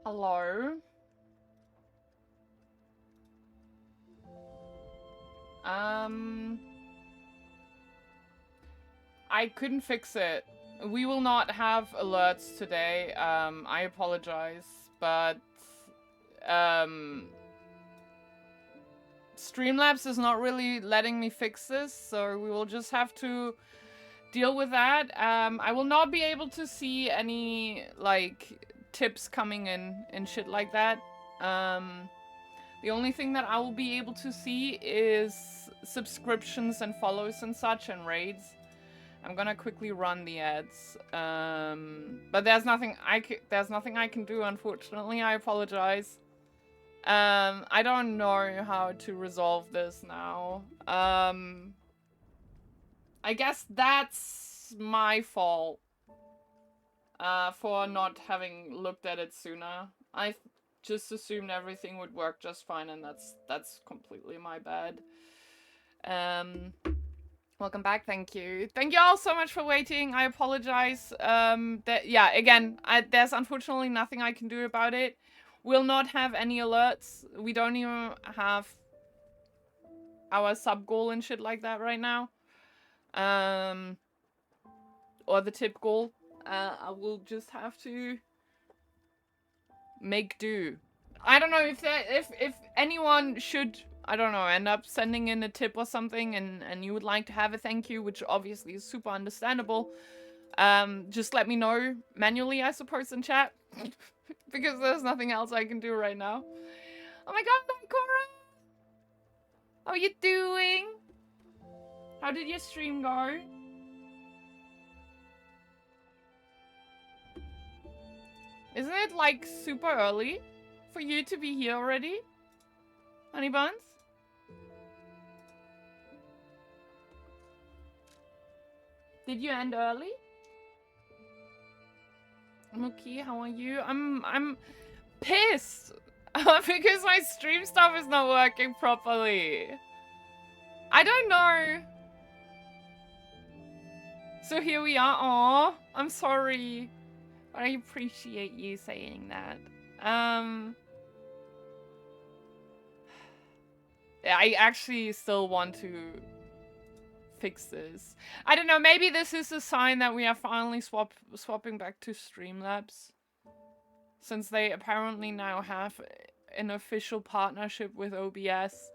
Hello? I couldn't fix it. We will not have alerts today. I apologize, but um Streamlabs is not really letting me fix this, so we will just have to deal with that. I will not be able to see any like tips coming in and shit like that. The only thing that I will be able to see is subscriptions and follows and such and raids. I'm gonna quickly run the ads. But there's nothing I can do, unfortunately. I apologize. I don't know how to resolve this now. I guess that's my fault. For not having looked at it sooner. I just assumed everything would work just fine, and that's completely my bad. Welcome back. Thank you. Thank you all so much for waiting. I apologize. Yeah, again, there's unfortunately nothing I can do about it. We'll not have any alerts. We don't even have our sub goal and shit like that right now. Or the tip goal. I will just have to make do. I don't know if anyone should, I don't know, end up sending in a tip or something and you would like to have a thank you, which obviously is super understandable. Just let me know manually, I suppose, in chat. Because there's nothing else I can do right now. Oh my god, Cora! How are you doing? How did your stream go? Isn't it like super early for you to be here already? Honey buns? Did you end early? Okay, how are you? I'm pissed because my stream stuff is not working properly. I don't know. So here we are. Aw, I'm sorry. But I appreciate you saying that. I actually still want to fix this. I don't know, maybe this is a sign that we are finally swapping back to Streamlabs. Since they apparently now have an official partnership with OBS.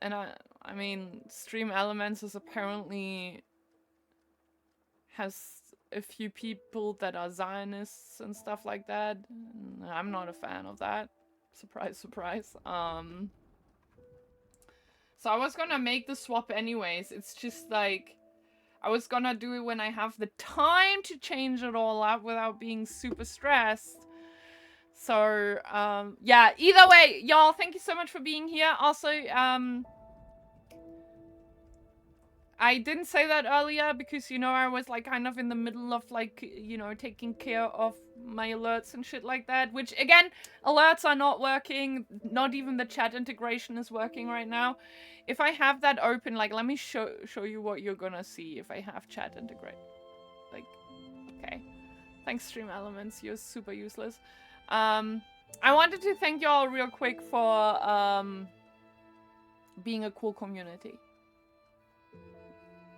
And I mean, Stream Elements is apparently has a few people that are Zionists and stuff like that. I'm not a fan of that. Surprise, surprise. So I was gonna make the swap anyways. It's just like, I was gonna do it when I have the time to change it all up without being super stressed. So, yeah, either way, y'all, thank you so much for being here. Also, I didn't say that earlier because, you know, I was like kind of in the middle of like, you know, taking care of my alerts and shit like that, which again, alerts are not working. Not even the chat integration is working right now. If I have that open, like, let me show you what you're gonna see if I have chat integrate. Like, okay. Thanks, Stream Elements. You're super useless. I wanted to thank y'all real quick for being a cool community.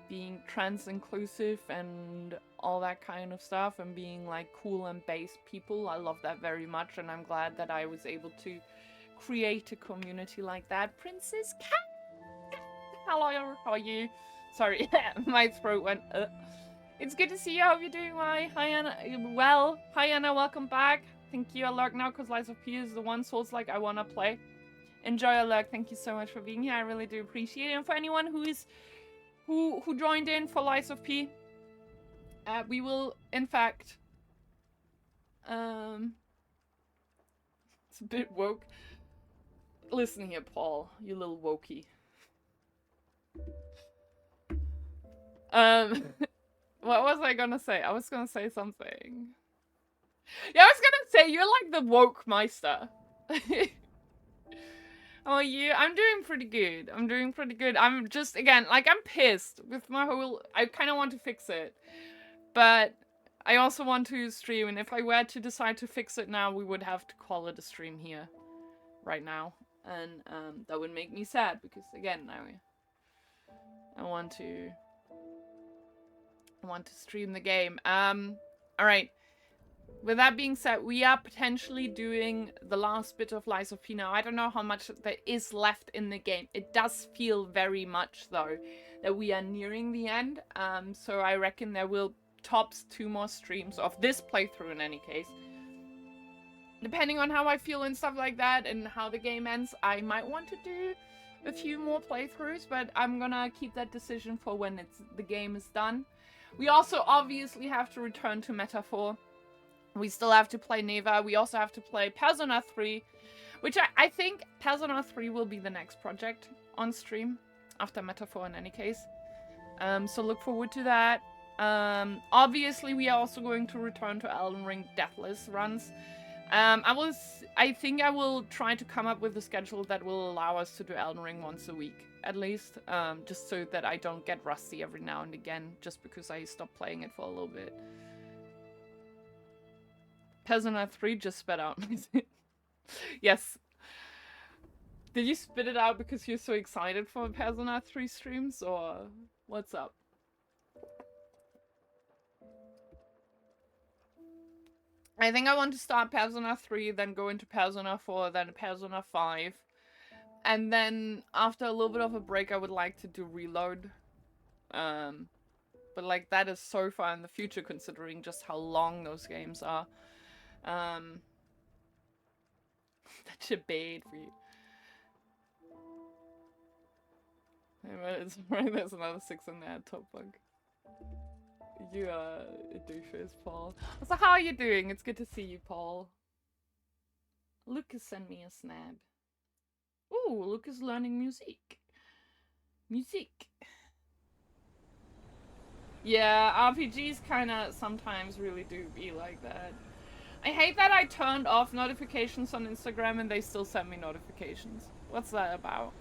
Being trans inclusive and all that kind of stuff, and being like cool and base people. I love that very much, and I'm glad that I was able to create a community like that. Princess Cat! Hello, how are you? Sorry, my throat went It's good to see you. I hope you're doing well. Hi Anna. Well, hi Anna, welcome back. Thank you. I lurk now because Lies of P is the one Souls like I wanna play. Enjoy a lurk. Thank you so much for being here. I really do appreciate it. And for anyone who joined in for Lies of P, we will in fact it's a bit woke. Listen here, Paul, you little wokey. What was I gonna say? I was gonna say something. Yeah, I was gonna say, you're like the woke meister. How are you? I'm doing pretty good. I'm doing pretty good. I'm just, again, like, I'm pissed with my whole... I kind of want to fix it. But I also want to stream, and if I were to decide to fix it now, we would have to call it a stream here, right now, and that would make me sad because again, I want to stream the game. All right. With that being said, we are potentially doing the last bit of Lies of P now. I don't know how much there is left in the game. It does feel very much, though, that we are nearing the end. So I reckon there will tops 2 more streams of this playthrough in any case. Depending on how I feel and stuff like that and how the game ends, I might want to do a few more playthroughs, but I'm gonna keep that decision for when the game is done. We also obviously have to return to Metaphor. We still have to play Neva. We also have to play Persona 3, which I think Persona 3 will be the next project on stream after Metaphor in any case. So look forward to that. Obviously, we are also going to return to Elden Ring Deathless runs. I think I will try to come up with a schedule that will allow us to do Elden Ring once a week, at least. Just so that I don't get rusty every now and again, just because I stopped playing it for a little bit. Persona 3 just spat out. Yes. Did you spit it out because you're so excited for Persona 3 streams, or what's up? I think I want to start Persona 3, then go into Persona 4, then Persona 5. And then, after a little bit of a break, I would like to do Reload. But like, that is so far in the future, considering just how long those games are. That's a bait for you. It's right, there's another 6 in there, top bug. You are a doofus, Paul. So how are you doing? It's good to see you, Paul. Lucas sent me a snap. Ooh, Lucas learning music. Music. Yeah, RPGs kinda sometimes really do be like that. I hate that I turned off notifications on Instagram and they still send me notifications. What's that about?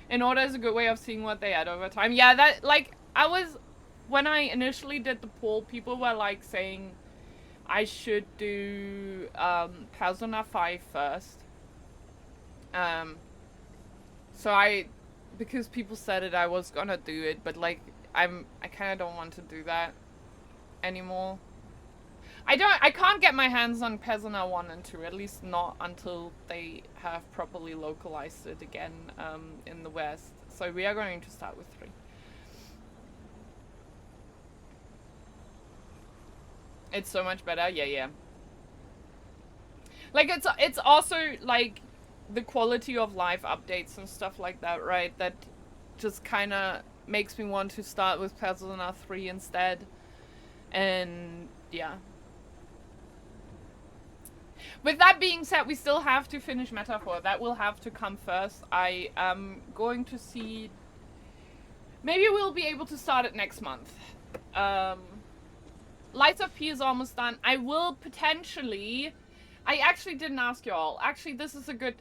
In order is a good way of seeing what they add over time. Yeah, that, like, when I initially did the poll, people were, like, saying I should do, Persona 5 first. Because people said it, I was gonna do it, but, like, I kinda don't want to do that anymore. I can't get my hands on Persona 1 and 2, at least not until they have properly localized it again in the West. So we are going to start with 3. It's so much better, yeah. Like, it's also, like, the quality of life updates and stuff like that, right? That just kind of makes me want to start with Persona 3 instead. And, yeah. With that being said, we still have to finish Metaphor. That will have to come first. I am going to see... Maybe we'll be able to start it next month. Lights of P is almost done. I will potentially... I actually didn't ask y'all. Actually, this is a good...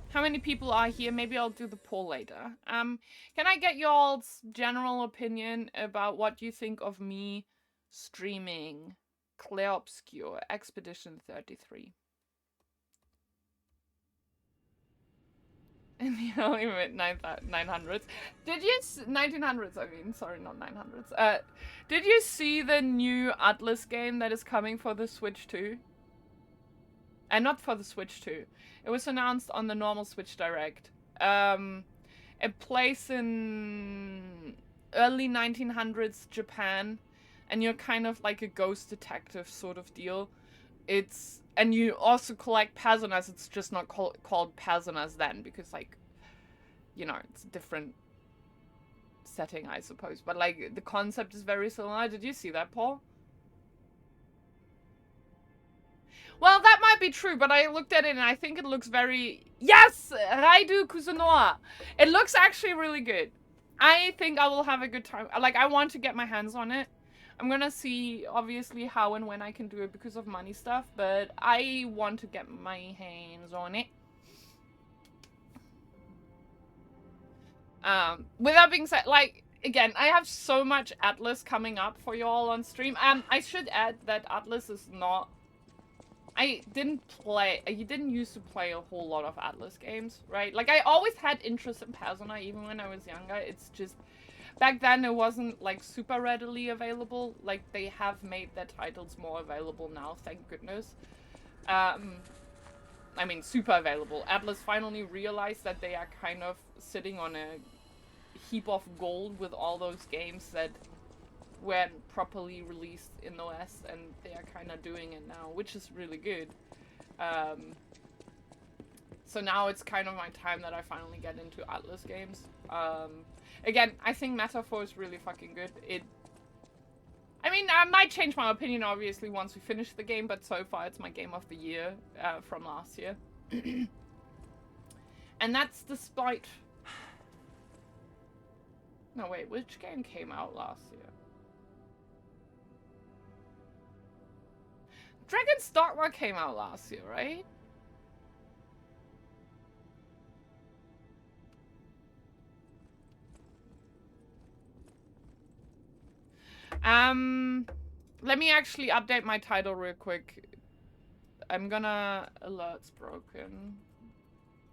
How many people are here? Maybe I'll do the poll later. Can I get y'all's general opinion about what you think of me streaming Clair Obscure Expedition 33? In the early mid-900s. Did you... 1900s, I mean. Sorry, not 900s. Did you see the new Atlas game that is coming for the Switch 2? And not for the Switch 2. It was announced on the normal Switch Direct. It plays in early 1900s Japan, and you're kind of like a ghost detective sort of deal. And you also collect Personas. It's just not called Personas then, because, like, you know, it's a different setting, I suppose. But, like, the concept is very similar. Did you see that, Paul? Well, that might be true, but I looked at it and I think it looks very... Yes! Raidu Kusunoa! It looks actually really good. I think I will have a good time. Like, I want to get my hands on it. I'm gonna see, obviously, how and when I can do it because of money stuff, but I want to get my hands on it. With that being said, like, again, I have so much Atlas coming up for you all on stream. I should add that Atlas is not... You didn't used to play a whole lot of Atlas games, right? Like, I always had interest in Persona, even when I was younger. It's just... Back then, it wasn't, like, super readily available. Like, they have made their titles more available now, thank goodness. I mean, super available. Atlas finally realized that they are kind of sitting on a heap of gold with all those games that weren't properly released in the West, and they are kind of doing it now, which is really good. So now it's kind of my time that I finally get into Atlas games. Again, I think Metaphor is really fucking good. I mean, I might change my opinion, obviously, once we finish the game, but so far it's my game of the year from last year. And that's despite... No, wait, which game came out last year? Dragon's Dogma came out last year, right? Let me actually update my title real quick. I'm gonna... Alert's broken.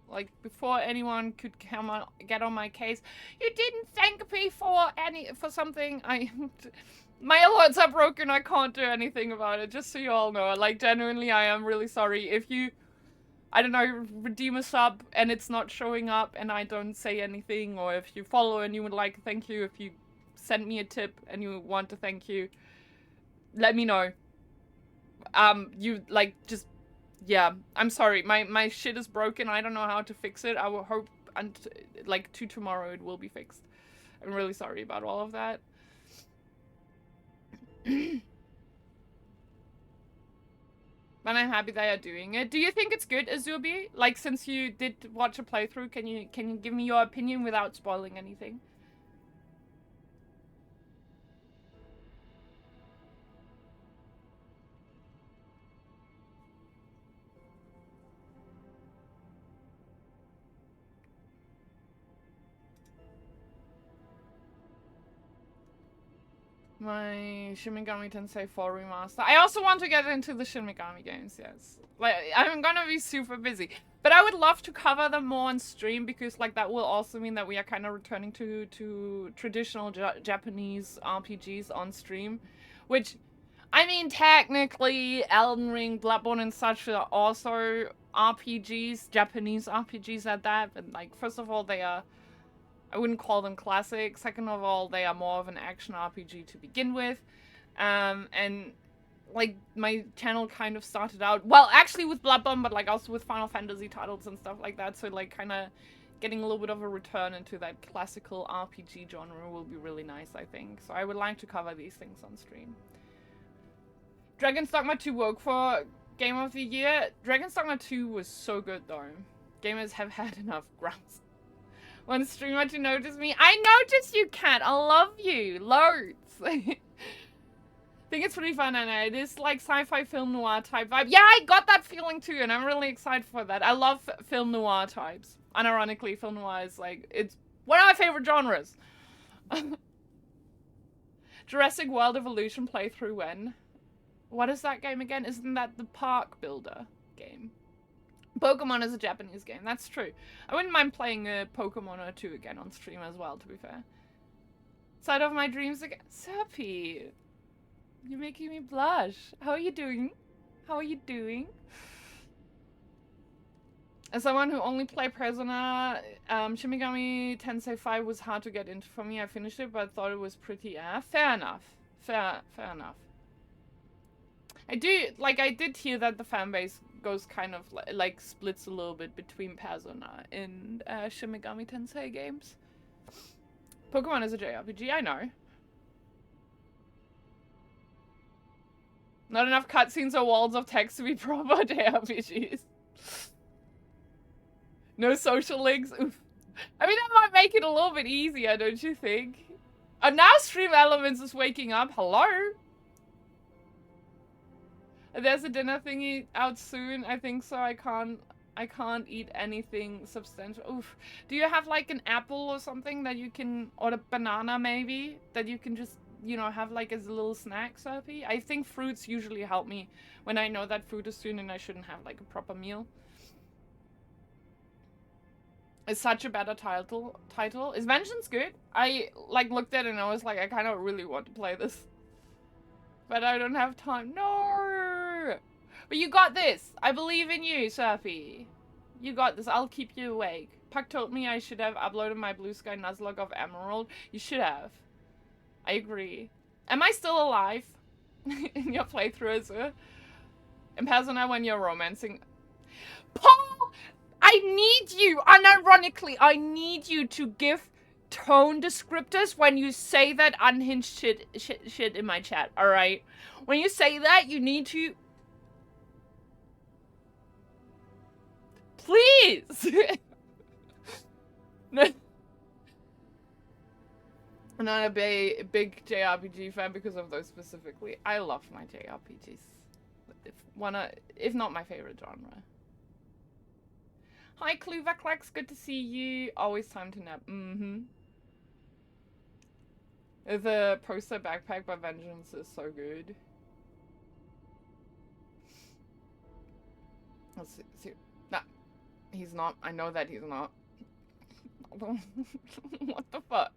Like, before anyone could come on, get on my case. You didn't thank me for something. My alerts are broken, I can't do anything about it, just so you all know. Like, genuinely, I am really sorry. If you, I don't know, redeem a sub and it's not showing up and I don't say anything, or if you follow and you would like to thank you, if you send me a tip and you want to thank you, let me know. Yeah, I'm sorry. My shit is broken. I don't know how to fix it. I will hope like to tomorrow it will be fixed. I'm really sorry about all of that. But I'm happy they are doing it. Do you think it's good, Azubi? Like, since you did watch a playthrough, can you give me your opinion without spoiling anything? My Shin Megami Tensei 4 remaster. I also want to get into the Shin Megami games, yes. Like, I'm gonna be super busy. But I would love to cover them more on stream, because, like, that will also mean that we are kind of returning to traditional Japanese RPGs on stream. Which, I mean, technically, Elden Ring, Bloodborne and such are also RPGs, Japanese RPGs at that. But, like, first of all, they are... I wouldn't call them classic. Second of all, they are more of an action RPG to begin with. And, like, my channel kind of started out... Well, actually with Bloodborne, but, like, also with Final Fantasy titles and stuff like that. So, like, kind of getting a little bit of a return into that classical RPG genre will be really nice, I think. So I would like to cover these things on stream. Dragon's Dogma 2 woke for Game of the Year. Dragon's Dogma 2 was so good, though. Gamers have had enough grounds. One streamer to notice me. I noticed you, Cat. I love you. Loads. I think it's pretty fun, Anna. It is like sci-fi film noir type vibe. Yeah, I got that feeling too, and I'm really excited for that. I love film noir types. Unironically, film noir is like, it's one of my favorite genres. Jurassic World Evolution playthrough when? What is that game again? Isn't that the park builder game? Pokemon is a Japanese game, that's true. I wouldn't mind playing a Pokemon or two again on stream as well, to be fair. Side of my dreams again. Serpy! You're making me blush. How are you doing? How are you doing? As someone who only played Persona, Shin Megami Tensei 5 was hard to get into for me. I finished it, but I thought it was pretty, fair enough. Fair enough. I did hear that the fanbase goes kind of like splits a little bit between Persona and Shin Megami Tensei games. Pokemon is a JRPG, I know. Not enough cutscenes or walls of text to be proper JRPGs. No social links. Oof. I mean, that might make it a little bit easier, don't you think? And now Stream Elements is waking up. Hello? There's a dinner thingy out soon. I think so. I can't I can't eat anything substantial. Oof. Do you have like an apple or something that you can, or a banana maybe, that you can just, you know, have like as a little snack, Sophie? I think fruits usually help me when I know that food is soon and I shouldn't have like a proper meal. It's such a better title. Is Vengeance good? I like looked at it and I was like, I kind of really want to play this. But I don't have time. No! But you got this. I believe in you, Sophie. You got this. I'll keep you awake. Puck told me I should have uploaded my Blue Sky Nuzlocke of Emerald. You should have. I agree. Am I still alive? In your playthrough as well? Impersonate when you're romancing. Paul! I need you! Unironically, I need you to give tone descriptors when you say that unhinged shit in my chat, alright? When you say that, you need to... Please! I'm not a big JRPG fan because of those specifically. I love my JRPGs. If not my favorite genre. Hi, Cluvaclax. Good to see you. Always time to nap. The poster backpack by Vengeance is so good. Let's see. Nah, he's not. I know that he's not. What the fuck?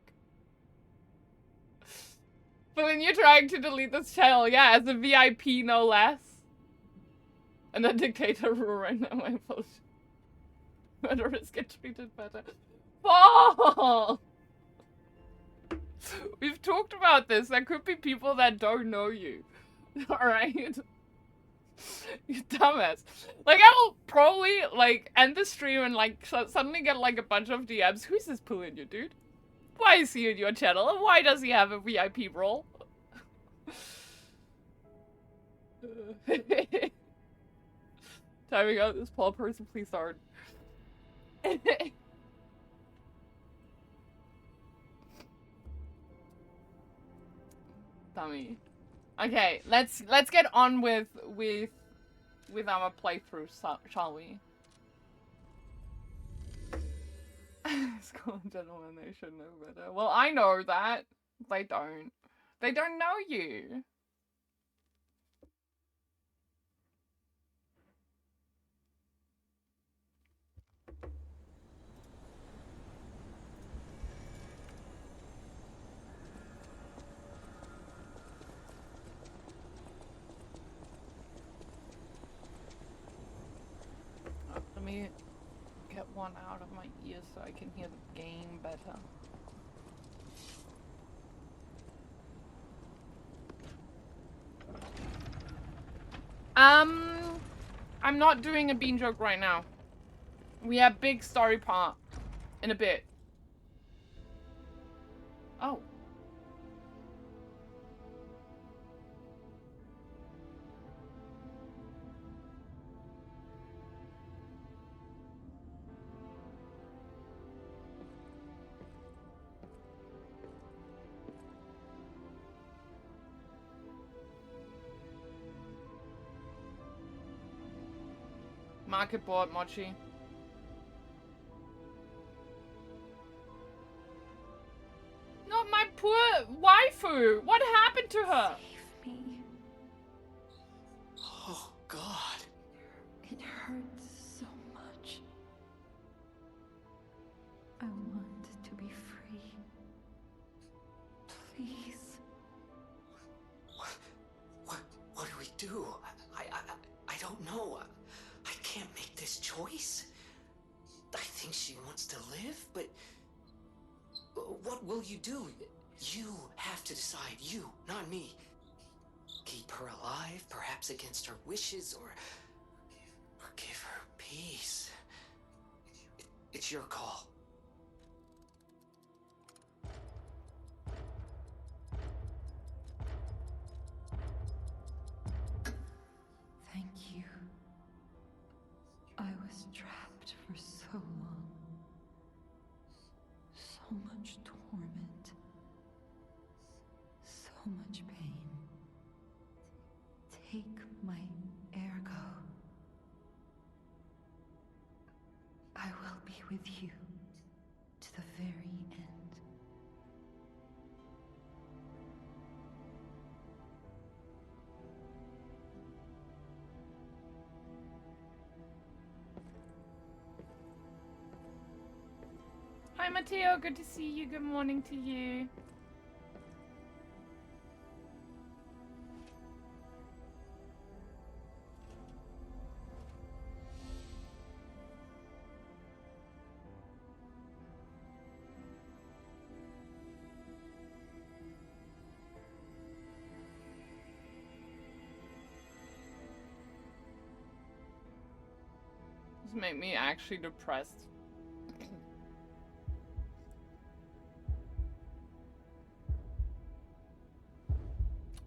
But when you're trying to delete this channel, yeah, as a VIP no less. And a dictator rule right now, my bullshit. Murderers get treated better. Paul! We've talked about this. There could be people that don't know you. Alright? You dumbass. Like, I will probably, like, end the stream and, like, suddenly get, like, a bunch of DMs. Who's this pulling you, dude? Why is he in your channel? And why does he have a VIP role? Timing out this Paul person, please start. Dummy. Okay, let's get on with our playthrough, shall we? School gentlemen, they should know better. Well, I know that. They don't. They don't know you. Let me get one out of my ear so I can hear the game better. I'm not doing a bean joke right now. We have big story part in a bit. Oh. Market board, Mochi. Not my poor waifu! What happened to her? Save me. Oh, God. It hurts so much. I want to be free. Please. What do we do? I don't know. I can't make this choice. I think she wants to live, but what will you do? You have to decide. You, not me. Keep her alive, perhaps against her wishes, or give her peace. It's your call. Thank you. I was trapped for so long. So much torment. So much pain. Take my ergo. with you to the very end. Hi Matteo, good to see you. Good morning to you. This made me actually depressed.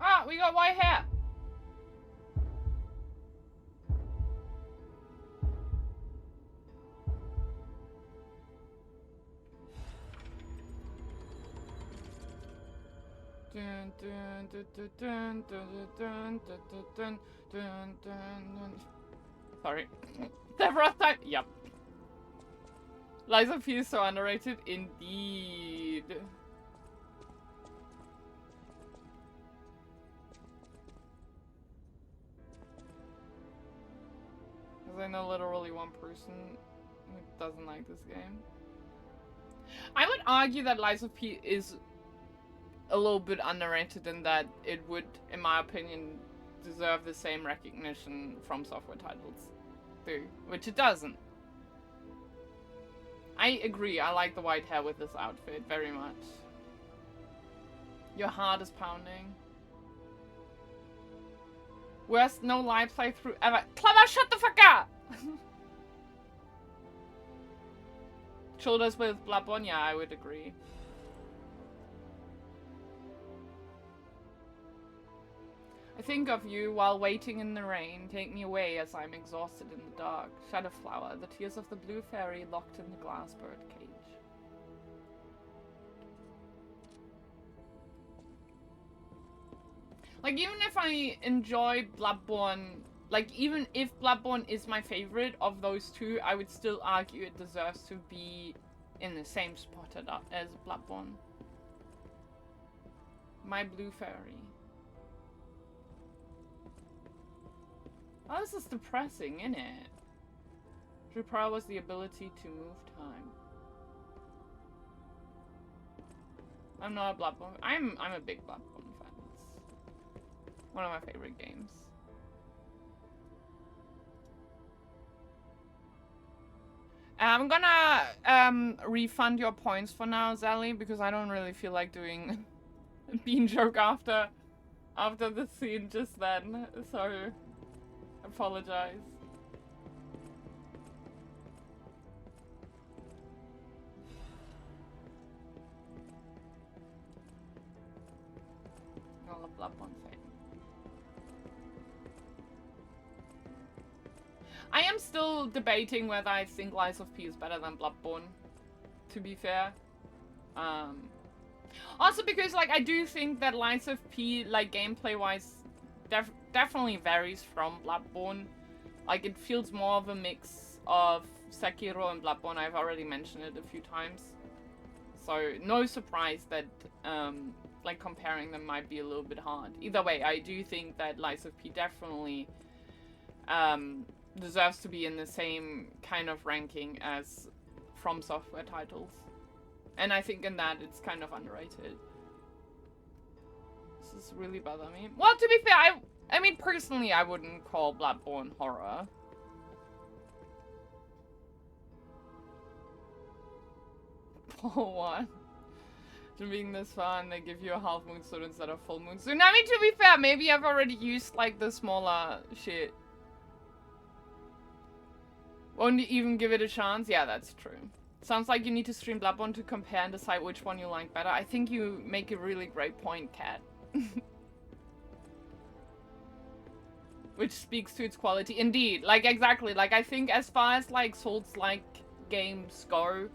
Ah, we got white hair. Dun, dun, dun, dun, dun, dun, dun, dun, dun, dun, dun. Sorry. The first time. Yep. Lies of P is so underrated indeed. Because I know literally one person who doesn't like this game. I would argue that Lies of P is a little bit underrated in that it would, in my opinion, deserve the same recognition from software titles do, which it doesn't. I agree, I like the white hair with this outfit very much. Your heart is pounding. Worst no live playthrough ever. Clever, shut the fuck up! Shoulders with Bloodborne, yeah, I would agree. I think of you while waiting in the rain. Take me away as I'm exhausted in the dark. Shadowflower, the tears of the blue fairy locked in the glass bird cage. Like, even if I enjoy Bloodborne, like, even if Bloodborne is my favorite of those two, I would still argue it deserves to be in the same spot as Bloodborne. My blue fairy. Oh, this is depressing, isn't it? True power was the ability to move time. I'm not a Bloodborne. I'm a big Bloodborne fan. It's one of my favorite games. I'm gonna refund your points for now, Zally, because I don't really feel like doing a bean joke after the scene just then. So apologize. All of Bloodborne fame. I am still debating whether I think Lies of P is better than Bloodborne, to be fair. Also because, like, I do think that Lies of P, like, gameplay-wise, definitely varies from Bloodborne. Like, it feels more of a mix of Sekiro and Bloodborne. I've already mentioned it a few times. So, no surprise that, like, comparing them might be a little bit hard. Either way, I do think that Lies of P definitely, deserves to be in the same kind of ranking as From Software titles. And I think in that it's kind of underrated. This is really bothering me. Well, to be fair, I mean, personally, I wouldn't call Bloodborne horror. For what? To being this fun, they give you a half moon sword instead of full moon sword. I mean, to be fair, maybe I've already used, like, the smaller shit. Won't you even give it a chance? Yeah, that's true. Sounds like you need to stream Bloodborne to compare and decide which one you like better. I think you make a really great point, Kat. Which speaks to its quality. Indeed, like, exactly. Like, I think as far as, like, Souls-like games go,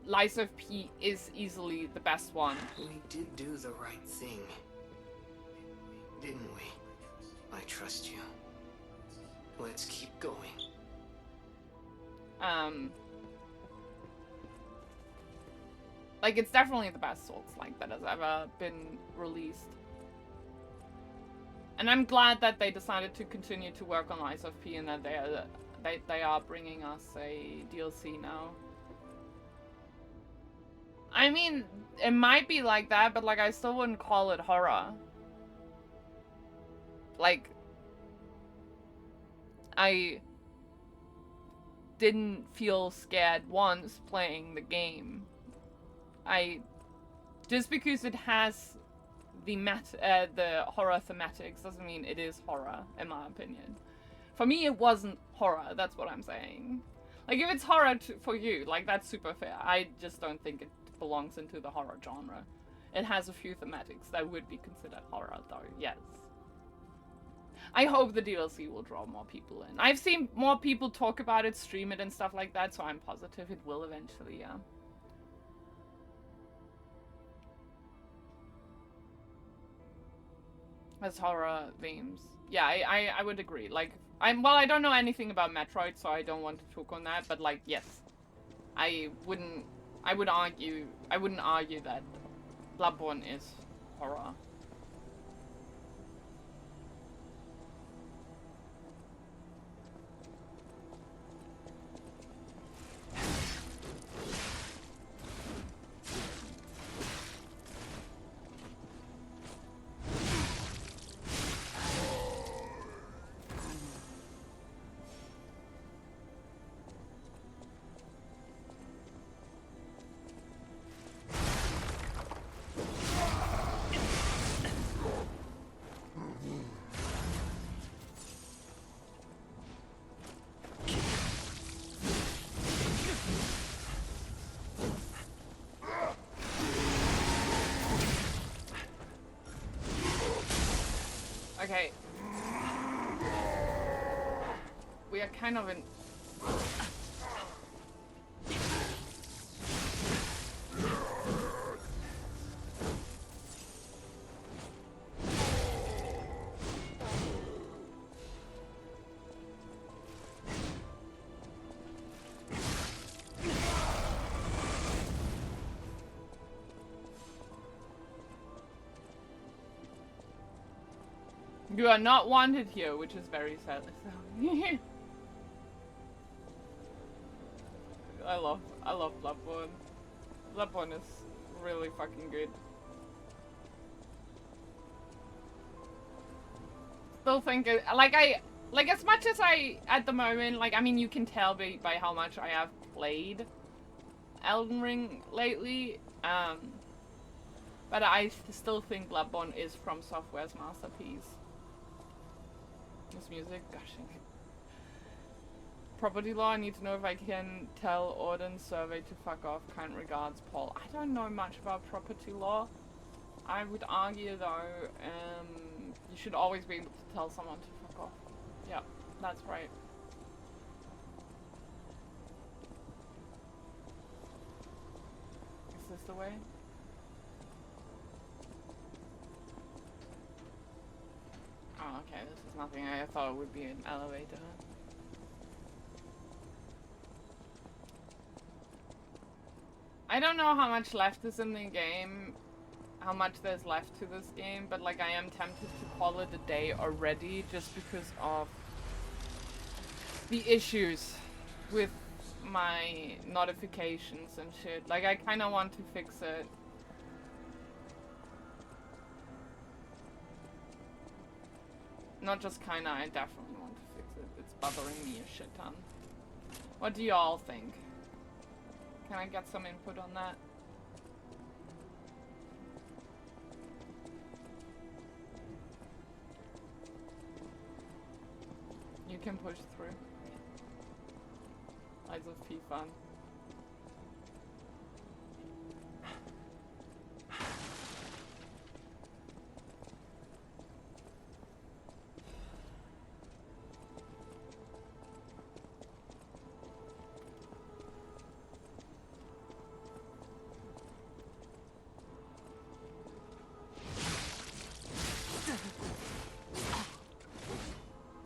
Lies of P is easily the best one. We did do the right thing, didn't we? I trust you. Let's keep going. Like, it's definitely the best Souls-like that has ever been released. And I'm glad that they decided to continue to work on Lies of P and that they are bringing us a DLC now. I mean, it might be like that, but like I still wouldn't call it horror. Like, I didn't feel scared once playing the game. Just because it has the horror thematics doesn't mean it is horror, in my opinion. For me, it wasn't horror, that's what I'm saying. Like, if it's horror for you, like, that's super fair. I just don't think it belongs into the horror genre. It has a few thematics that would be considered horror, though, yes. I hope the DLC will draw more people in. I've seen more people talk about it, stream it and stuff like that, so I'm positive it will eventually, yeah. As horror themes. Yeah, I would agree. Like, well, I don't know anything about Metroid, so I don't want to talk on that, but like, yes. I wouldn't argue that Bloodborne is horror. Okay. We are kind of in... You are not wanted here, which is very sad. I love Bloodborne. Bloodborne is really fucking good. Still think it, like as much as I at the moment, like, I mean, you can tell by how much I have played Elden Ring lately, but I still think Bloodborne is From Software's masterpiece. This music, gushing. Property law, I need to know if I can tell Auden's survey to fuck off. Kind regards, Paul. I don't know much about property law. I would argue, though, you should always be able to tell someone to fuck off. Yeah, that's right. Is this the way? Oh, okay, this is nothing. I thought it would be an elevator. I don't know how much left is in the game, how much there's left to this game, but like I am tempted to call it a day already just because of the issues with my notifications and shit. Like, I kind of want to fix it. Not just kinda, I definitely want to fix it. It's bothering me a shit ton. What do y'all think? Can I get some input on that? You can push through. Eyes of P fun.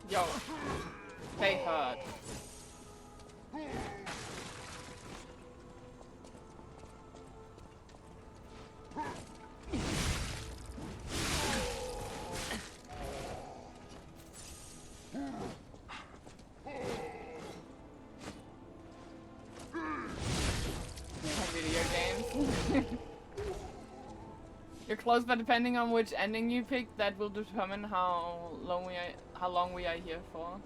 Yo, they hurt. close, but depending on which ending you pick, that will determine how long we are here for.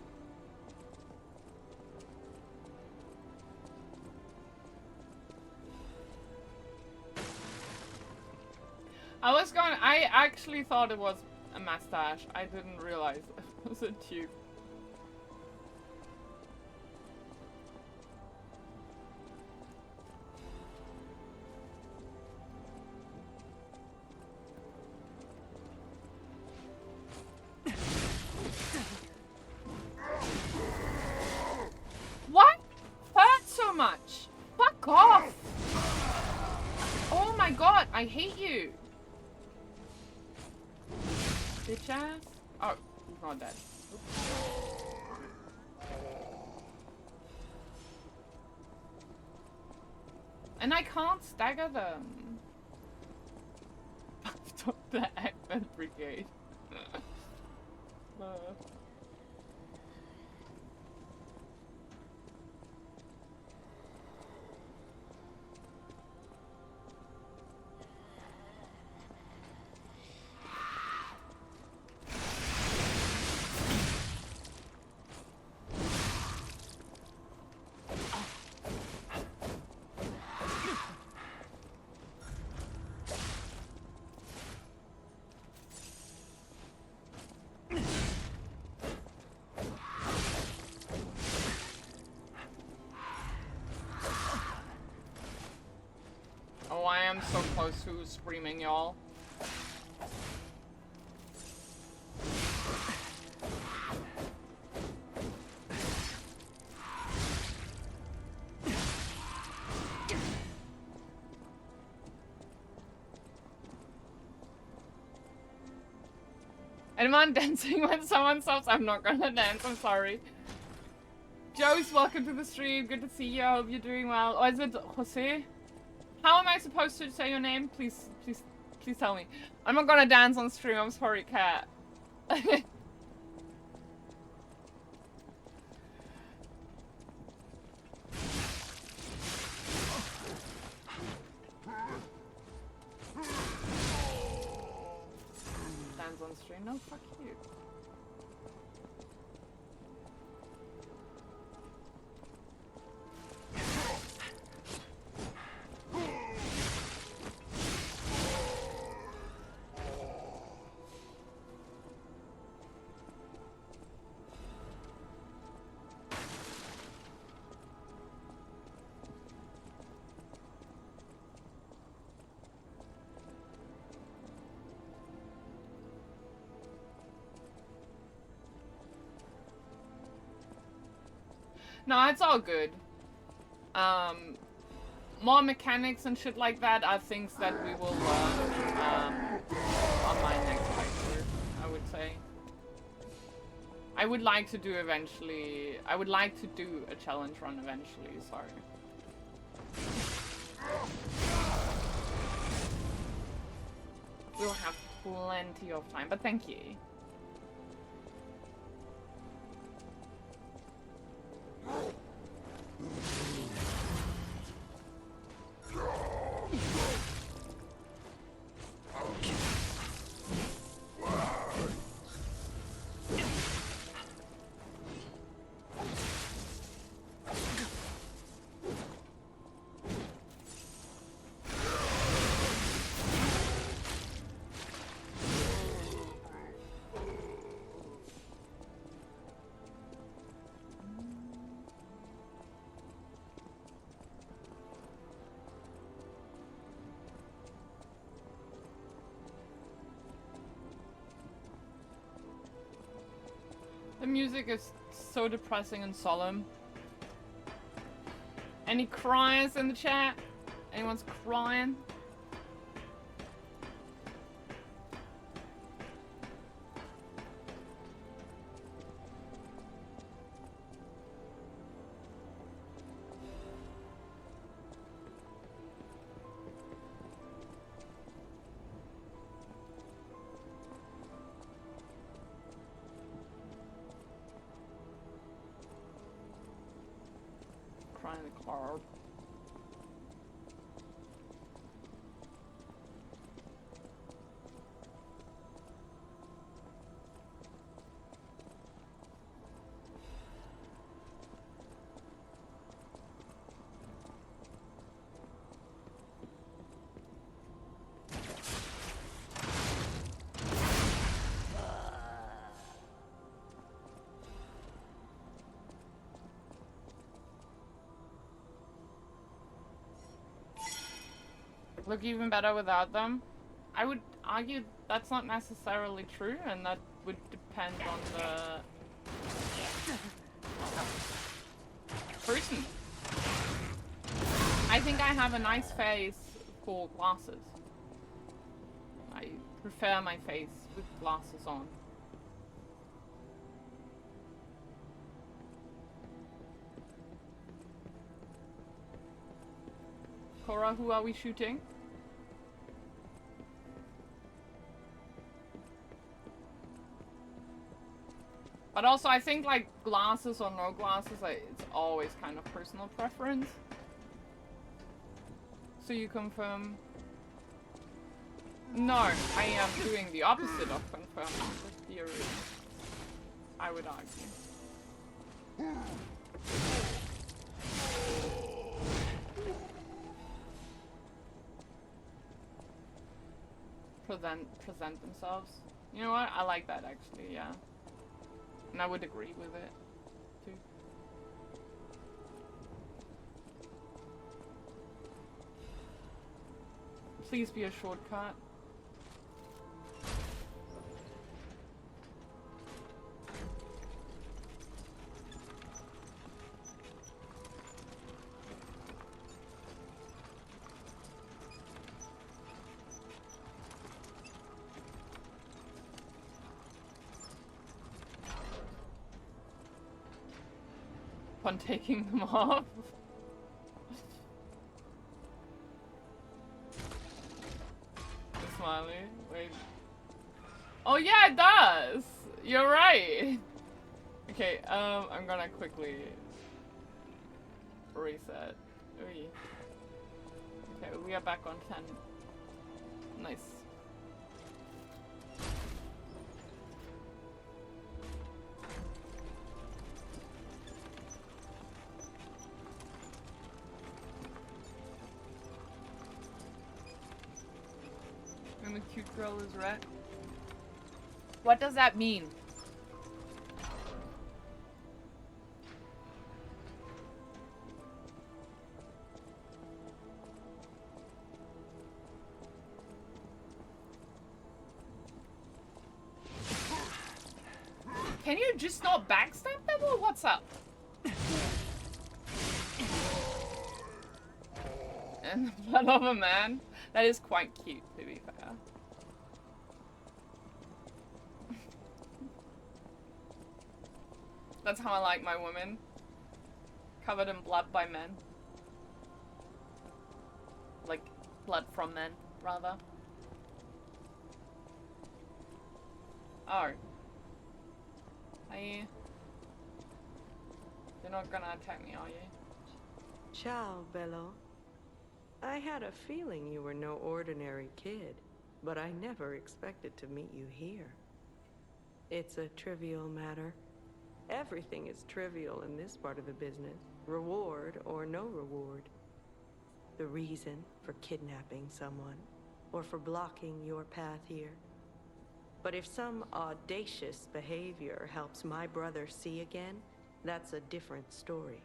I actually thought it was a mustache. I didn't realize it was a tube. What? Hurt so much? Fuck off! Oh my god, I hate you! Bitch ass? Oh, he's not dead. Oops. And I can't stagger them. Stop the Eggman Brigade. Oh, I am so close to screaming, y'all. Anyone dancing when someone stops? I'm not gonna dance, I'm sorry. Joe's, welcome to the stream. Good to see you. I hope you're doing well. Or is it Jose? How am I supposed to say your name? Please tell me. I'm not gonna dance on stream. I'm sorry, cat. Dance on stream? No, fuck you. No, it's all good. More mechanics and shit like that are things that we will learn on my next playthrough, I would say. I would like to do eventually. I would like to do a challenge run eventually, sorry. We'll have plenty of time, but thank you. The music is so depressing and solemn. Any cries in the chat? Anyone's crying? Crying in the cloud. look even better without them. I would argue that's not necessarily true, and that would depend on the person. I think I have a nice face for glasses. I prefer my face with glasses on. Cora, who are we shooting? But also, I think, like, glasses or no glasses, like, it's always kind of personal preference. So you confirm? No, I am doing the opposite of confirming the theory, I would argue. Present themselves. You know what? I like that, actually, yeah. And I would agree with it, too. Please be a shortcut. On taking them off. Smiley, wait. Oh yeah, it does! You're right! Okay, I'm gonna quickly reset. Oy. Okay, we are back on 10. Nice. And the cute girl is red. What does that mean? Can you just not backstab them or what's up? And the blood of a man? That is quite cute, to be fair. That's how I like my women. Covered in blood by men. Like, blood from men, rather. Oh. Hi. You're not gonna attack me, are you? Ciao, Bello. I had a feeling you were no ordinary kid, but I never expected to meet you here. It's a trivial matter. Everything is trivial in this part of the business, reward or no reward. The reason for kidnapping someone, or for blocking your path here. But if some audacious behavior helps my brother see again, that's a different story.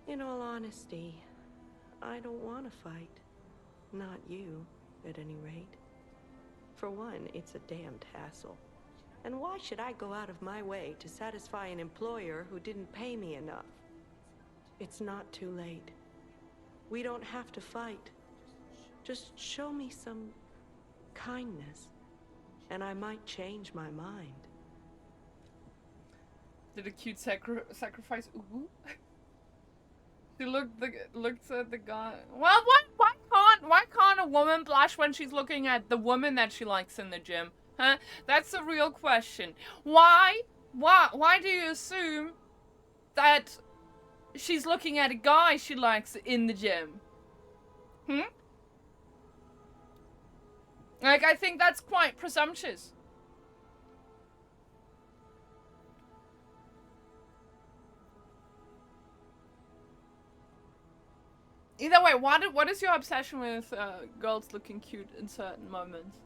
In all honesty, I don't want to fight. Not you, at any rate. For one, it's a damned hassle. And why should I go out of my way to satisfy an employer who didn't pay me enough? It's not too late. We don't have to fight. Just show me some kindness, and I might change my mind. Did a cute sacrifice uwu? She looked at the guy. Well, why can't a woman blush when she's looking at the woman that she likes in the gym? Huh? That's the real question. Why do you assume that she's looking at a guy she likes in the gym? Like, I think that's quite presumptuous. Either way, what is your obsession with girls looking cute in certain moments?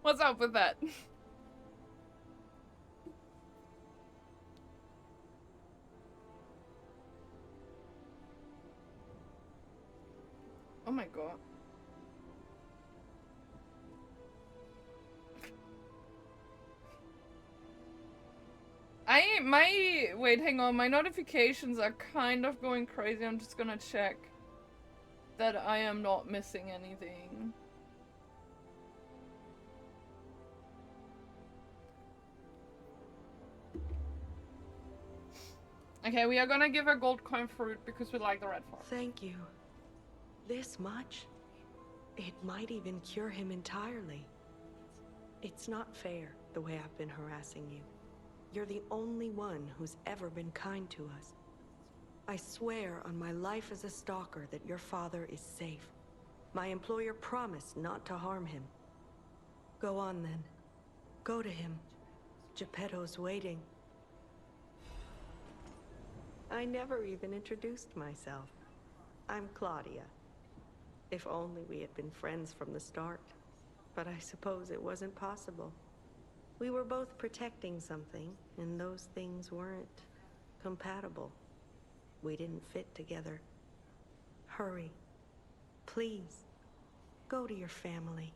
What's up with that? my god. Wait, hang on, my notifications are kind of going crazy. I'm just gonna check that I am not missing anything. Okay, we are gonna give her gold coin fruit because we like the red farm. Thank you. This much? It might even cure him entirely. It's not fair, the way I've been harassing you. You're the only one who's ever been kind to us. I swear on my life as a stalker that your father is safe. My employer promised not to harm him. Go on then. Go to him. Geppetto's waiting. I never even introduced myself. I'm Claudia. If only we had been friends from the start. But I suppose it wasn't possible. We were both protecting something, and those things weren't compatible. We didn't fit together. Hurry. Please. Go to your family.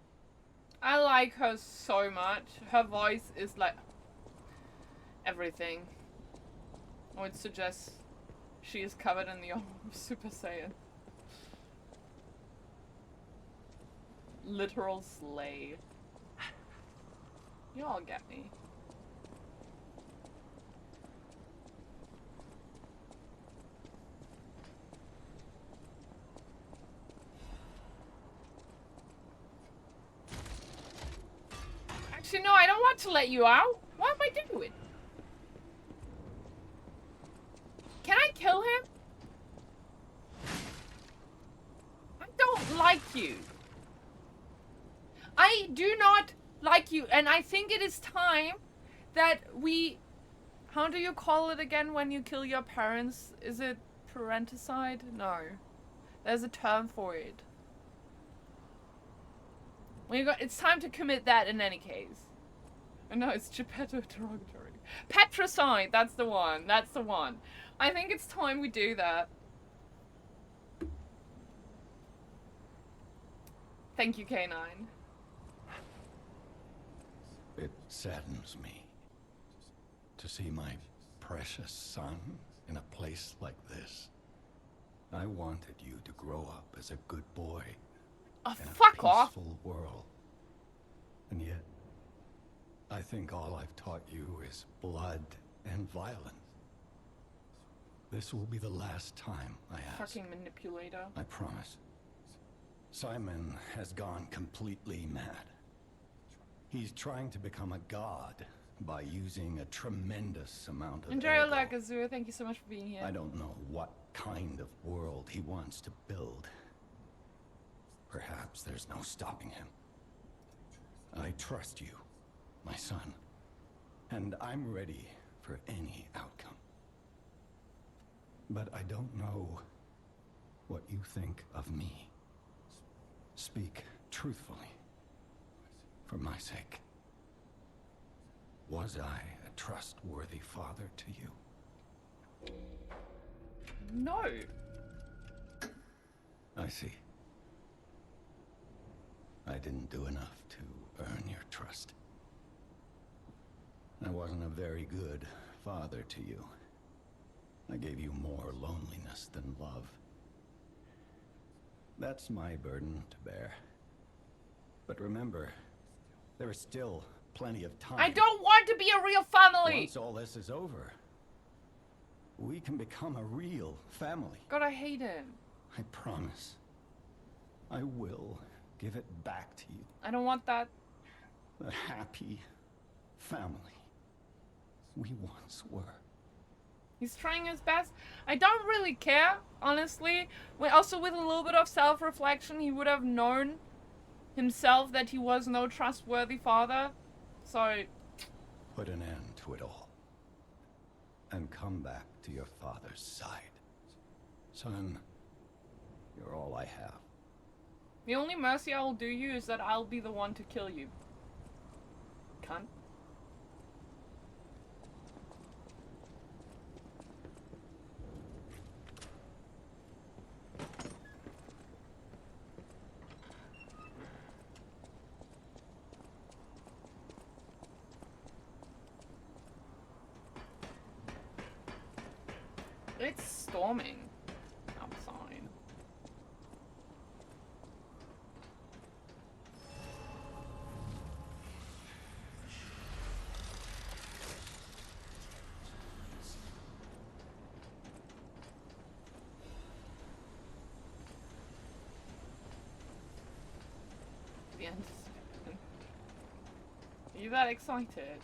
I like her so much. Her voice is like everything. I would suggest she is covered in the Super Saiyan. Literal slay. You all get me. Actually, no, I don't want to let you out. What am I doing? Can I kill him? I don't like you. I do not like you, and I think it is time that we... How do you call it again when you kill your parents? Is it parenticide? No. There's a term for it. It's time to commit that in any case. Oh, no, it's Geppetto derogatory. Patricide, that's the one. That's the one. I think it's time we do that. Thank you, K9. It saddens me to see my precious son in a place like this. I wanted you to grow up as a good boy Oh, in a fuck off. peaceful world. And yet, I think all I've taught you is blood and violence. This will be the last time I ask. Fucking manipulator. I promise. Simon has gone completely mad. He's trying to become a god by using a tremendous amount of Enjoy your ego. luck, Azure. Thank you so much for being here. I don't know what kind of world he wants to build. Perhaps there's no stopping him. I trust you, my son, and I'm ready for any outcome. But I don't know what you think of me. Speak truthfully, for my sake. Was I a trustworthy father to you? No. I see. I didn't do enough to earn your trust. I wasn't a very good father to you. I gave you more loneliness than love. That's my burden to bear. But remember, there is still plenty of time. I don't want to be a real family. Once all this is over, we can become a real family. God, I hate him. I promise. I will give it back to you. I don't want that. The happy family we once were. He's trying his best. I don't really care, honestly. Also, with a little bit of self-reflection, he would have known himself that he was no trustworthy father. So... Put an end to it all. And come back to your father's side. Son, you're all I have. the only mercy I will do you is that I'll be the one to kill you. Cunt. It's storming outside. The end. Are you that excited?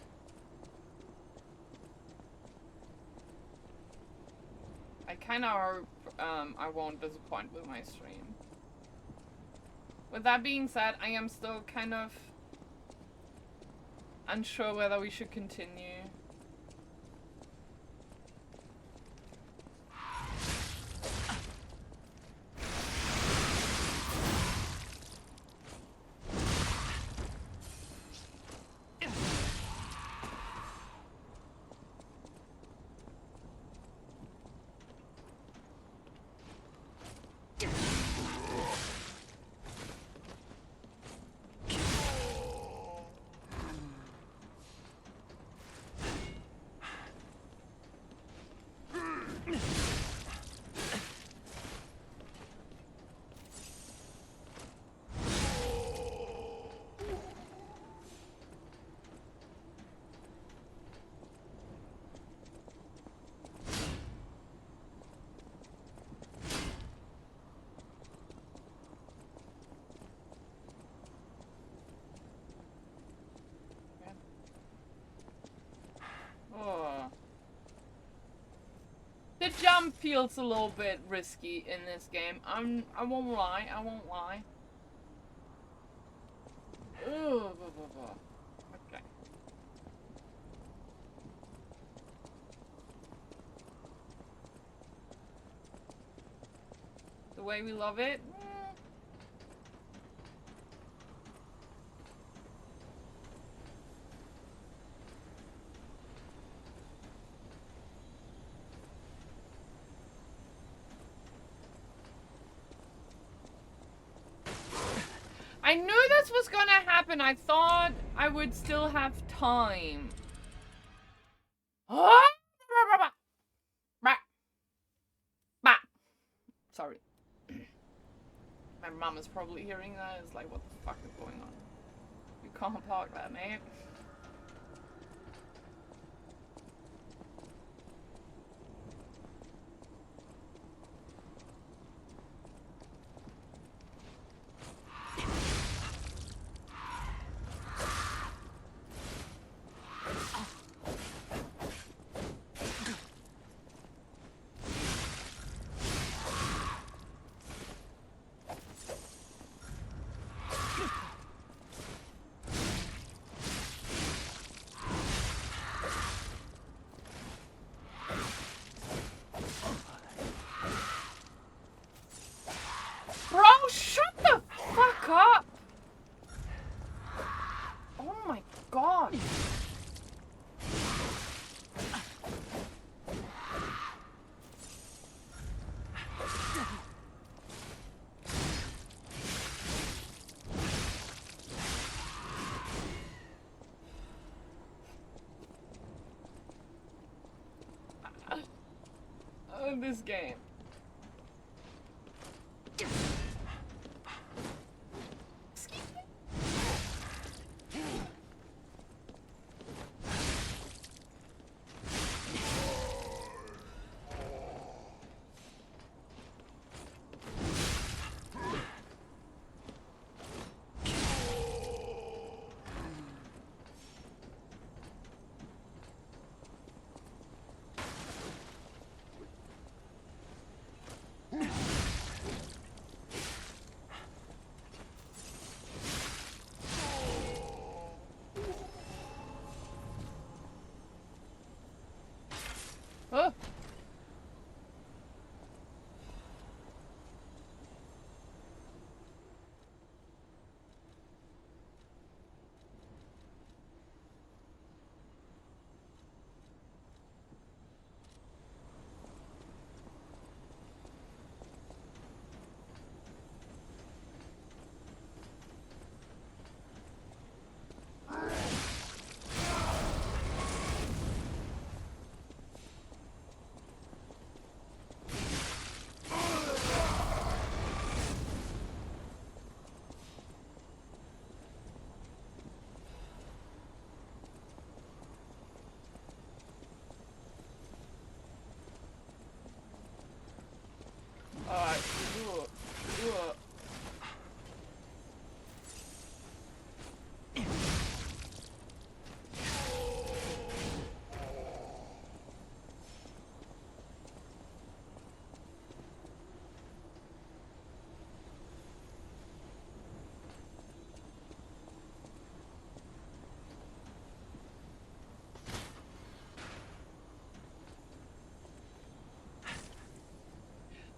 I kinda hope I won't disappoint with my stream. With that being said, I am still kind of unsure whether we should continue. Oh. The jump feels a little bit risky in this game. I won't lie, I won't lie. Ugh, okay. The way we love it. I knew this was gonna happen. I thought I would still have time. Sorry. My mom is probably hearing that. It's like, what the fuck is going on? You can't park that, mate. Bro, shut the fuck up! Oh my god. This game.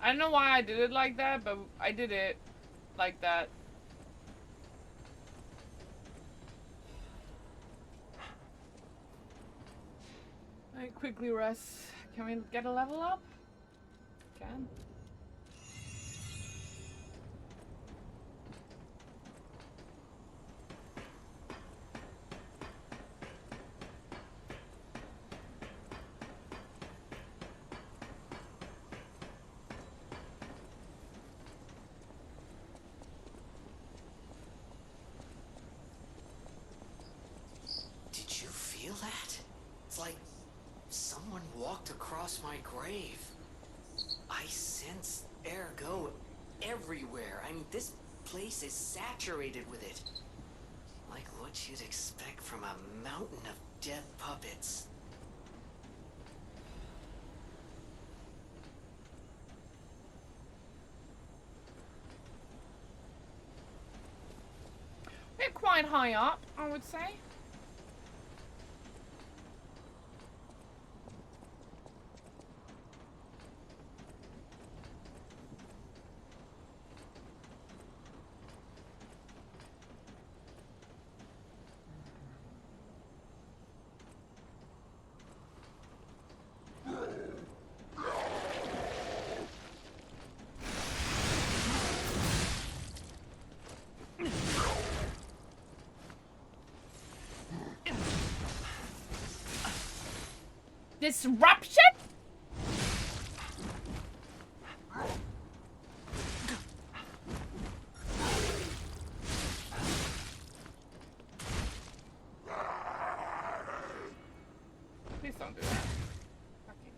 don't know why I did it like that, but I did it like that. I quickly rest. Can we get a level up? Can. Did you feel that? It's like someone walked across my grave. I sense ergo everywhere. I mean, this place is saturated with it. Like what you'd expect from a mountain of dead puppets. We're quite high up, I would say. Disruption? Please don't do that. Okay.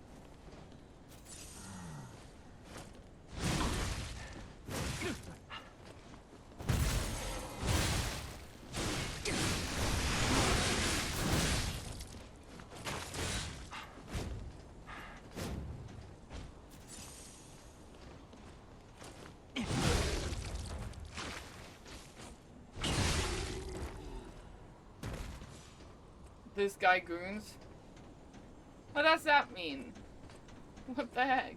This guy goons. What does that mean? What the heck?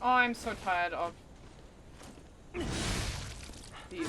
Oh, I'm so tired of these.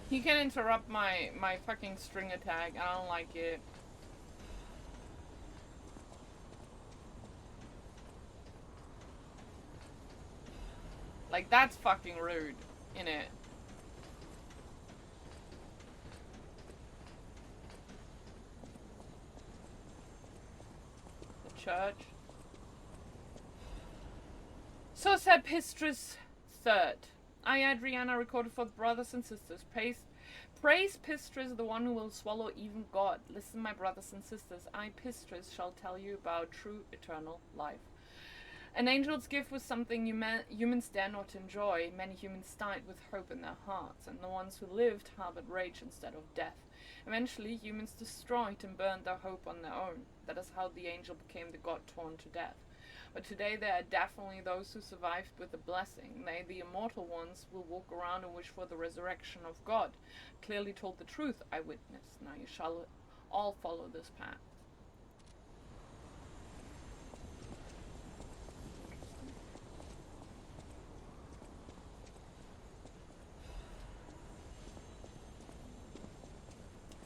He can interrupt my fucking string attack. I don't like it. Like, that's fucking rude, innit? The church. So said Pistris third. I, Adriana, recorded for the brothers and sisters. Praise Pistris, the one who will swallow even God. Listen, my brothers and sisters. I, Pistris, shall tell you about true eternal life. An angel's gift was something humans dare not enjoy. Many humans died with hope in their hearts, and the ones who lived harbored rage instead of death. Eventually, humans destroyed and burned their hope on their own. That is how the angel became the god torn to death. But today there are definitely those who survived with a blessing. They, the immortal ones, will walk around and wish for the resurrection of God. Clearly told the truth, I witnessed. Now you shall all follow this path.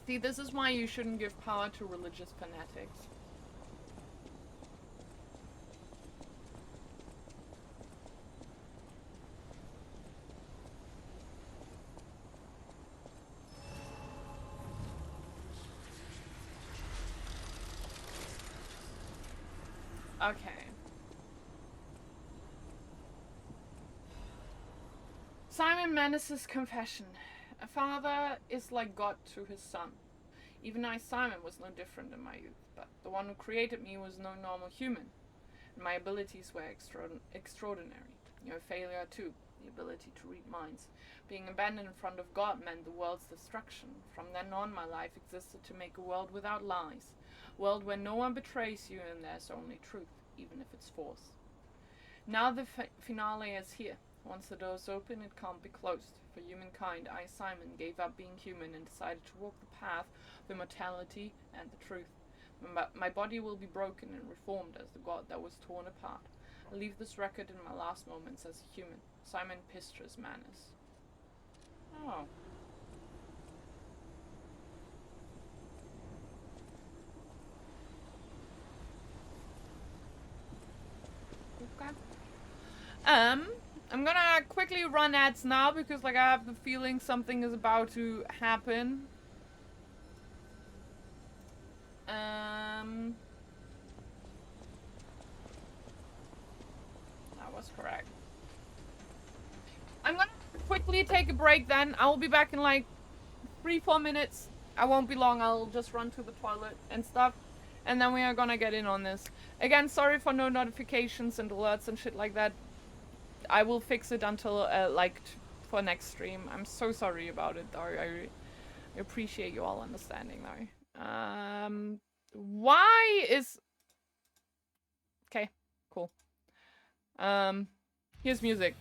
See, this is why you shouldn't give power to religious fanatics. Okay. Simon Manus's confession. A father is like God to his son. Even I, Simon, was no different in my youth, but the one who created me was no normal human, and my abilities were extraordinary. Your failure too, the ability to read minds. Being abandoned in front of God meant the world's destruction. From then on, my life existed to make a world without lies, a world where no one betrays you and there's only truth, even if it's false. Now the finale is here. Once the door's open, it can't be closed. For humankind, I, Simon, gave up being human and decided to walk the path of immortality and the truth. My body will be broken and reformed as the god that was torn apart. I leave this record in my last moments as a human. Simon Pistrus Manus. Oh. Okay. I'm gonna quickly run ads now because like I have the feeling something is about to happen. That was correct. I'm gonna quickly take a break then. I will be back in like 3-4 minutes. I won't be long. I'll just run to the toilet and stuff. And then we are gonna get in on this. Again, sorry for no notifications and alerts and shit like that. I will fix it until for next stream. I'm so sorry about it though. I appreciate you all understanding though. Why is... Okay, cool. Here's music.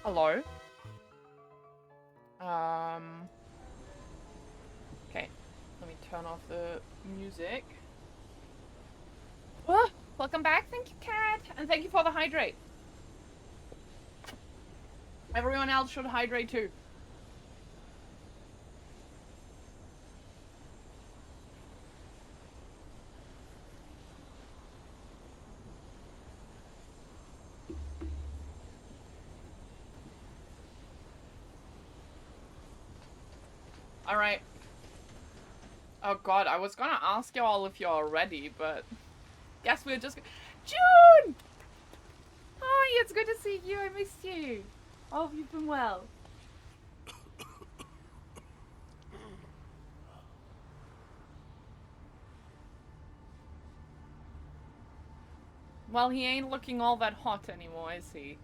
Hello. Okay. Let me turn off the music. Oh, welcome back. Thank you, Cat. And thank you for the hydrate. Everyone else should hydrate too. Alright. Oh god, I was gonna ask you all if you're ready, but guess we're just... June! Hi, it's good to see you. I missed you. I hope you've been well. Well, he ain't looking all that hot anymore, is he?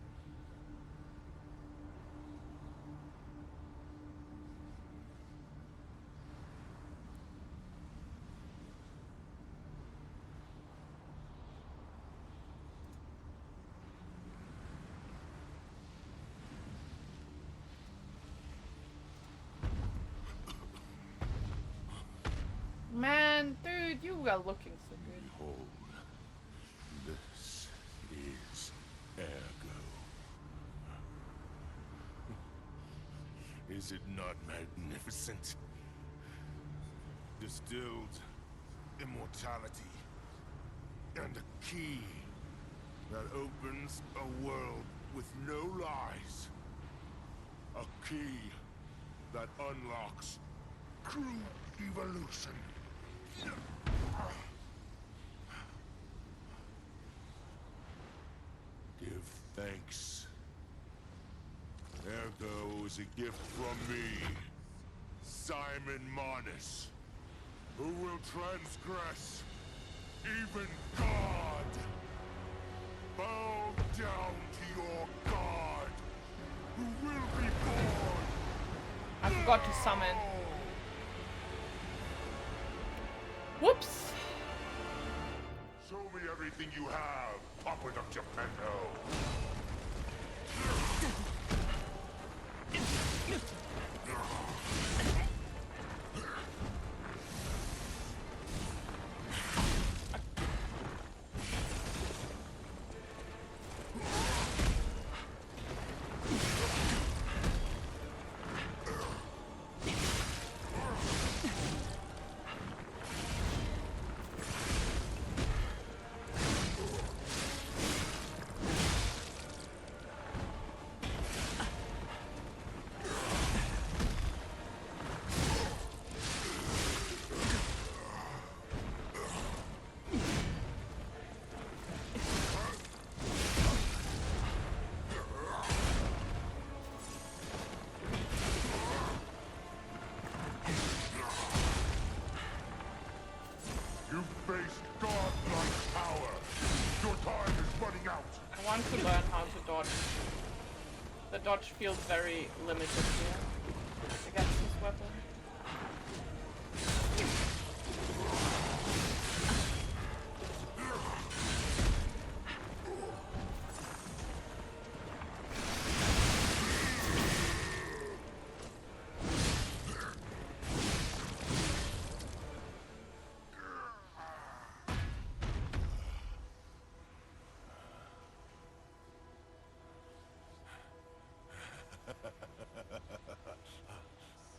Man, dude, you are looking so good. Behold, this is Ergo. Is it not magnificent? Distilled immortality and a key that opens a world with no lies. A key that unlocks true evolution. Give thanks. Ergo is a gift from me, Simon Marnus, who will transgress even God. Bow down to your God, who will be born. I forgot to summon. Whoops. Show me everything you have, Papa Geppetto. You faced godlike power. Your time is running out. I want to learn how to dodge. The dodge feels very limited here against this weapon.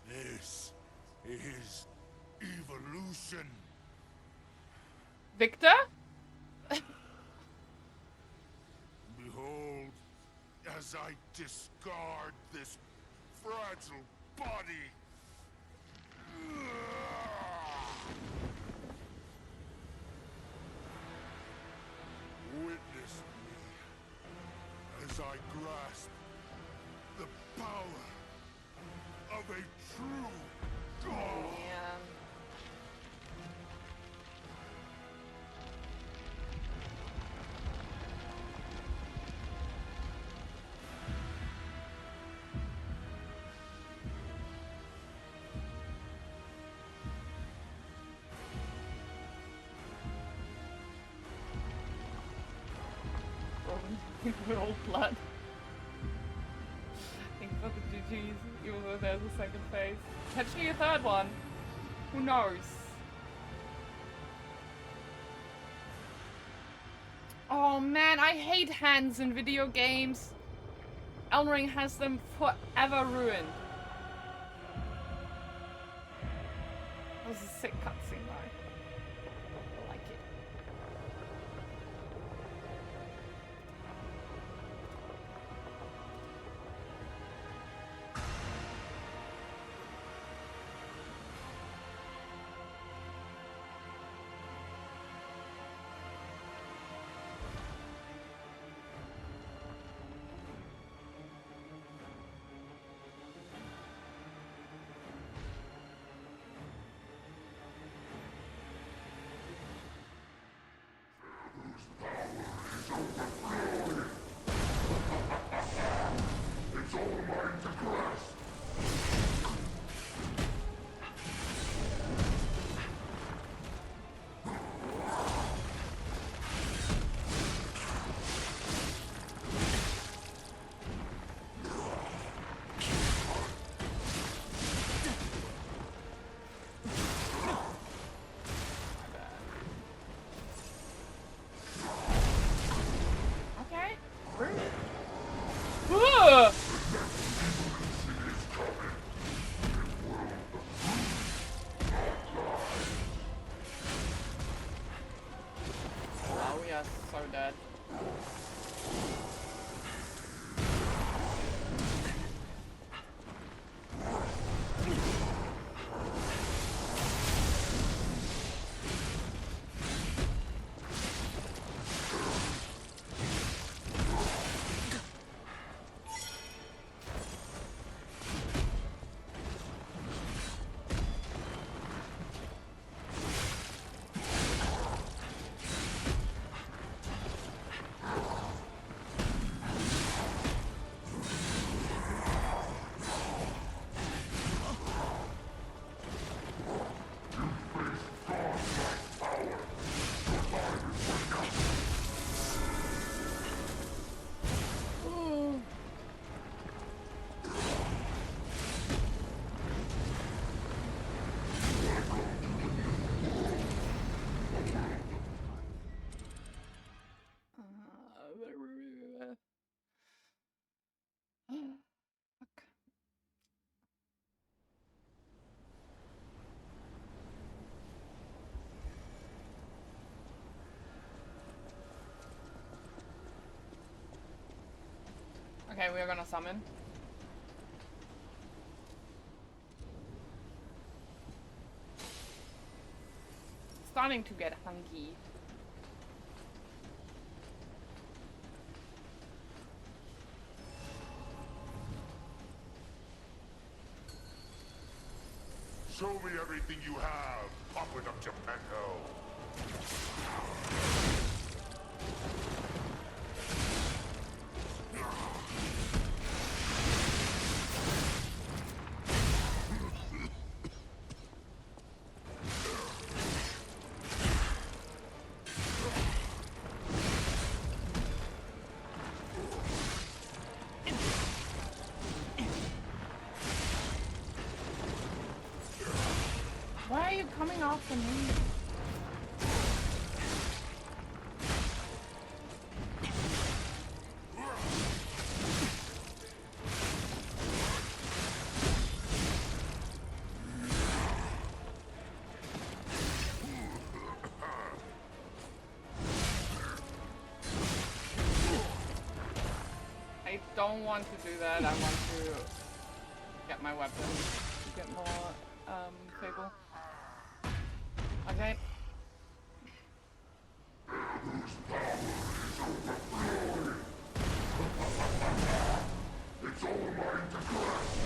This is evolution. Victor? Behold, as I discard this fragile body. Witness me as I grasp the power of a true god. Man. Good old blood. for the GGs, even though there's a second phase. Potentially a third one. Who knows? Oh man, I hate hands in video games. Elden Ring has them forever ruined. That was a sick cutscene though. I like it. So dead. Okay, we are gonna summon. Starting to get hungry. Show me everything you have. Pop it up, Geppetto. Why are you coming after me? I don't want to do that. I want to get my weapon to get more stable. Okay. It's all mine to grasp.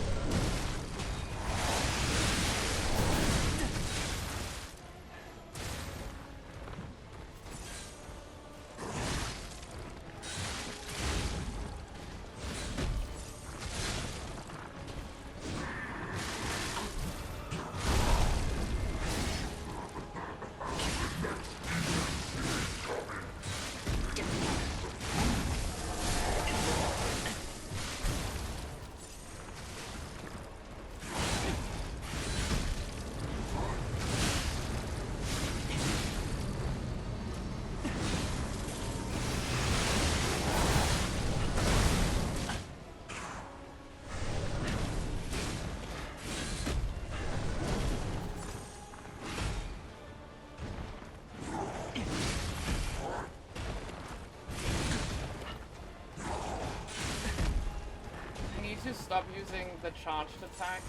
stop using the charged attack.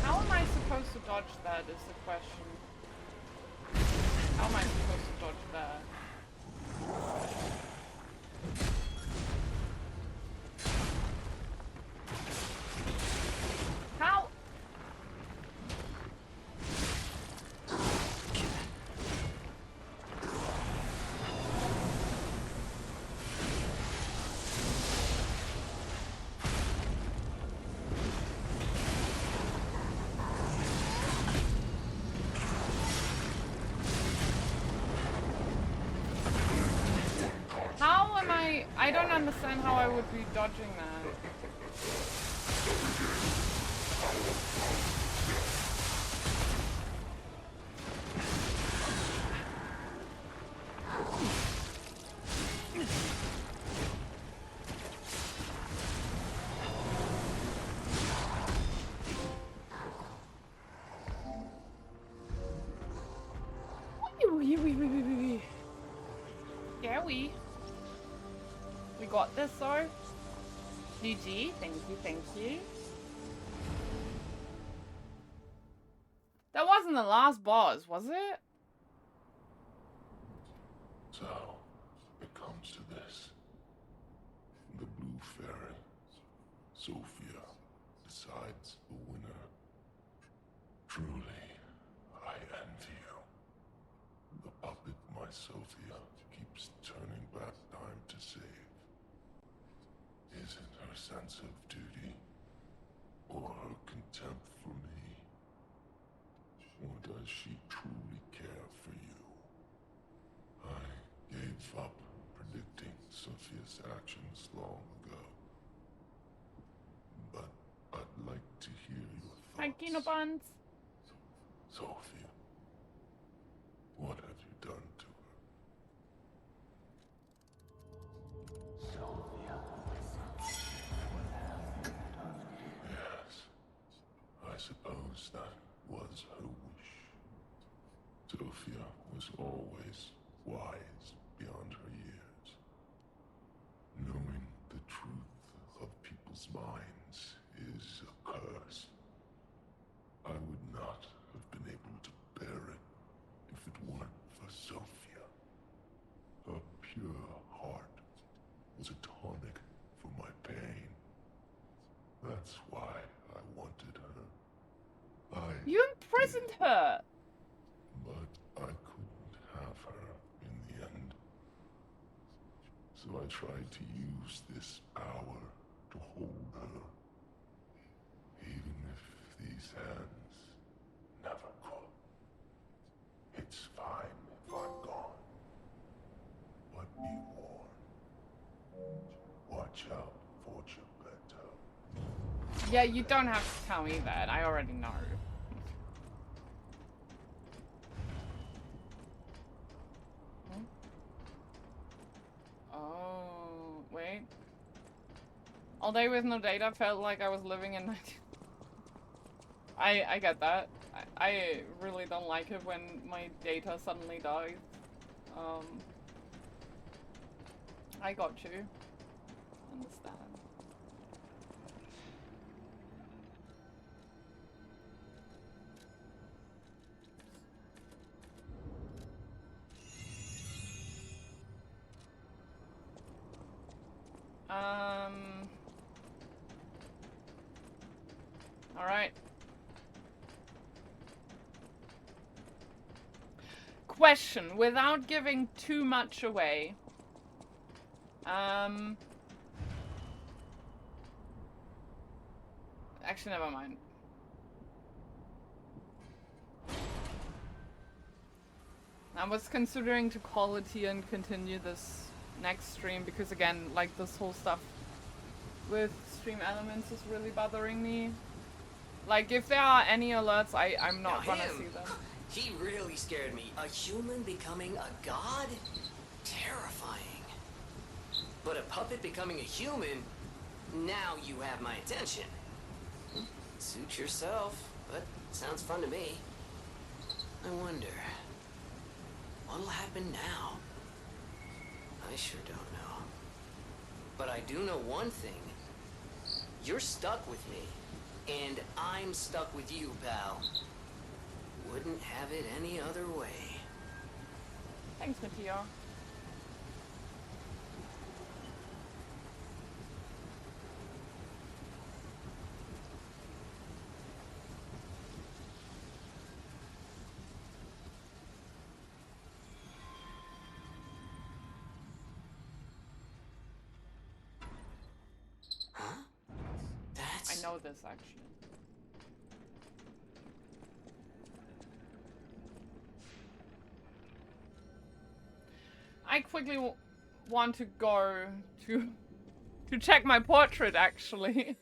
How am I supposed to dodge that is the question. How am I supposed to dodge that? How? How am I don't understand how I would be dodging that. Yeah, we got this though. GG, thank you, thank you. That wasn't the last boss, was it? So, it comes to this. The Blue Fairy, Sophia, decides the winner. Truly, I envy you. The puppet my Sophia keeps turning back time to save. Is it her sense of duty, or her contempt for me? Or does she truly care for you? I gave up predicting Sophia's actions long ago. But I'd like to hear your thoughts. Hi, Kino Buns. Sophia, what have you done to her? Sophia. Yes, I suppose that was her wish. Sophia was always wise beyond her years. Knowing the truth of people's minds is a curse. I would not have been able to bear it if it weren't for Sophia. Her pure heart was a tonic for my pain. That's why I wanted her. You imprisoned her! But I couldn't have her in the end. So I tried to use this power to hold her. Even if these hands never could. It's fine if I'm gone. But be warned. Watch out for Geppetto. Yeah, you don't have to tell me that. I already know. Hmm? Oh, wait. All day with no data felt like I was living in 19... I get that. I really don't like it when my data suddenly dies. I got you. Understand. All right. Question, without giving too much away. Actually, never mind. I was considering to call it here and continue this next stream because again, like this whole stuff with stream elements is really bothering me. Like if there are any alerts, I'm not Now gonna him, see them. He really scared me. A human becoming a god? terrifying. But a puppet becoming a human, now you have my attention. Suit yourself, but sounds fun to me. I wonder, what'll happen now? I sure don't know. But I do know one thing. You're stuck with me, and I'm stuck with you, pal. Wouldn't have it any other way. Thanks, Meteor. Huh? That's... I know this, actually. I quickly want to go to check my portrait, actually.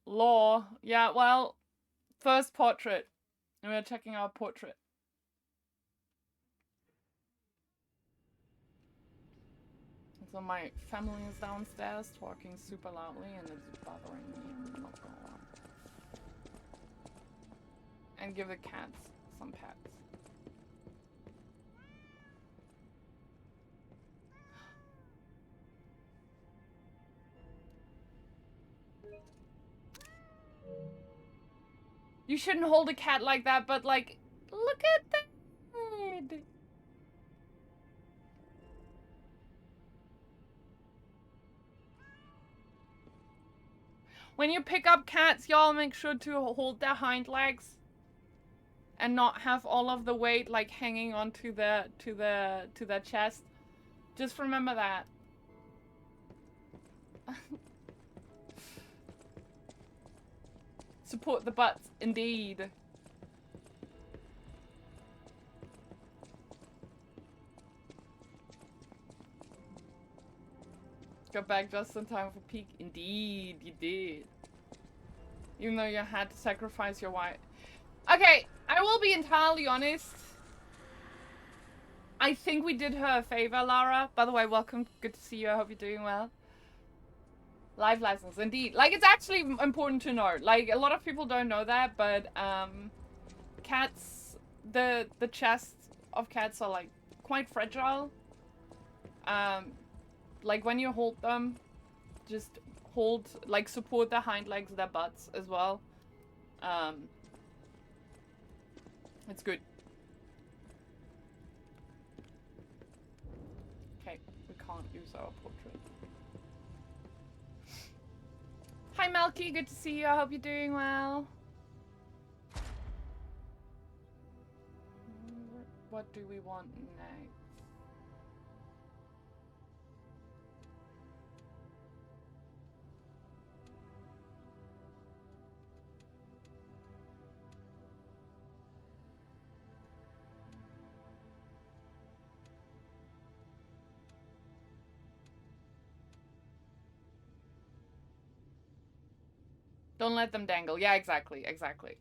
Law. Yeah, well, first portrait. And we're checking our portrait. So my family is downstairs talking super loudly and it's bothering me. I'm not gonna lie. And give the cats some pets. You shouldn't hold a cat like that, but like, look at that. When you pick up cats, y'all make sure to hold their hind legs and not have all of the weight like hanging onto their chest. Just remember that. Support the butts, indeed. Got back just in time for peak. Indeed, you did. Even though you had to sacrifice your wife. Okay, I will be entirely honest. I think we did her a favor, Lara. By the way, welcome. Good to see you. I hope you're doing well. Life lessons, indeed. Like, it's actually important to know. Like, a lot of people don't know that, but cats, the chests of cats are like quite fragile. Like when you hold them, just hold, like, support their hind legs, their butts as well. It's good. Okay, we can't use our portrait. Hi Melky, good to see you. I hope you're doing well. What do we want next? Don't let them dangle. Yeah, exactly, exactly.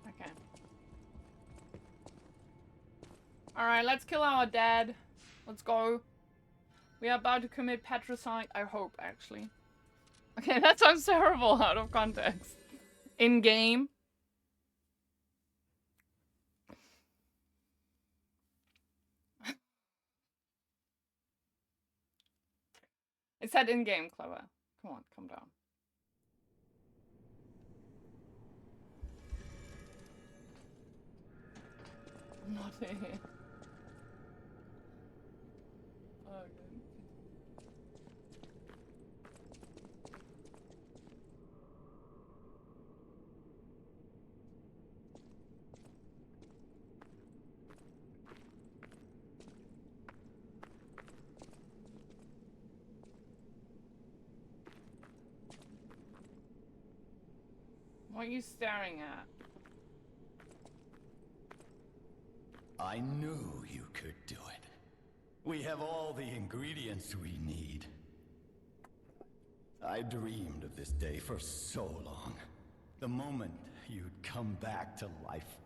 Okay. Alright, let's kill our dad. Let's go. We are about to commit patricide. I hope, actually. Okay, that sounds terrible out of context. In game. It said in game, Clover. Come on, calm down. I'm not here. Oh, What are you staring at? I knew you could do it. We have all the ingredients we need. I dreamed of this day for so long. The moment you'd come back to life.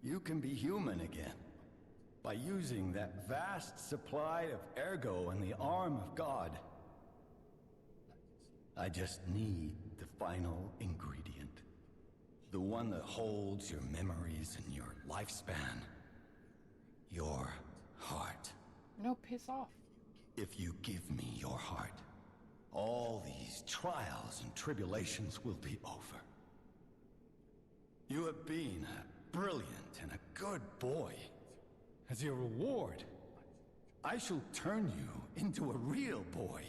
You can be human again. By using that vast supply of ergo in the arm of God. I just need the final ingredient. The one that holds your memories and your lifespan. Your heart. No, piss off. If you give me your heart, all these trials and tribulations will be over. You have been a brilliant and a good boy. As your reward, I shall turn you into a real boy.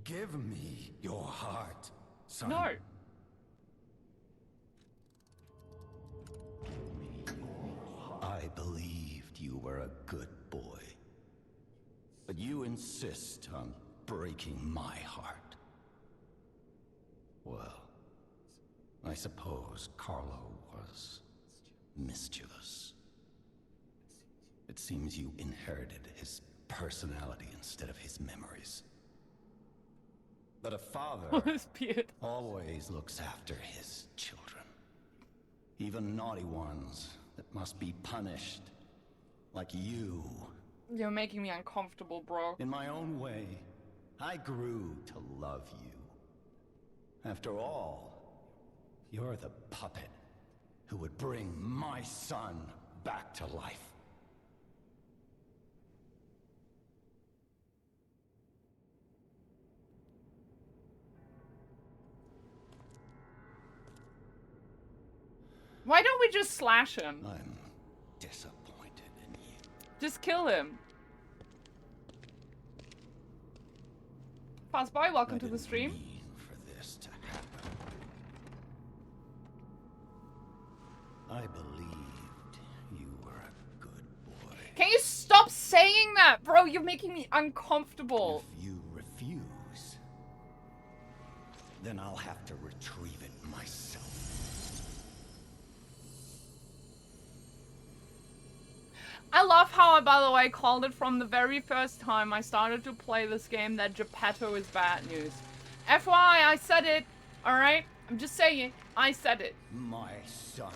Give me your heart, son. No. I believed you were a good boy. But you insist on breaking my heart. Well, I suppose Carlo was mischievous. It seems you inherited his personality instead of his memories. But a father His beard. always looks after his children. Even naughty ones that must be punished. Like you. You're making me uncomfortable, bro. In my own way, I grew to love you. After all, you're the puppet who would bring my son back to life. Why don't we just slash him? I'm disappointed in you. Just kill him. Fuzzboy, welcome to the stream. I didn't mean for this to happen. I believed you were a good boy. Can you stop saying that, bro? You're making me uncomfortable. If you refuse, then I'll have to retrieve it myself. I love how I, by the way, called it from the very first time I started to play this game that Geppetto is bad news. FYI, I said it, alright? I'm just saying, I said it. My son.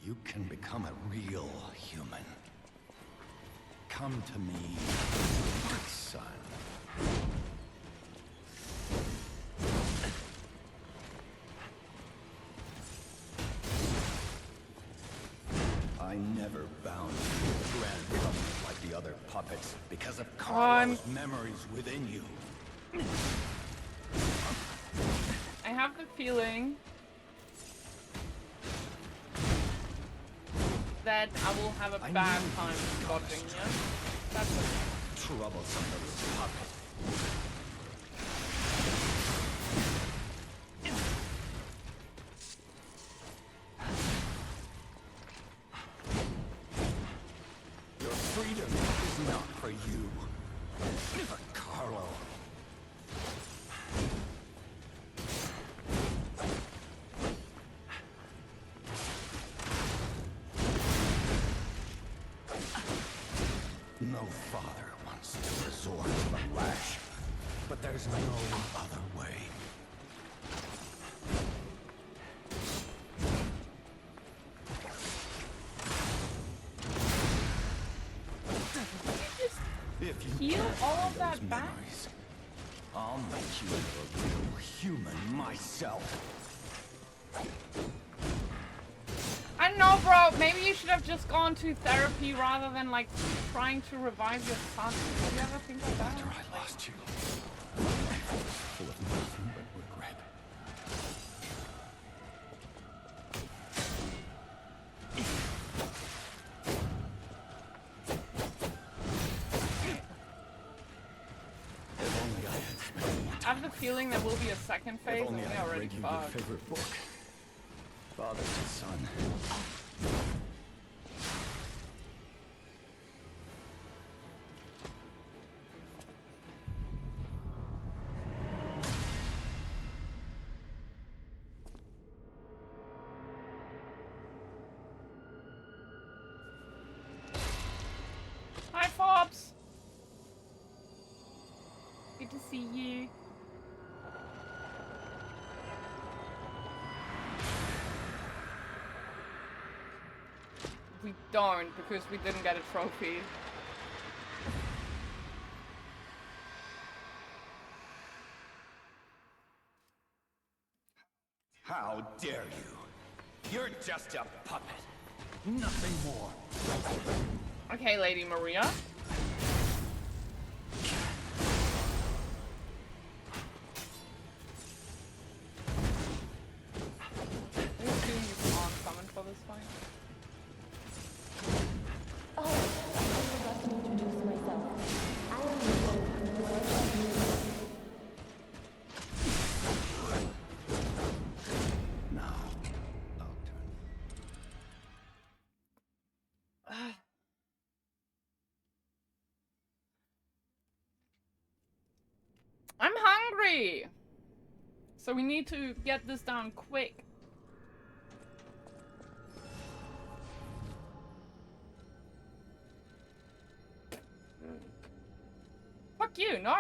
You can become a real human. Come to me, my son. I never bound you to grand covenant like the other puppets because of Carlo's memories within you. I have the feeling that I will have a bad time dodging you. That's it. Troublesome little puppet. Your freedom is not for you, for Carlo. No father wants to resort to the lash, but there's no other way. If you Heal can't all of find that those back? memories, I'll make you into a real human myself. I don't know, bro. Maybe you should have just gone to therapy rather than, like, trying to revive your son. Did you ever think of that? After I lost you, I was full of nothing but regret. If only I had spent more I have time the feeling there will be a second phase, If and only we I had already read you your fucked. favorite book. Father to son. Hi, Forbes! Good to see you. We don't, because we didn't get a trophy. How dare you? You're just a puppet. Nothing more. Okay, Lady Maria. I assume you can't summon for this fight. Oh, I forgot to introduce myself. I am the one who works Now, I'll turn. I'm hungry! So we need to get this down quick. Fuck you, no!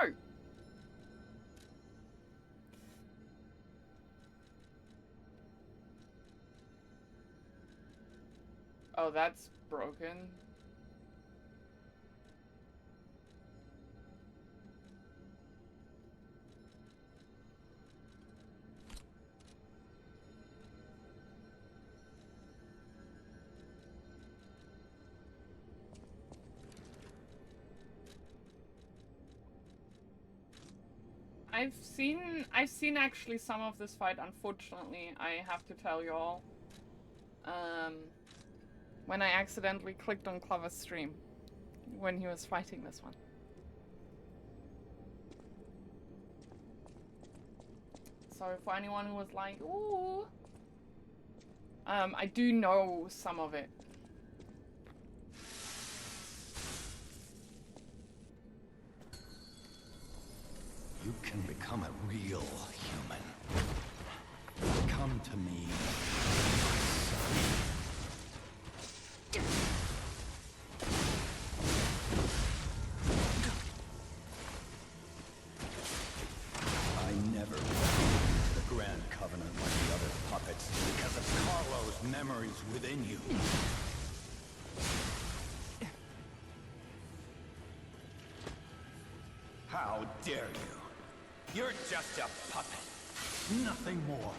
Oh, that's broken. I've seen actually some of this fight, unfortunately, I have to tell you all. When I accidentally clicked on Clover's stream when he was fighting this one. So for anyone who was like, ooh, I do know some of it. You can become a real human. Come to me. I never went into the Grand Covenant like the other puppets because of Carlo's memories within you. How dare you? You're just a puppet. Nothing more.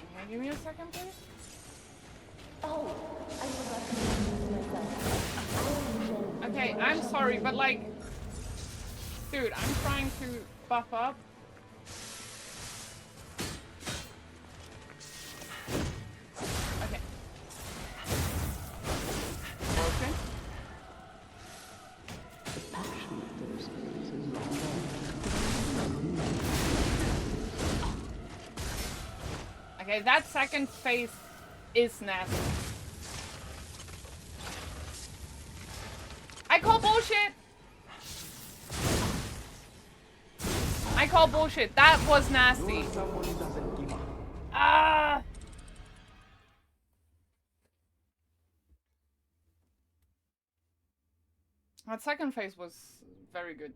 Can you give me a second, please? Oh, I forgot to introduce myself. Okay, I'm sorry, but like, dude, I'm trying to buff up. Okay. Broken. Okay, that second phase is nasty. I call bullshit! I call bullshit. That was nasty. Ah! That second phase was very good.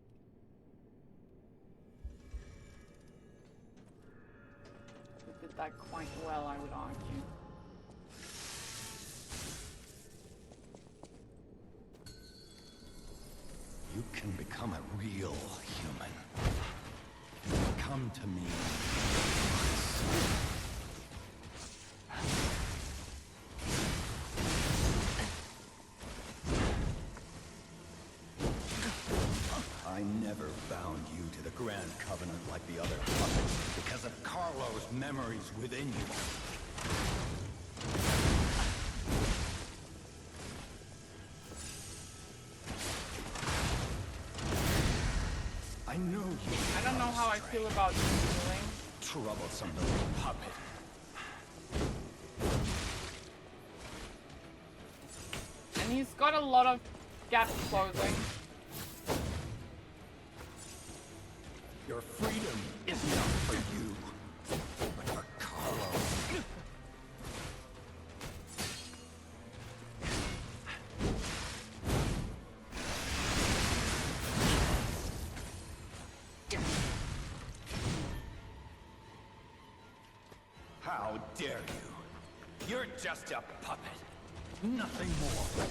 It did that quite well, I would argue. You can become a real human. Come to me. I never longer bound you to the Grand Covenant like the other puppets because of Carlo's memories within you. I knew you. I don't know how I feel about healing. Troublesome little puppet. And he's got a lot of gap closing. Your freedom is not for you, but for Carlo. How dare you? You're just a puppet. Nothing more.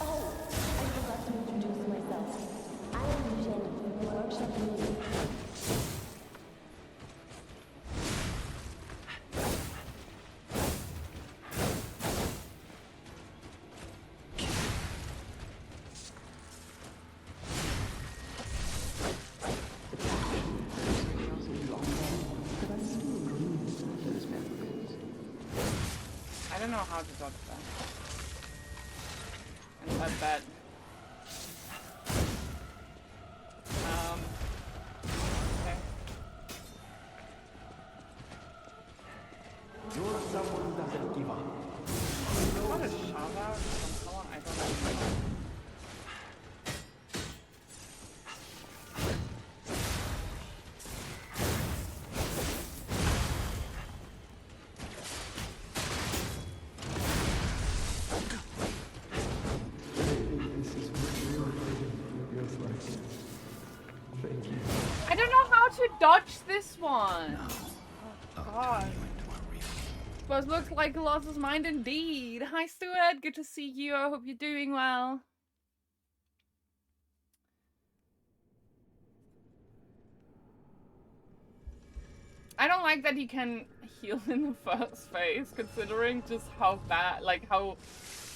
Oh, I forgot to introduce myself. I am Jenny from the workshop meeting. I don't know how to dodge that. And that bad. Okay. You're someone who doesn't give up. What a shout out from someone I don't know. This is what real freedom feels like. Thank you. I don't know how to dodge this one. Oh, God. But looks like he lost his mind indeed. Hi, Stuart. Good to see you. I hope you're doing well. I don't like that he can heal in the first phase, considering just how bad, like how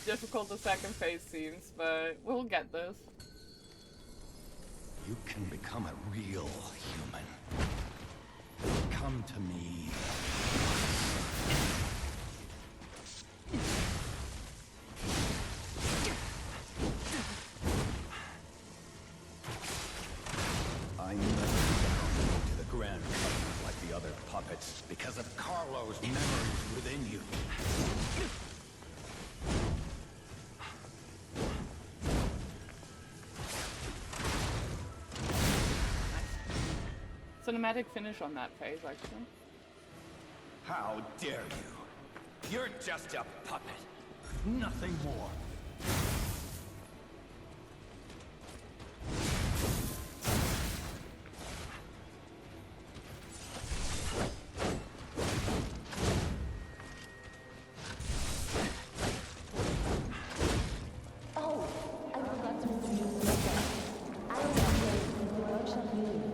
difficult the second phase seems. But we'll get this. You can become a real human. Come to me. I never bound to the Grand Covenant like the other puppets because of Carlo's memories within you. Cinematic finish on that phase, actually. How dare you? You're just a puppet. Nothing more. Oh, I forgot to introduce myself. I am Jenny from the workshop meeting.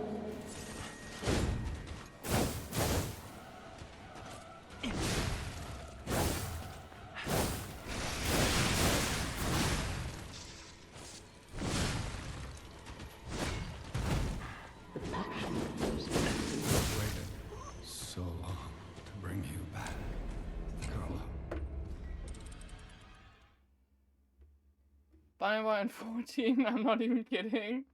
Waited so long to bring you back, Carlo. Final and 14, I'm not even kidding.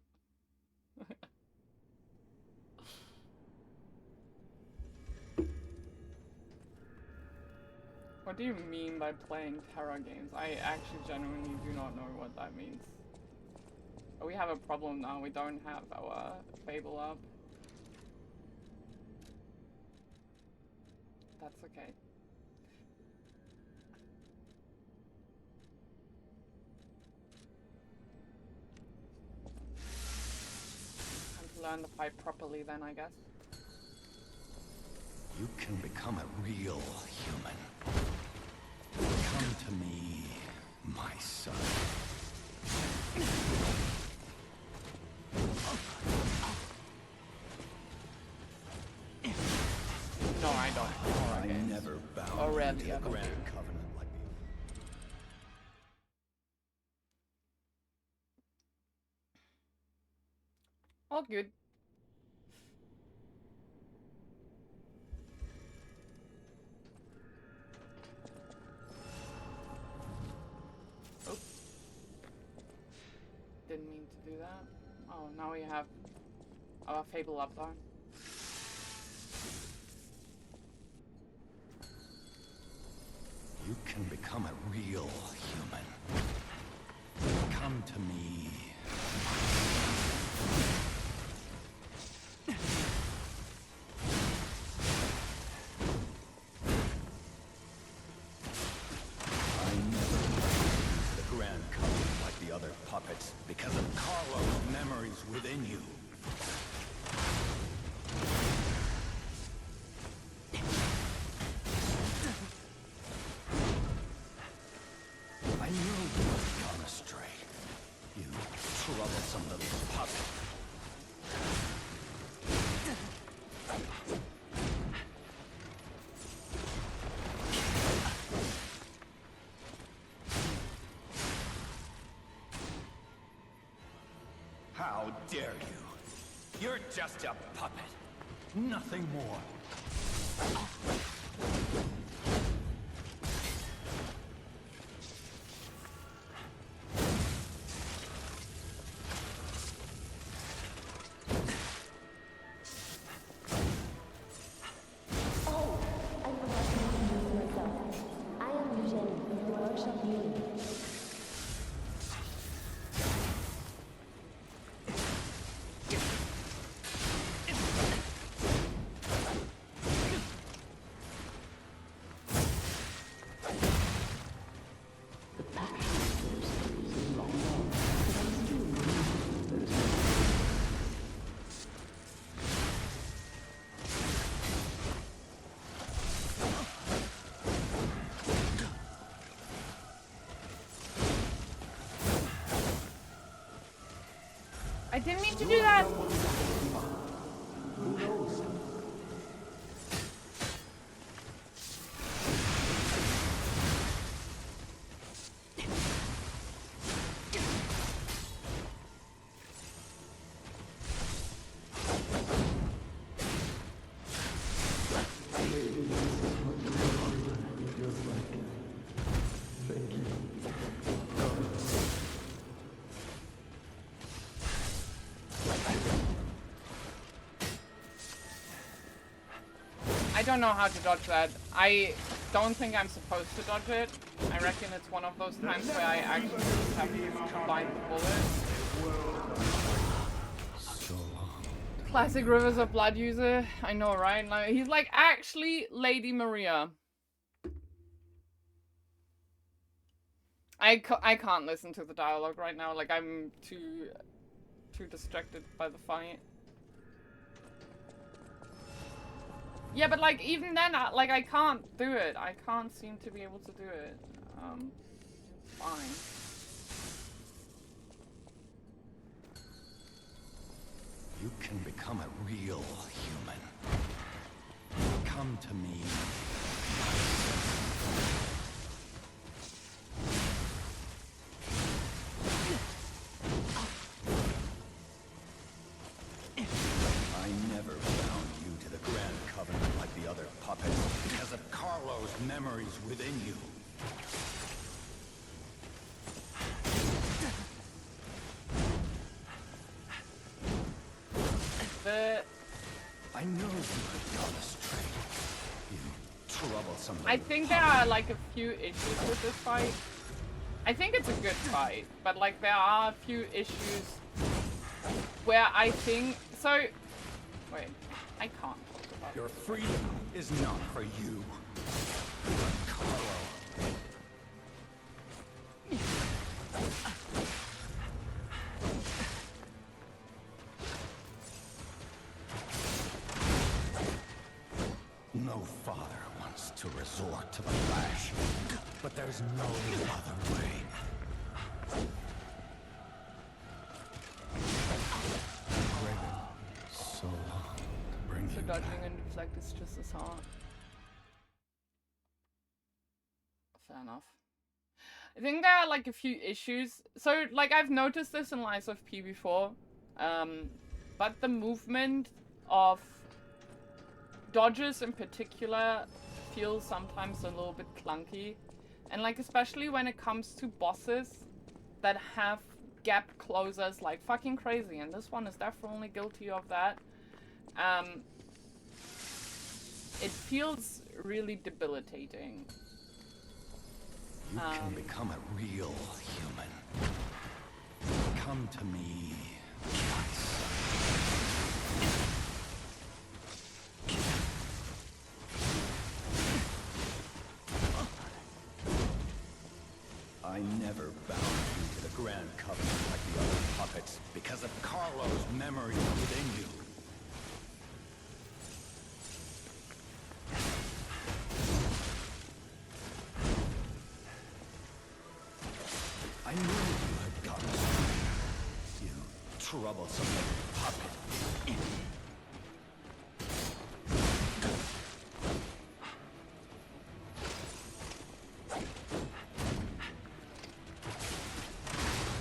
What do you mean by playing terror games? I actually genuinely do not know what that means. Oh, we have a problem now. We don't have our Fable up. That's okay. Time to learn the fight properly then, I guess. You can become a real human. Come to me, my son. No, I don't. I never bound you Already, to the I don't Grand do. Covenant like the... All good. Oops. Didn't mean to do that. Oh, now we have our Fable Avatar. You can become a real human. Come to me. I never used the Grand Covenant like the other puppets because of Carlo's memories within you. I knew you had gone astray. You troublesome little puppet. How dare you? You're just a puppet. Nothing more. Oh, I forgot to introduce myself. I am Eugenie from the workshop meeting. The passion of those days is long gone, but I still remember those days. I didn't mean to do that! Who knows? Maybe this is what the world feels like. Thank you. I don't know how to dodge that. I don't think I'm supposed to dodge it. I reckon it's one of those times where I actually just have to combine the bullet. So long. Classic Rivers of Blood user. I know, right? Like, he's like, actually, Lady Maria. I can't listen to the dialogue right now. Like, I'm too distracted by the fight. Yeah, but like, even then, I can't do it. I can't seem to be able to do it. Fine. You can become a real human. Come to me. I never bound you to the Grand Covenant like the other puppets because of Carlo's memories within you. I know you had gone astray. You troublesome I little think there are like a few issues with this fight. I think it's a good fight, but like there are a few issues where I think so. Wait, I can't talk about Your freedom is not for you. Carlo. No father wants to resort to the lash, but there's no other way. so dodging and deflect is just as hard. Fair enough. I think there are like a few issues. So like I've noticed this in Lies of P before, but the movement of dodges in particular feels sometimes a little bit clunky, and like especially when it comes to bosses that have gap closers like fucking crazy, and this one is definitely guilty of that. It feels really debilitating. You can become a real human. Come to me, my son. I never bound you to the Grand Covenant like the other puppets because of Carlo's memory within you. I knew you had gotten it. You troublesome little puppet.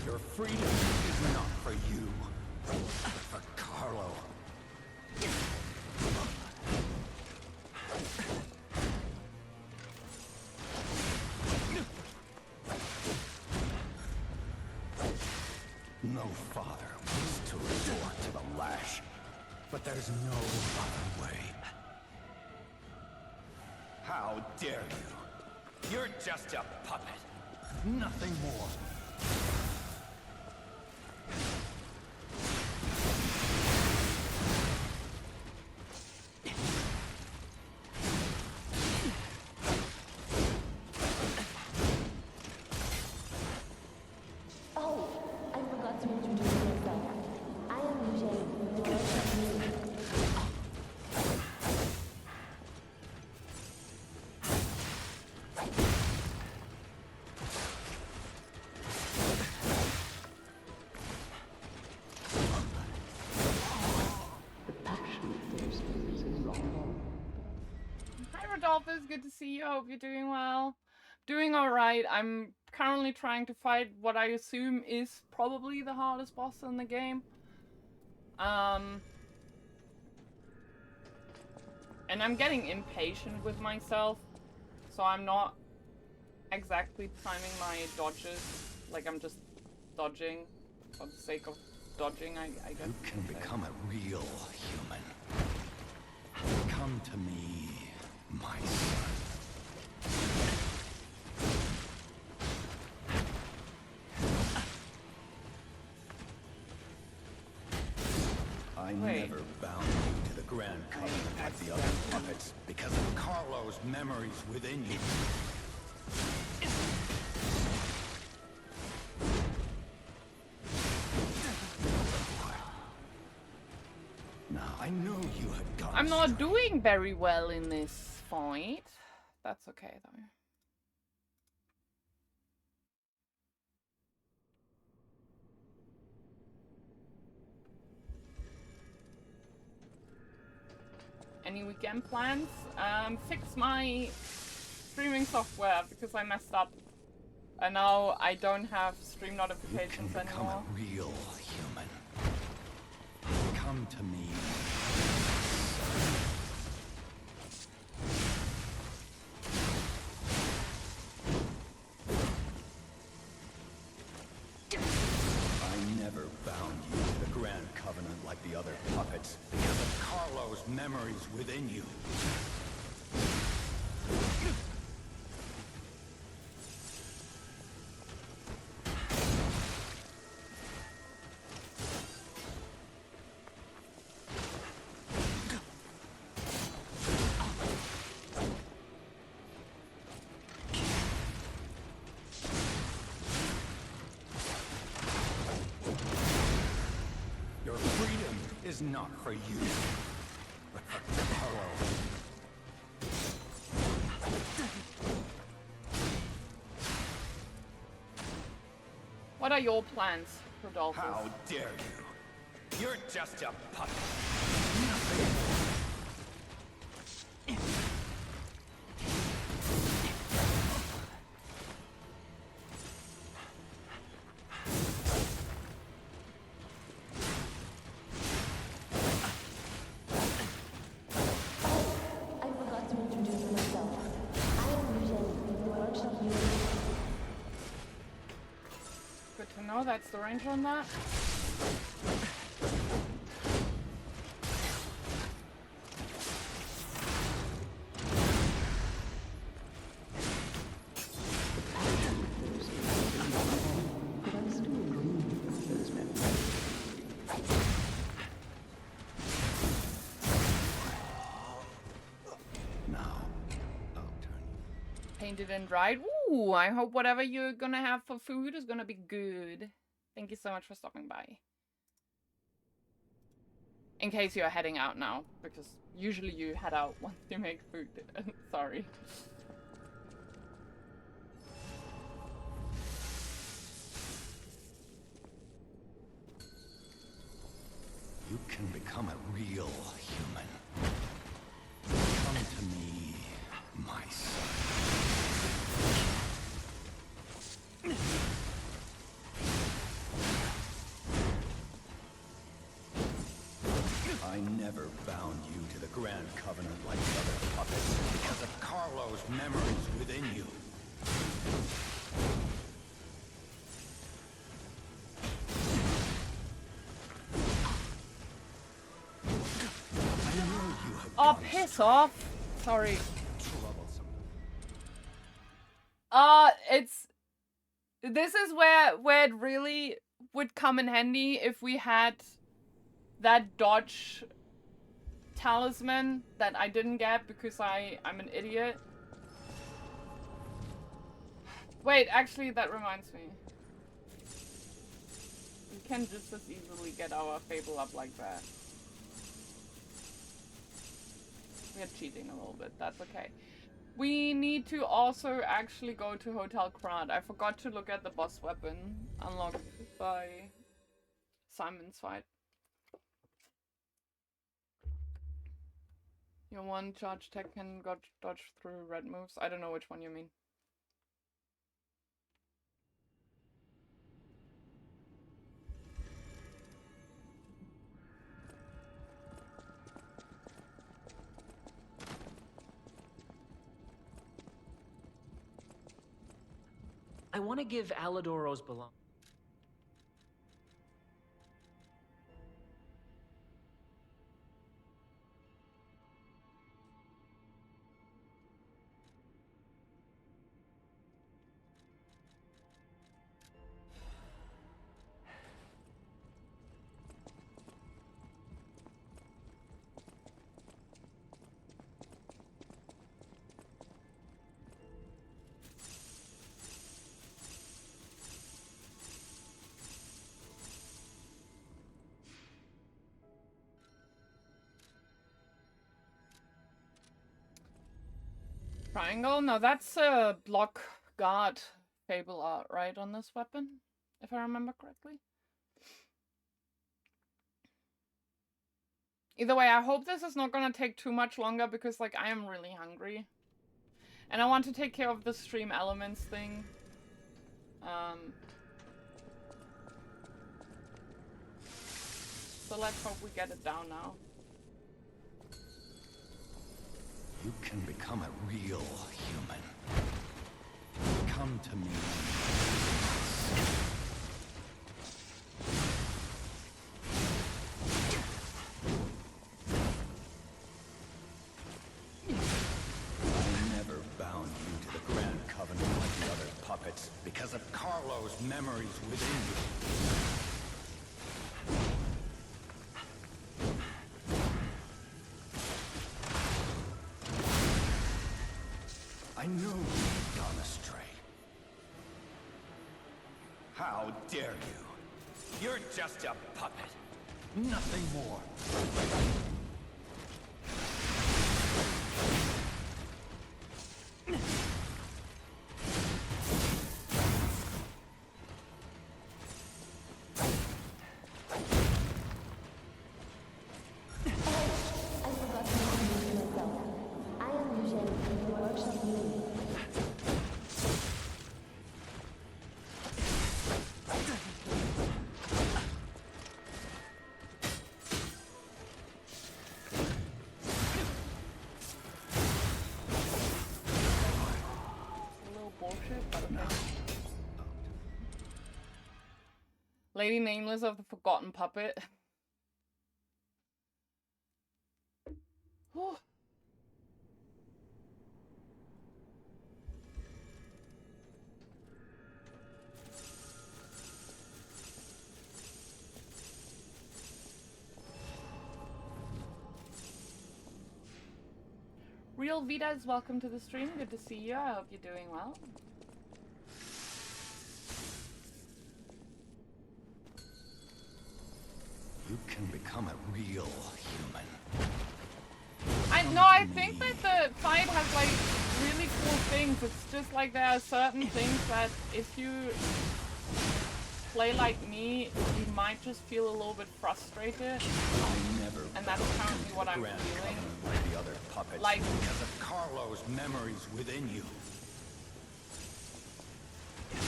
Your freedom is not for you, but for Carlo. No father wants to resort to the lash, but there's no other way. How dare you? You're just a puppet, nothing more. Oh, I forgot to introduce myself. I am Jane, daughter of Moon. The passion for those things is wrong. Hi Rodolphus, good to see you. Hope you're doing well. Doing alright. I'm currently trying to fight what I assume is probably the hardest boss in the game. And I'm getting impatient with myself, so I'm not exactly timing my dodges. Like I'm just dodging for the sake of dodging, I guess. You can become a real human. Come to me, my son. I Wait. never bound you to the Grand Covenant like the other puppets because of Carlo's memories within you. Now, I knew you had gotten I'm not strength. doing very well in this fight. That's okay though. Any weekend plans? Fix my streaming software because I messed up. And now I don't have stream You can notifications become anymore. a real human. Come to me. I never bound you to the Grand Covenant like the other puppets because of Carlo's memories within you. Your freedom is not for you, but for Carlo. What are your plans, Rodolphus? How dare you? You're just a puppet. Nothing more. I forgot to introduce myself. I am Jenny, the workshop unit. Good to know. That's the ranger on that. Now, I'll turn Painted and dried. Ooh, I hope whatever you're gonna have for food is gonna be good. Thank you so much for stopping by. In case you're heading out now, because usually you head out once you make food. Sorry. You can become a real human. Come to me, my son. I never bound you to the Grand Covenant like the other puppets because of Carlo's memories within you. I know you have Oh, done piss off. Sorry. troublesome. It's... This is where it really would come in handy if we had that dodge talisman that I didn't get because I'm an idiot. Wait, actually that reminds me. We can just as easily get our Fable up like that. We're cheating a little bit, that's okay. We need to also actually go to Hotel Krat. I forgot to look at the boss weapon unlocked by Simon's fight. Your one charge tech can dodge through red moves. I don't know which one you mean. I want to give Alidoro's belongings. Triangle? No, that's a block guard Fable art, right, on this weapon? If I remember correctly. Either way, I hope this is not gonna take too much longer because, like, I am really hungry. And I want to take care of the stream elements thing. So let's hope we get it down now. You can become a real human. Come to me. I never bound you to the Grand Covenant like the other puppets because of Carlo's memories within you. I know you've gone astray. How dare you? You're just a puppet. Nothing more. I forgot to introduce myself. I Lady Nameless of the Forgotten Puppet. Whew. Real Vitas, welcome to the stream. Good to see you. I hope you're doing well. You can become a real human. I think that the fight has like really cool things. It's just like there are certain things that if you play like me, you might just feel a little bit frustrated. And that's currently what I'm feeling. Like the other puppets, like because of Carlo's memories within you.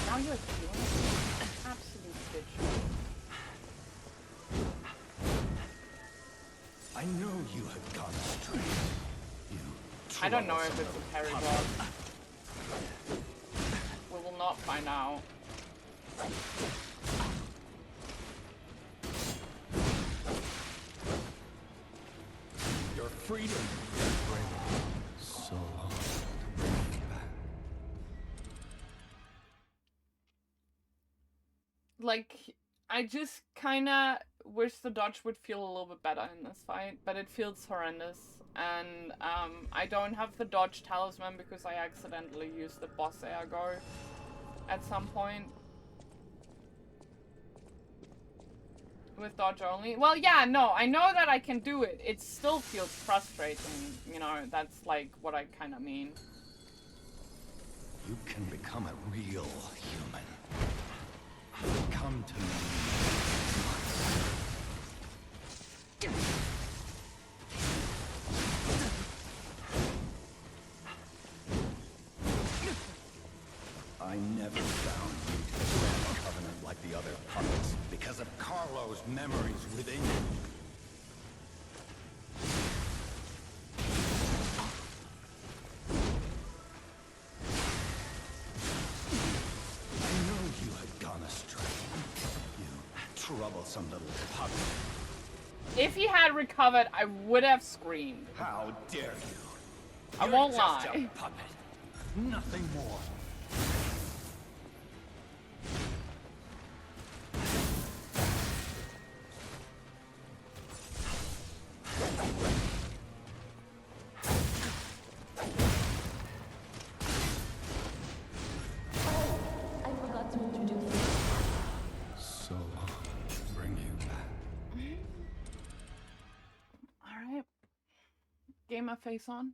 Now you're feeling an absolute bitch. I know you had gone astray. I don't know if it's a parry block. We will not find out. Your freedom. So long to bring me back. Like, I just kinda wish the dodge would feel a little bit better in this fight, but it feels horrendous. And I don't have the dodge talisman because I accidentally used the boss ergo at some point. With dodge only. Well, yeah, no, I know that I can do it. It still feels frustrating, you know, that's like what I kind of mean. You can become a real human. Come to me. I never found you to the Grand Covenant like the other puppets because of Carlo's memories within you. I know you had gone astray. You troublesome little puppet. If he had recovered, I would have screamed. How dare you? I You're won't just lie. a puppet. Nothing more. I forgot to introduce you. So long to bring you back. Alright. Gamer face on.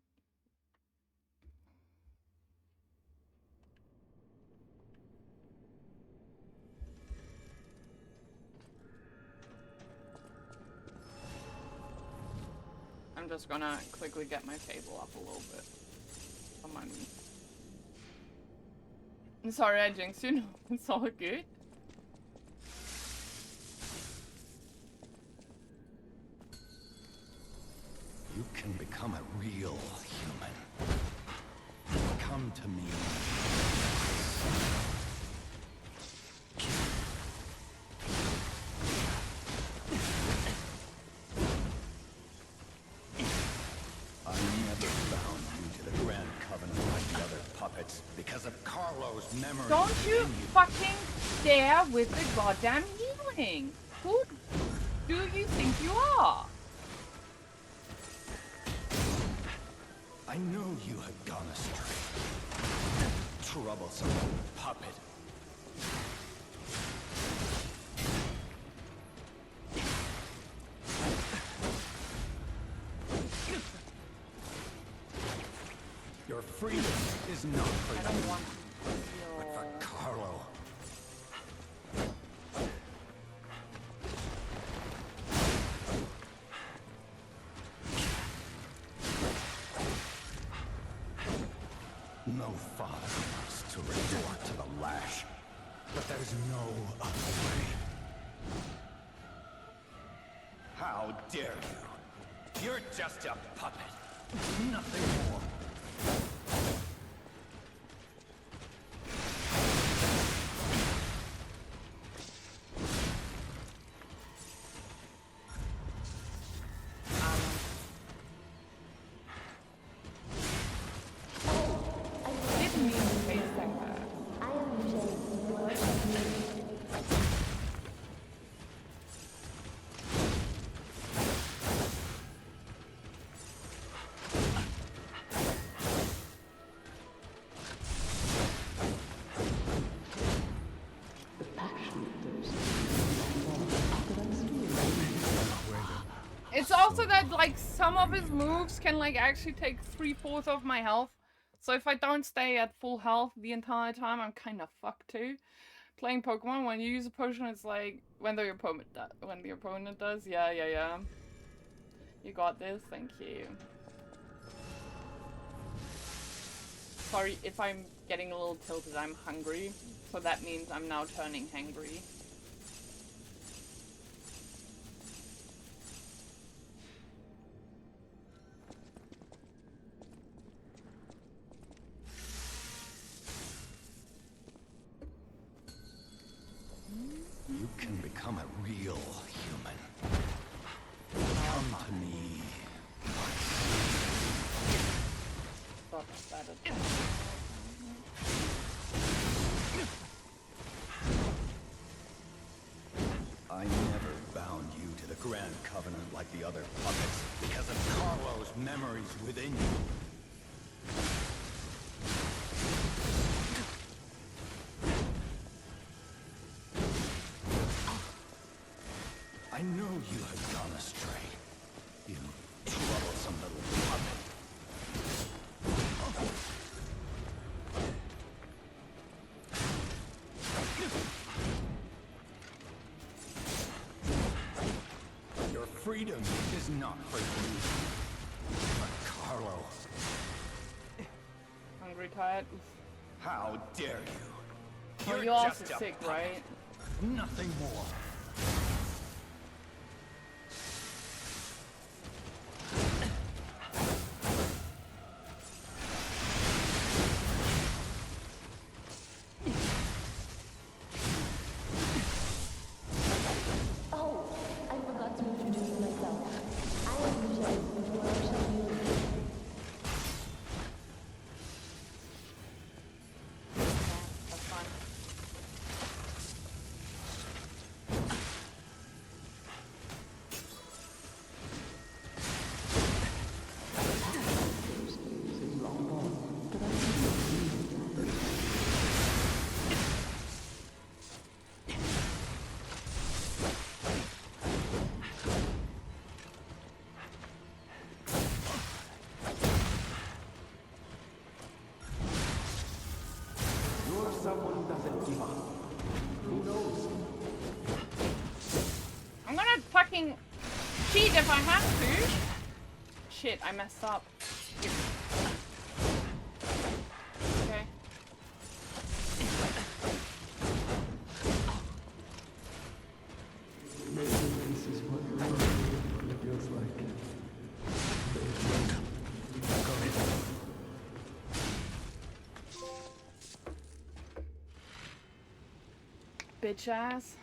I'm just gonna quickly get my table up a little bit. Come on. I'm sorry I jinxed you. No, it's all good. You can become a real human. Come to me. I never bound you to the Grand Covenant like the other puppets because of Carlo's memory. Don't you fucking dare with the goddamn healing! Who do you think you are? I know you had gone astray. Troublesome puppet. Your freedom is not for I you, don't want but for Carlo. No father wants to resort to the lash, but there's no other way. How dare you? You're just a puppet. Nothing more. also that like some of his moves can like actually take 3/4 of my health. So if I don't stay at full health the entire time, I'm kind of fucked too. Playing Pokemon, when you use a potion, it's like when the opponent does. Yeah. You got this. Thank you. Sorry if I'm getting a little tilted. I'm hungry, so that means I'm now turning hangry. You can become a real human. Come to me. Stop that attack. I never bound you to the Grand Covenant like the other puppets because of Carlo's memories within you. I know you have gone astray. You troublesome little puppet. Your freedom is not for you, but Carlo. Hungry, tired. How dare you? Oh, you're also sick, right? Nothing more. Oh, I forgot to introduce myself. I am Michelle with the Workshop Unit. That's fine. You're someone who doesn't give up. Who knows? I'm gonna fucking cheat if I have to. Shit, I messed up. Okay. Maybe this is what it feels like. Go ahead. Bitch ass.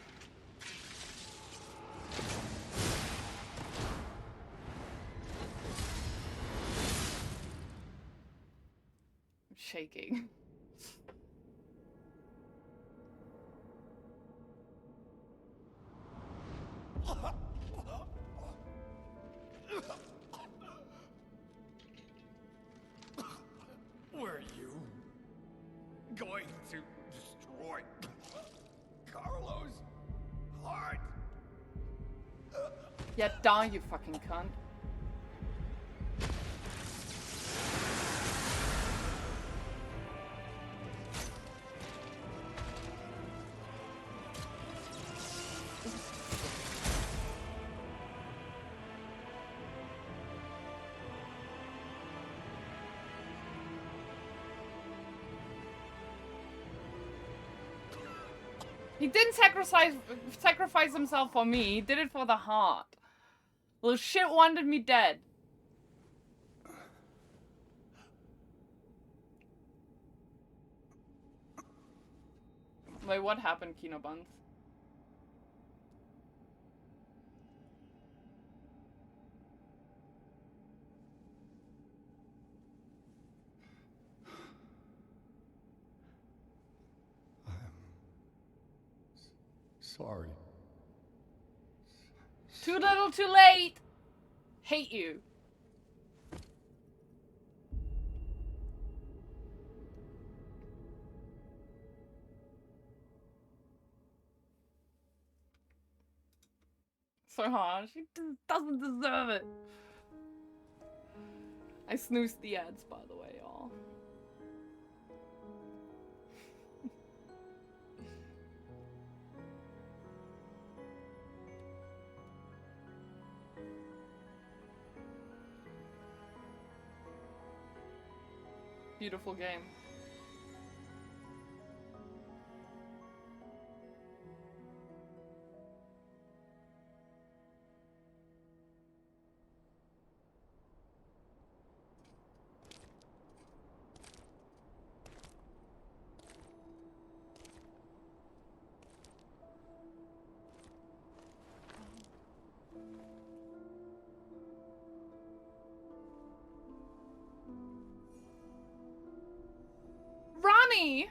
I'm shaking. Were you going to destroy Carlo's heart? Yeah, die, you fucking cunt. He didn't sacrifice himself for me. He did it for the heart. Little shit wanted me dead. Wait, what happened, Kino Buns? Sorry. Too little, too late. Hate you. so harsh. He doesn't deserve it. I snoozed the ads, by the way, y'all. Beautiful game. Ronnie!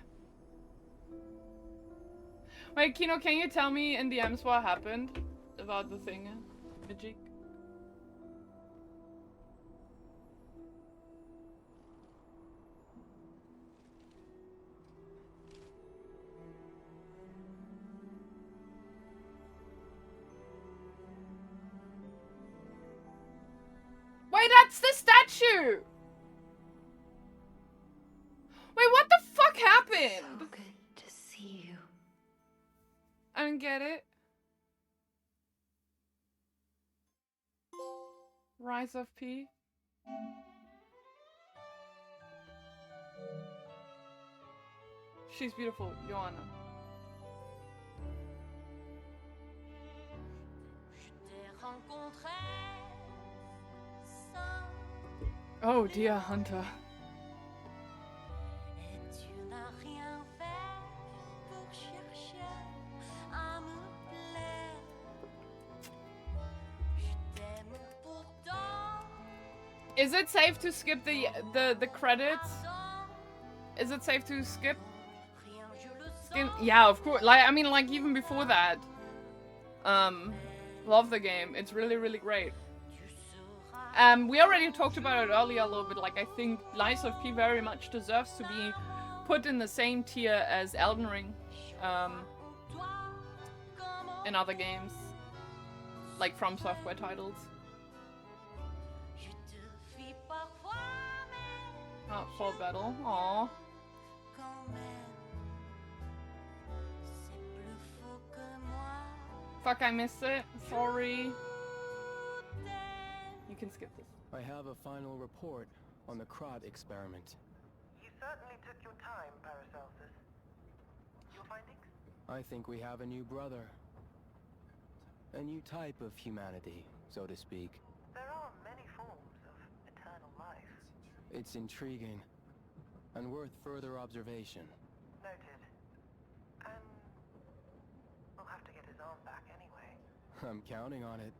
Wait, Kino, can you tell me in DMs what happened about the thing, Majik? Wait, that's the statue! Wait, what the fuck happened? So good to see you. I don't get it. Rise of P. She's beautiful, Joanna. Oh dear, Hunter. Is it safe to skip the credits? Is it safe to skip? Yeah, of course. Like, I mean, like, even before that. Love the game. It's really, really great. We already talked about it earlier a little bit. Like, I think Lies of P very much deserves to be put in the same tier as Elden Ring. In other games. Like, From Software titles. Oh, Fall Battle. Aww. Fuck, I missed it. Sorry. You can skip this. I have a final report on the Krot experiment. You certainly took your time, Paracelsus. Your findings? I think we have a new brother. A new type of humanity, so to speak. There are many forms of eternal life. It's intriguing and worth further observation. Noted. And we'll have to get his arm back anyway. I'm counting on it.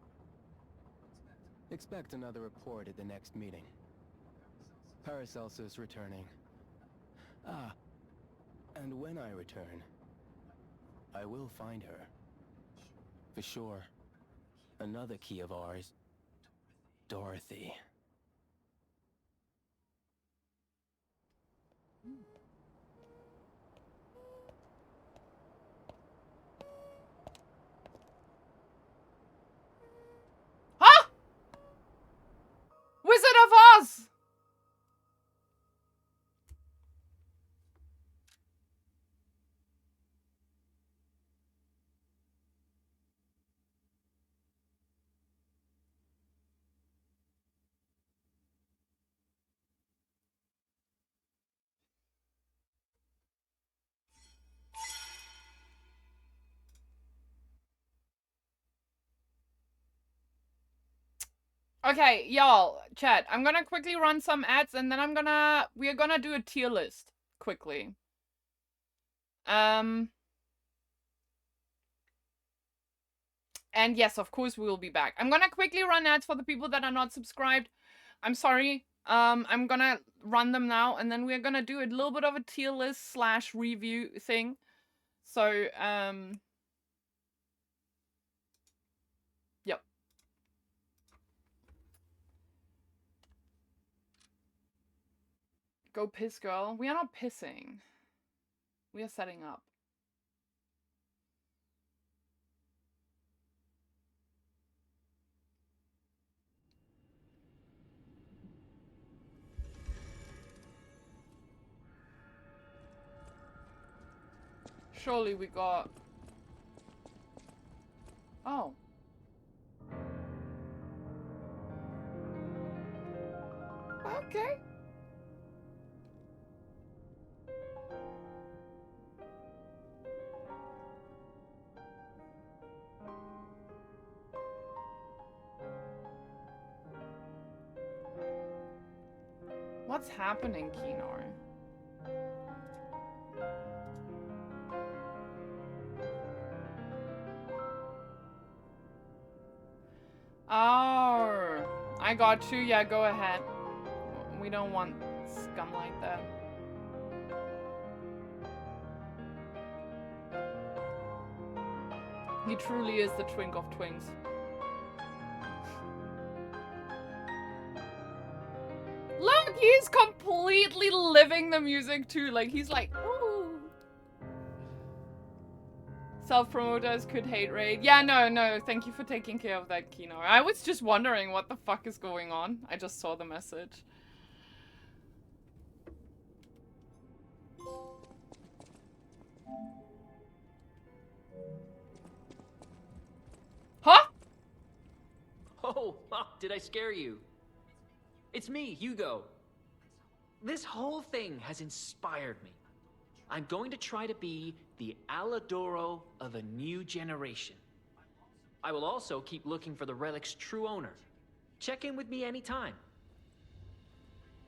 Expect another report at the next meeting. Paracelsus returning. Ah, and when I return, I will find her. For sure. Another key of ours. Dorothy. Huh? Wizard of Oz! Okay, y'all, chat. I'm gonna quickly run some ads and then we're gonna do a tier list quickly. And yes, of course we will be back. I'm gonna quickly run ads for the people that are not subscribed. I'm sorry. I'm gonna run them now and then we're gonna do a little bit of a tier list / review thing. So, yep. Go piss, girl. We are not pissing. We are setting up. Surely we got... Oh. Okay. What's happening, Kino? Oh, I got you. Yeah, go ahead. We don't want scum like that. He truly is the twink of twinks. Look, he's completely living the music too. Like, he's like, ooh. Self-promoters could hate raid. Yeah, no, thank you for taking care of that, Kino. I was just wondering what the fuck is going on. I just saw the message. Huh? Oh, did I scare you? It's me, Hugo. This whole thing has inspired me. I'm going to try to be the Aladoro of a new generation. I will also keep looking for the relic's true owner. Check in with me anytime.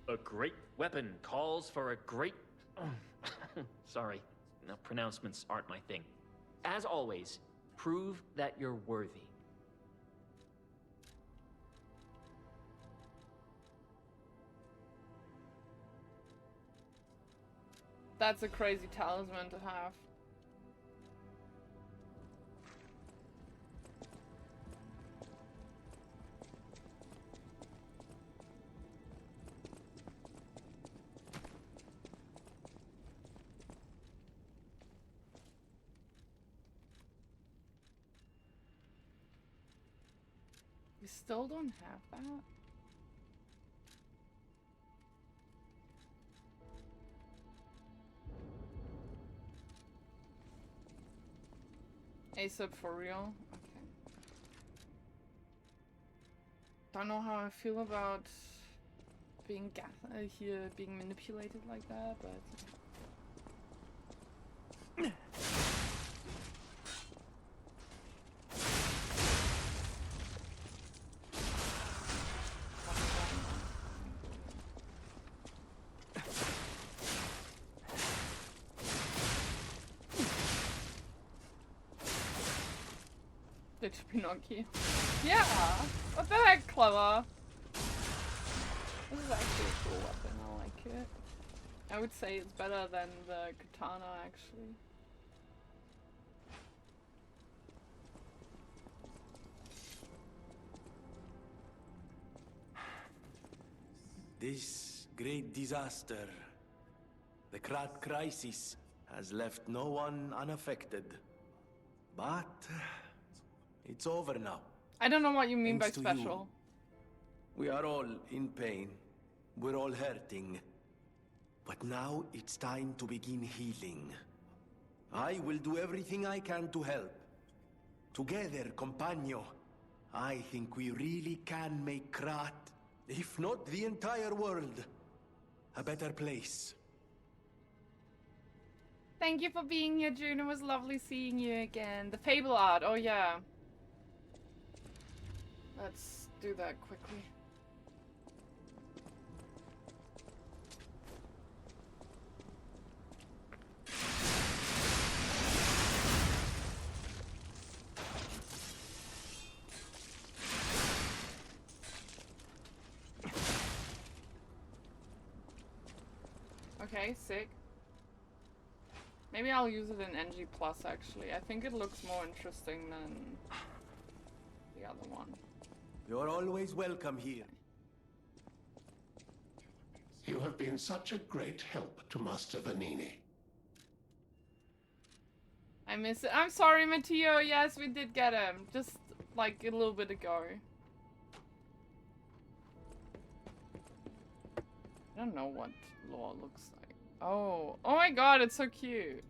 A great weapon calls for a great... Sorry, no, pronouncements aren't my thing. As always, prove that you're worthy. That's a crazy talisman to have. We still don't have that? ASAP for real? Okay. Don't know how I feel about being being manipulated like that, but... It's Pinocchio. Yeah! What the heck, clever? This is actually a cool weapon, I like it. I would say it's better than the katana, actually. This great disaster, the Krat crisis, has left no one unaffected. But it's over now. I don't know what you mean Thanks by to you. special. We are all in pain. We're all hurting. But now it's time to begin healing. I will do everything I can to help. Together, compagno, I think we really can make Krat, if not the entire world, a better place. Thank you for being here, June. It was lovely seeing you again. The Fable art, oh yeah. Let's do that quickly. Okay, sick. Maybe I'll use it in NG Plus actually. I think it looks more interesting than the other one. You're always welcome here. You have been such a great help to Master Vanini. I miss it. I'm sorry, Matteo. Yes, we did get him. Just like a little bit ago. I don't know what Law looks like. Oh. Oh my god, it's so cute.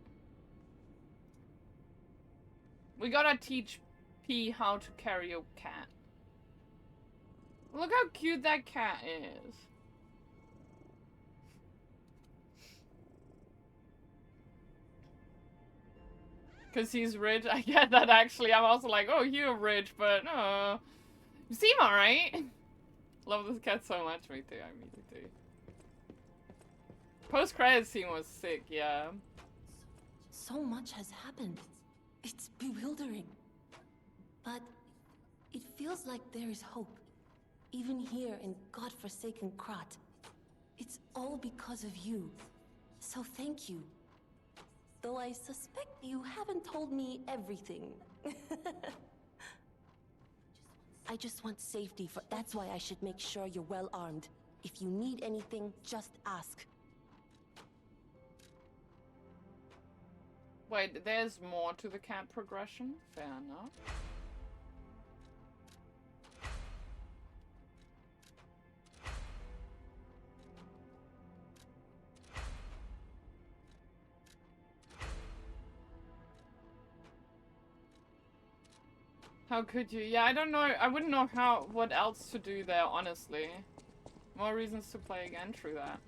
We gotta teach P how to carry a cat. Look how cute that cat is. Because he's rich. I get that actually. I'm also like, oh, you're rich, but you seem alright. Love this cat so much. Me too. Me too. Post-credit scene was sick, yeah. So much has happened. It's bewildering. But it feels like there is hope. Even here in godforsaken Krat. It's all because of you. So thank you. Though I suspect you haven't told me everything. I just want safety for... That's why I should make sure you're well armed. If you need anything, just ask. Wait, there's more to the cat progression? Fair enough. How could you? Yeah, I don't know. I wouldn't know what else to do there, honestly. More reasons to play again, true that.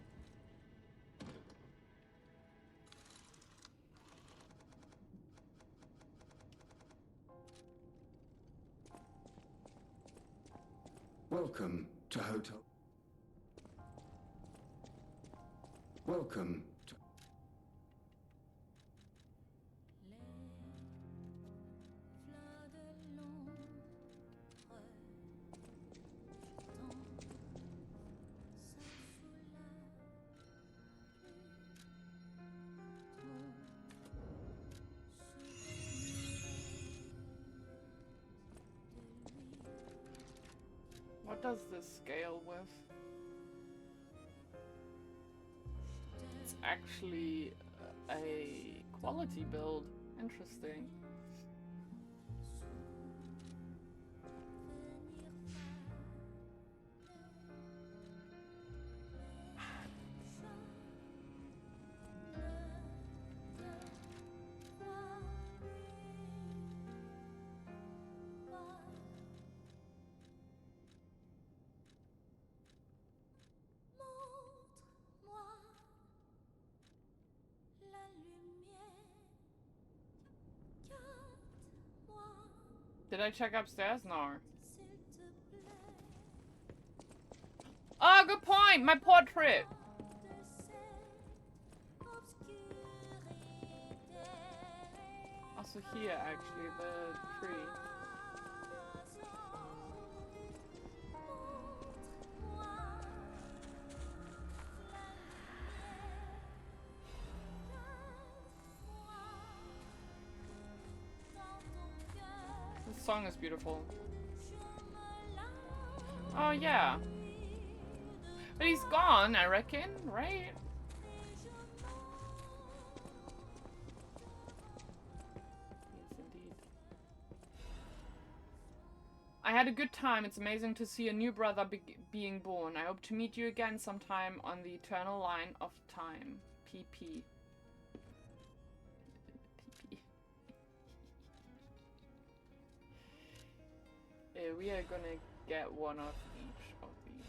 Welcome to Hotel. Welcome to... What does this scale with? It's actually a quality build. Interesting. Did I check upstairs? No. Oh, good point! My portrait! Also here, actually, the tree. This song is beautiful. Oh, yeah. But he's gone, I reckon, right? Yes, indeed. I had a good time. It's amazing to see a new brother being born. I hope to meet you again sometime on the eternal line of time. PP. We are gonna get one of each of these.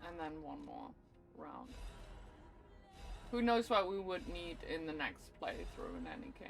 And then one more round. Who knows what we would need in the next playthrough in any case.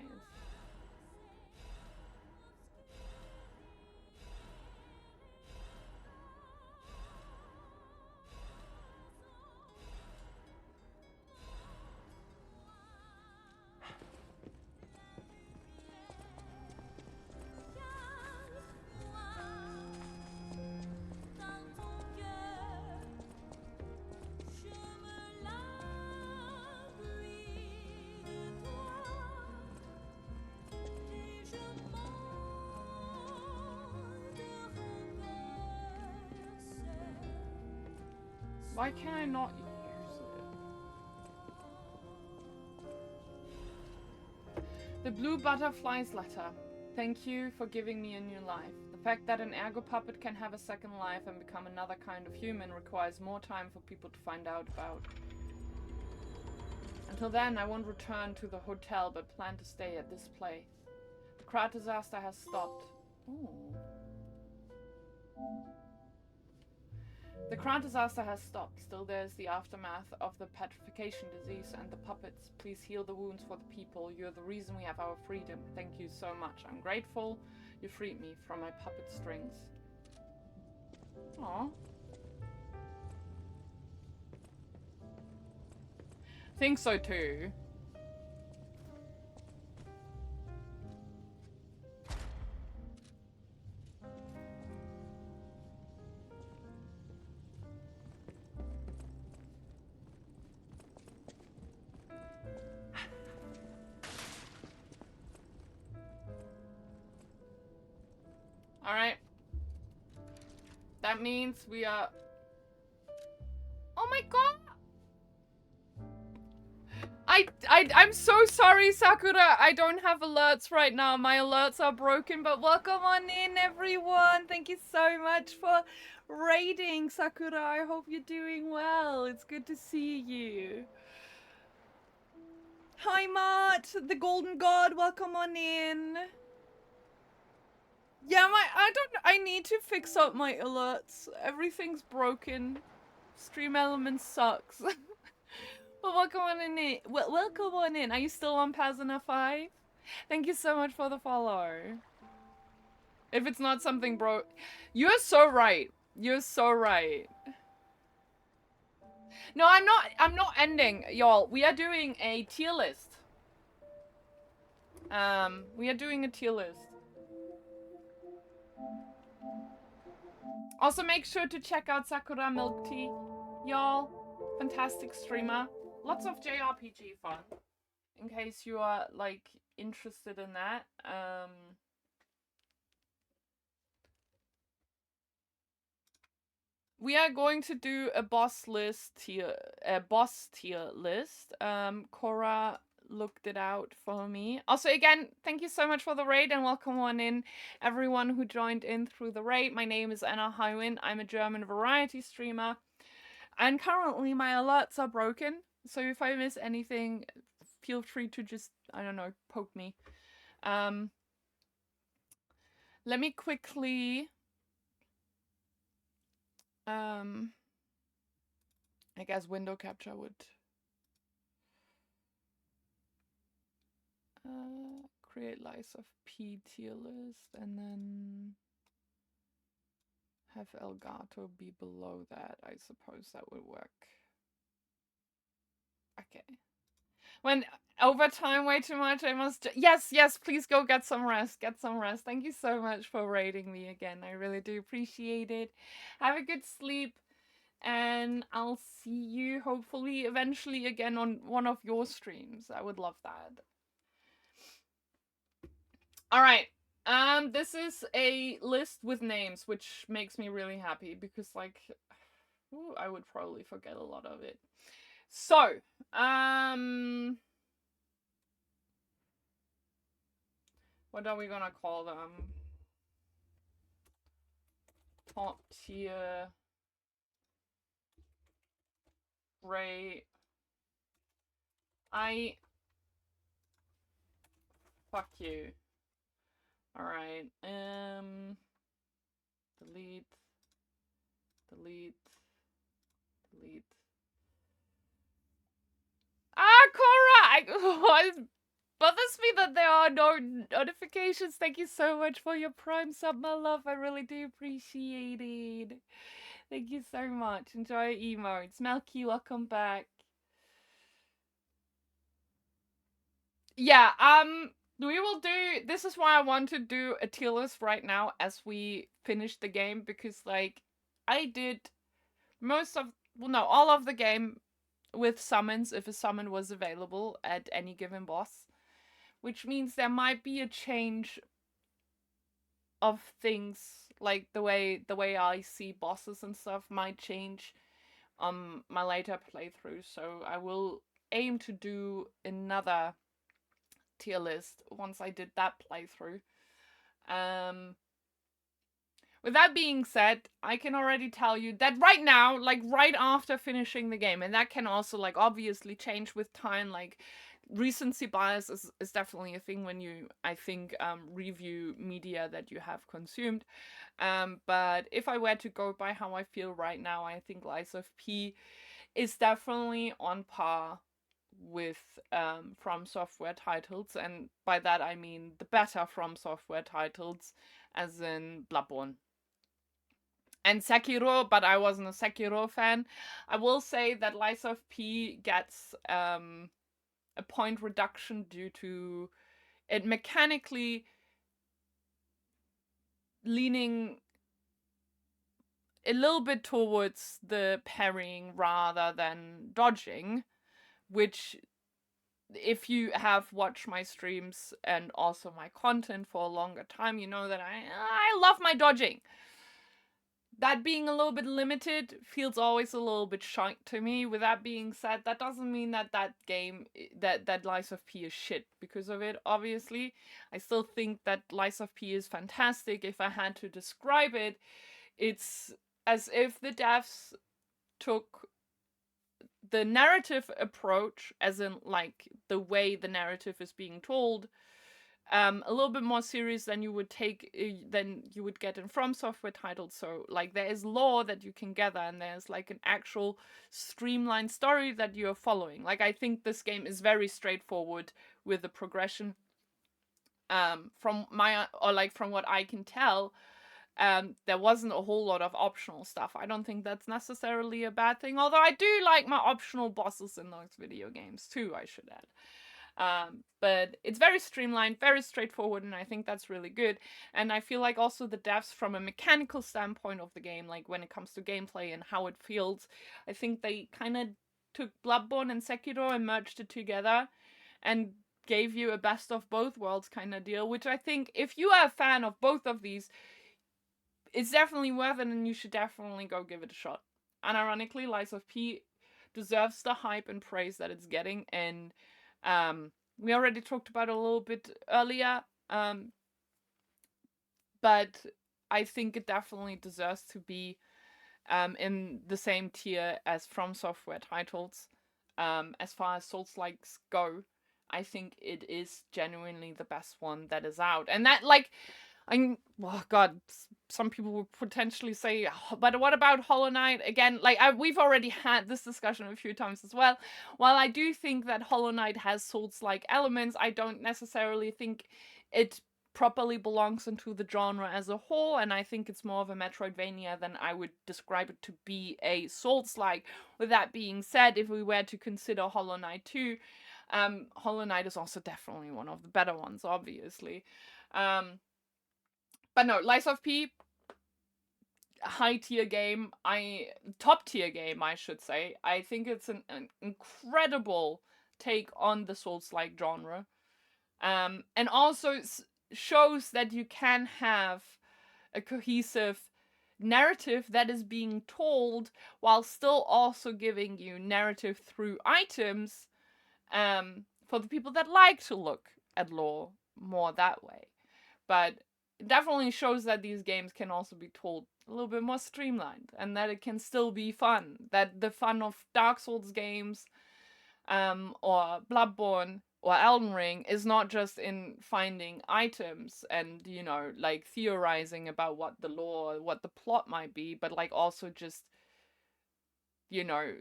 Why can I not use it? The Blue Butterfly's letter. Thank you for giving me a new life. The fact that an ergo puppet can have a second life and become another kind of human requires more time for people to find out about. Until then, I won't return to the hotel, but plan to stay at this place. The crowd disaster has stopped. Ooh. The crowd disaster has stopped. Still, there's the aftermath of the petrification disease and the puppets. Please heal the wounds for the people. You're the reason we have our freedom. Thank you so much. I'm grateful you freed me from my puppet strings. Aww. Think so too. Alright. That means we are... Oh my god! I'm so sorry, Sakura. I don't have alerts right now. My alerts are broken, but welcome on in, everyone. Thank you so much for raiding, Sakura. I hope you're doing well. It's good to see you. Hi, Mart, the Golden God. Welcome on in. Yeah, I need to fix up my alerts. Everything's broken. Stream Elements sucks. Well, welcome on in. Welcome on in. Are you still on Pazana 5? Thank you so much for the follow. If it's not something broke, you're so right. You're so right. No, I'm not ending, y'all. We are doing a tier list. We are doing a tier list. Also, make sure to check out Sakura Milk Tea, y'all. Fantastic streamer. Lots of JRPG fun. In case you are, like, interested in that. We are going to do a boss tier list. Cora looked it out for me. Also, again, thank you so much for the raid and welcome on in everyone who joined in through the raid. My name is AnnaHighwind. I'm a German variety streamer. And currently my alerts are broken. So if I miss anything, feel free to just, I don't know, poke me. Let me quickly... I guess window capture would create Lies of P tier list and then have Elgato be below that. I suppose that would work. Okay. When over time way too much, I must... Yes, please go get some rest. Get some rest. Thank you so much for raiding me again. I really do appreciate it. Have a good sleep. And I'll see you hopefully eventually again on one of your streams. I would love that. Alright. This is a list with names, which makes me really happy because, like, ooh, I would probably forget a lot of it. So, what are we gonna call them? Top tier... Right. Fuck you. Alright. Delete. Ah, Cora! It bothers me that there are no notifications. Thank you so much for your Prime sub, my love. I really do appreciate it. Thank you so much. Enjoy emotes. Melky, welcome back. Yeah, we will do... This is why I want to do a tier list right now as we finish the game, because, like, I did most of... Well, no, all of the game with summons, if a summon was available at any given boss. Which means there might be a change of things, like the way I see bosses and stuff might change on my later playthrough. So I will aim to do another tier list once I did that playthrough. with that being said, I can already tell you that right now, like right after finishing the game, and that can also like obviously change with time, like recency bias is definitely a thing when you, I think, review media that you have consumed. But if I were to go by how I feel right now, I think Lies of P is definitely on par with From Software titles, and by that I mean the better From Software titles, as in Bloodborne and Sekiro, but I wasn't a Sekiro fan. I will say that Lies of P gets a point reduction due to it mechanically leaning a little bit towards the parrying rather than dodging, which if you have watched my streams and also my content for a longer time, you know that I love my dodging. That being a little bit limited feels always a little bit shite to me. With that being said, that doesn't mean that that game, that Lies of P is shit because of it, obviously. I still think that Lies of P is fantastic. If I had to describe it, it's as if the devs took the narrative approach, as in like the way the narrative is being told, a little bit more serious than you would take than you would get in From Software titles. So like there is lore that you can gather, and there's like an actual streamlined story that you're following. Like I think this game is very straightforward with the progression. From my, or like from what I can tell, there wasn't a whole lot of optional stuff. I don't think that's necessarily a bad thing, although I do like my optional bosses in those video games too, I should add. But it's very streamlined, very straightforward, and I think that's really good. And I feel like also the devs, from a mechanical standpoint of the game, like when it comes to gameplay and how it feels, I think they kind of took Bloodborne and Sekiro and merged it together and gave you a best of both worlds kind of deal, which I think if you are a fan of both of these, it's definitely worth it, and you should definitely go give it a shot. And ironically, Lies of P deserves the hype and praise that it's getting, and we already talked about it a little bit earlier, but I think it definitely deserves to be in the same tier as From Software titles. As far as Souls-likes go, I think it is genuinely the best one that is out. And that, like, oh god, some people would potentially say, but what about Hollow Knight? Again, like, we've already had this discussion a few times as well. While I do think that Hollow Knight has Souls-like elements, I don't necessarily think it properly belongs into the genre as a whole, and I think it's more of a Metroidvania than I would describe it to be a Souls-like. With that being said, if we were to consider Hollow Knight 2, Hollow Knight is also definitely one of the better ones, obviously. But no, Lies of P, high tier game, top tier game, I should say. I think it's an incredible take on the Souls-like genre, and also shows that you can have a cohesive narrative that is being told while still also giving you narrative through items, for the people that like to look at lore more that way. But it definitely shows that these games can also be told a little bit more streamlined, and that it can still be fun. That the fun of Dark Souls games, or Bloodborne or Elden Ring is not just in finding items and, you know, like theorizing about what the lore, what the plot might be, but like also just, you know,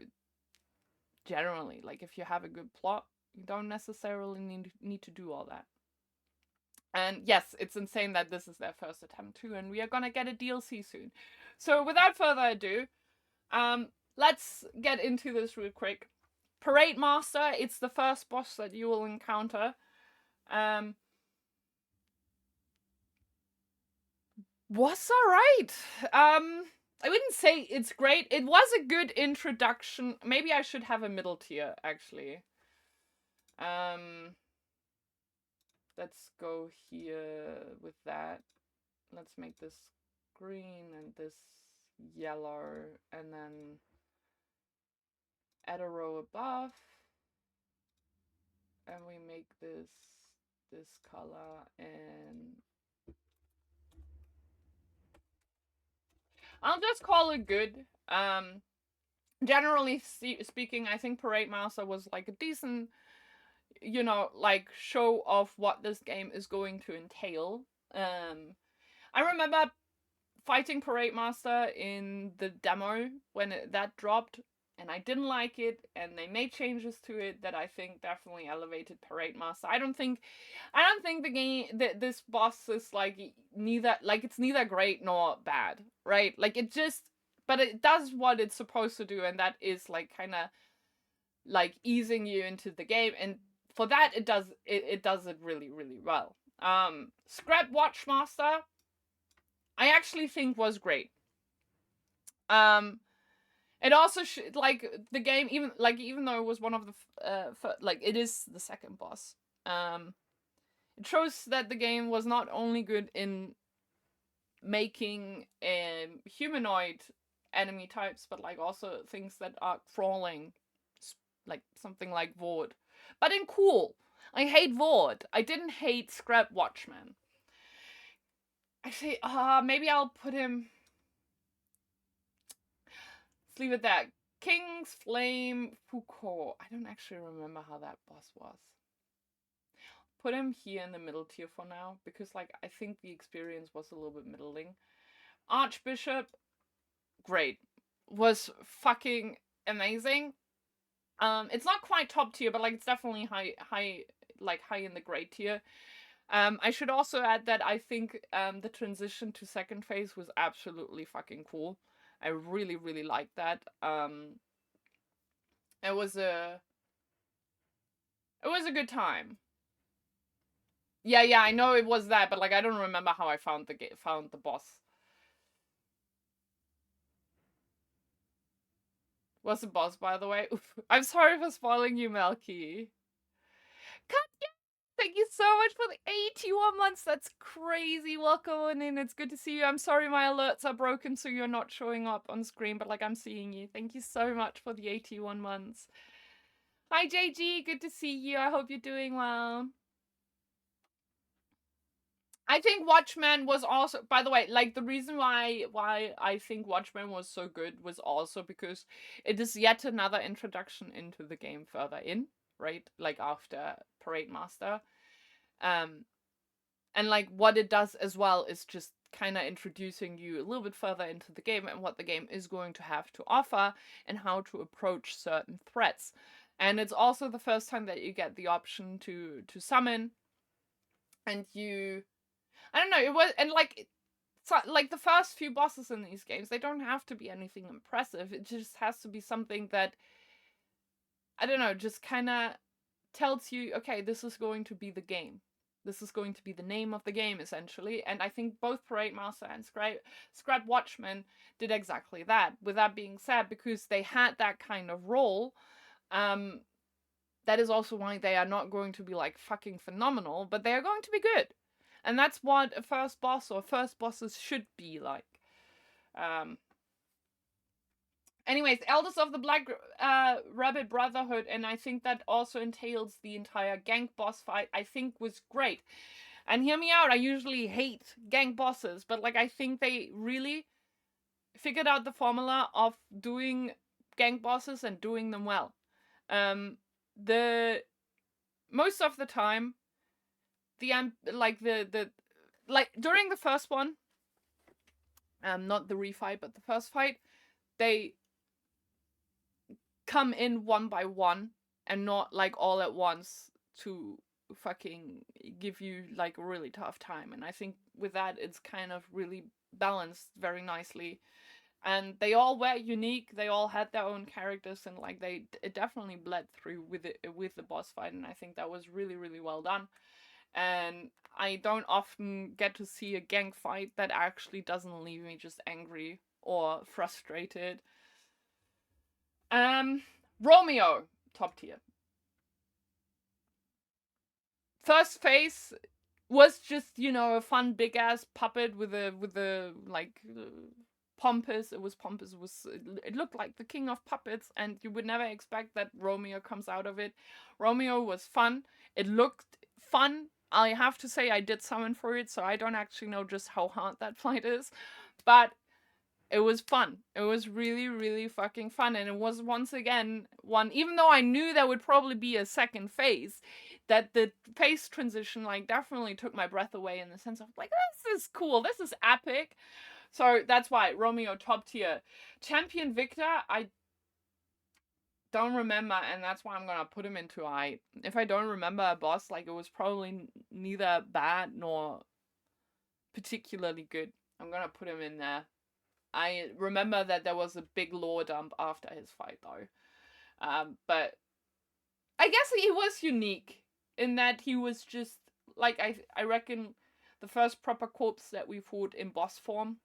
generally, like if you have a good plot, you don't necessarily need to do all that. And yes, it's insane that this is their first attempt too, and we are gonna get a DLC soon. So without further ado, let's get into this real quick. Parade Master, it's the first boss that you will encounter. Was alright. I wouldn't say it's great. It was a good introduction. Maybe I should have a middle tier, actually. Let's go here with that. Let's make this green and this yellow, and then add a row above. And we make this color, and I'll just call it good. Generally speaking, I think Parade Master was like a decent, you know, like show of what this game is going to entail. I remember fighting Parade Master in the demo when that dropped, and I didn't like it, and they made changes to it that I think definitely elevated Parade Master. I don't think the game this boss is like it's neither great nor bad, right? Like it just, but it does what it's supposed to do, and that is like kind of like easing you into the game, and for that it does it really really well. Scrap Watchmaster, I actually think was great. It also like the game, even though it was one of the like it is the second boss. It shows that the game was not only good in making humanoid enemy types, but like also things that are crawling, like something like Vord, but in cool. I hate Vord. I didn't hate Scrap Watchman. Actually, maybe I'll put him. Let's leave it there. King's Flame Foucault. I don't actually remember how that boss was. Put him here in the middle tier for now, because like I think the experience was a little bit middling. Archbishop, great. Was fucking amazing. It's not quite top tier, but like it's definitely high in the great tier. I should also add that I think the transition to second phase was absolutely fucking cool. I really, really liked that. It was a good time. Yeah, I know it was that, but like I don't remember how I found the boss. What's the boss, by the way? Oof. I'm sorry for spoiling you, Melky. Katya, thank you so much for the 81 months. That's crazy. Welcome in. It's good to see you. I'm sorry my alerts are broken, so you're not showing up on screen, but like I'm seeing you. Thank you so much for the 81 months. Hi, JG. Good to see you. I hope you're doing well. I think Watchmen was also, by the way, like the reason why I think Watchmen was so good was also because it is yet another introduction into the game further in, right? Like after Parade Master. And like what it does as well is just kind of introducing you a little bit further into the game and what the game is going to have to offer and how to approach certain threats. And it's also the first time that you get the option to summon, and you, I don't know, it was, and like, so, like the first few bosses in these games, they don't have to be anything impressive. It just has to be something that, I don't know, just kind of tells you, okay, this is going to be the game. This is going to be the name of the game, essentially. And I think both Parade Master and Scrap Watchman did exactly that. With that being said, because they had that kind of role, that is also why they are not going to be like fucking phenomenal, but they are going to be good. And that's what a first boss or first bosses should be like. Anyways, Elders of the Black Rabbit Brotherhood, and I think that also entails the entire gank boss fight, I think was great. And hear me out, I usually hate gank bosses, but like I think they really figured out the formula of doing gank bosses and doing them well. The most of the time, during the first one, not the refight, but the first fight, they come in one by one and not like all at once to fucking give you like a really tough time. And I think with that, it's kind of really balanced very nicely. And they all were unique. They all had their own characters, and like it definitely bled through with the boss fight. And I think that was really, really well done. And I don't often get to see a gank fight that actually doesn't leave me just angry or frustrated. Romeo, top tier. First phase was just, you know, a fun big ass puppet with a like pompous. It was pompous. It looked like the king of puppets, and you would never expect that Romeo comes out of it. Romeo was fun. It looked fun. I have to say I did summon for it, so I don't actually know just how hard that fight is, but it was fun. It was really, really fucking fun. And it was once again one, even though I knew there would probably be a second phase, that the phase transition like definitely took my breath away in the sense of like, this is cool, this is epic. So that's why Romeo top tier. Champion Victor, I don't remember, and that's why I'm gonna put him into I. If I don't remember a boss, like it was probably neither bad nor particularly good. I'm gonna put him in there. I remember that there was a big lore dump after his fight though. But I guess he was unique in that he was just like I reckon the first proper corpse that we fought in boss form,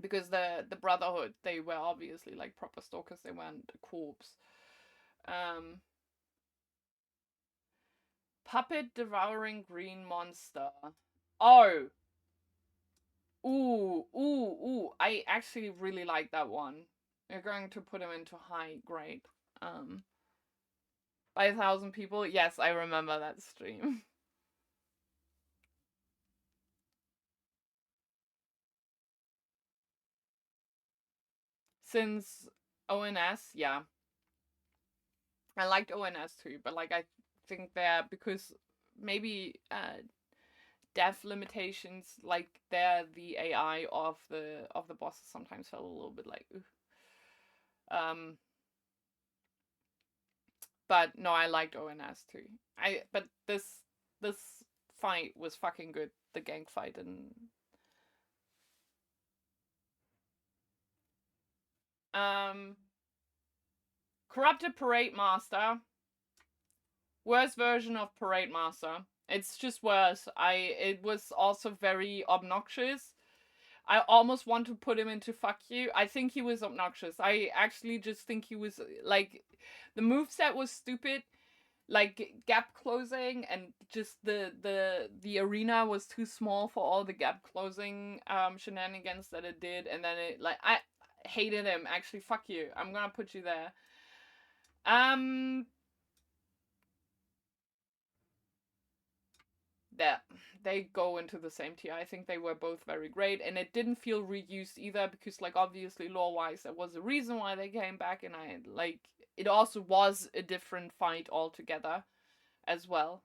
because the Brotherhood, they were obviously like proper stalkers, they weren't a corpse. Puppet devouring green monster. Oh. Ooh. I actually really like that one. We're going to put him into high grade. By 1,000 people. Yes, I remember that stream. Since ONS, yeah. I liked ONS too, but like I think that because maybe dev limitations, like there the AI of the bosses sometimes felt a little bit like but no, I liked ONS too. But this fight was fucking good, the gang fight. And Corrupted Parade Master. Worst version of Parade Master. It's just worse. It was also very obnoxious. I almost want to put him into fuck you. I think he was obnoxious. I actually just think he was like, the moveset was stupid, like gap closing, and just the arena was too small for all the gap closing shenanigans that it did. And then it, like, I hated him. Actually, fuck you. I'm gonna put you there. That they go into the same tier. I think they were both very great, and it didn't feel reused either, because like obviously lore wise there was a reason why they came back, and I like it also was a different fight altogether as well.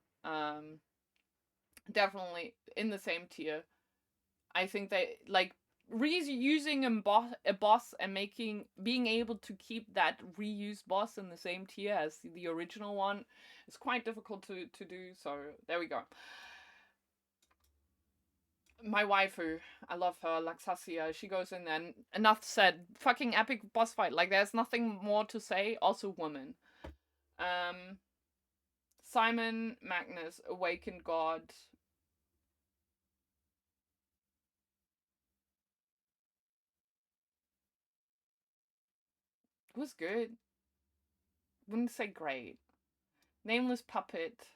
Definitely in the same tier. I think they like reusing a boss and being able to keep that reused boss in the same tier as the original one is quite difficult to do. So there we go. My waifu, I love her, Laxasia, she goes in there. Enough said. Fucking epic boss fight. Like, there's nothing more to say. Also woman. Simon Magnus, Awakened God. It was good. Wouldn't say great. Nameless Puppet.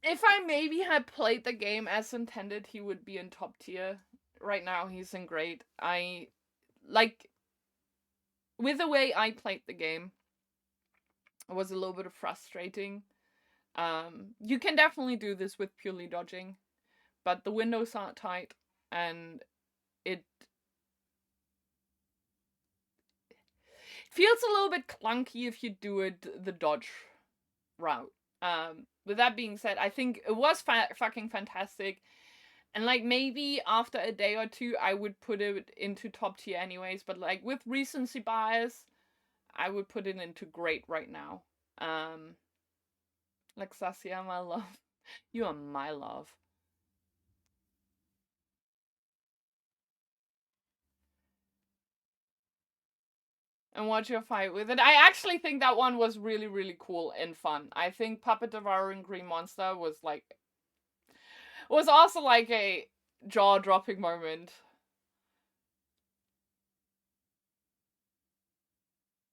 If I maybe had played the game as intended, he would be in top tier. Right now, he's in great. I, like, with the way I played the game, it was a little bit frustrating. You can definitely do this with purely dodging, but the windows aren't tight, and it feels a little bit clunky if you do it the dodge route. With that being said, I think it was fucking fantastic. And like maybe after a day or two, I would put it into top tier anyways. But like with recency bias, I would put it into great right now. Lexasia, my love. You are my love. And watch your fight with it. I actually think that one was really, really cool and fun. I think Puppet Devouring Green Monster was like... was also like a jaw-dropping moment.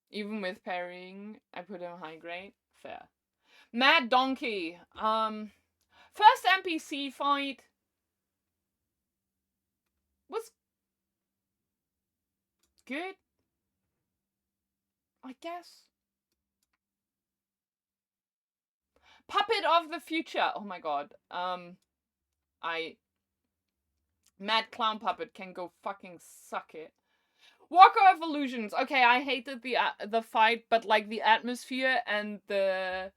Even with parrying, I put him high grade. Fair. Mad Donkey. First NPC fight was good, I guess. Puppet of the Future. Oh my god. Mad Clown Puppet can go fucking suck it. Walker of Illusions. Okay, I hated the fight, but like the atmosphere and the...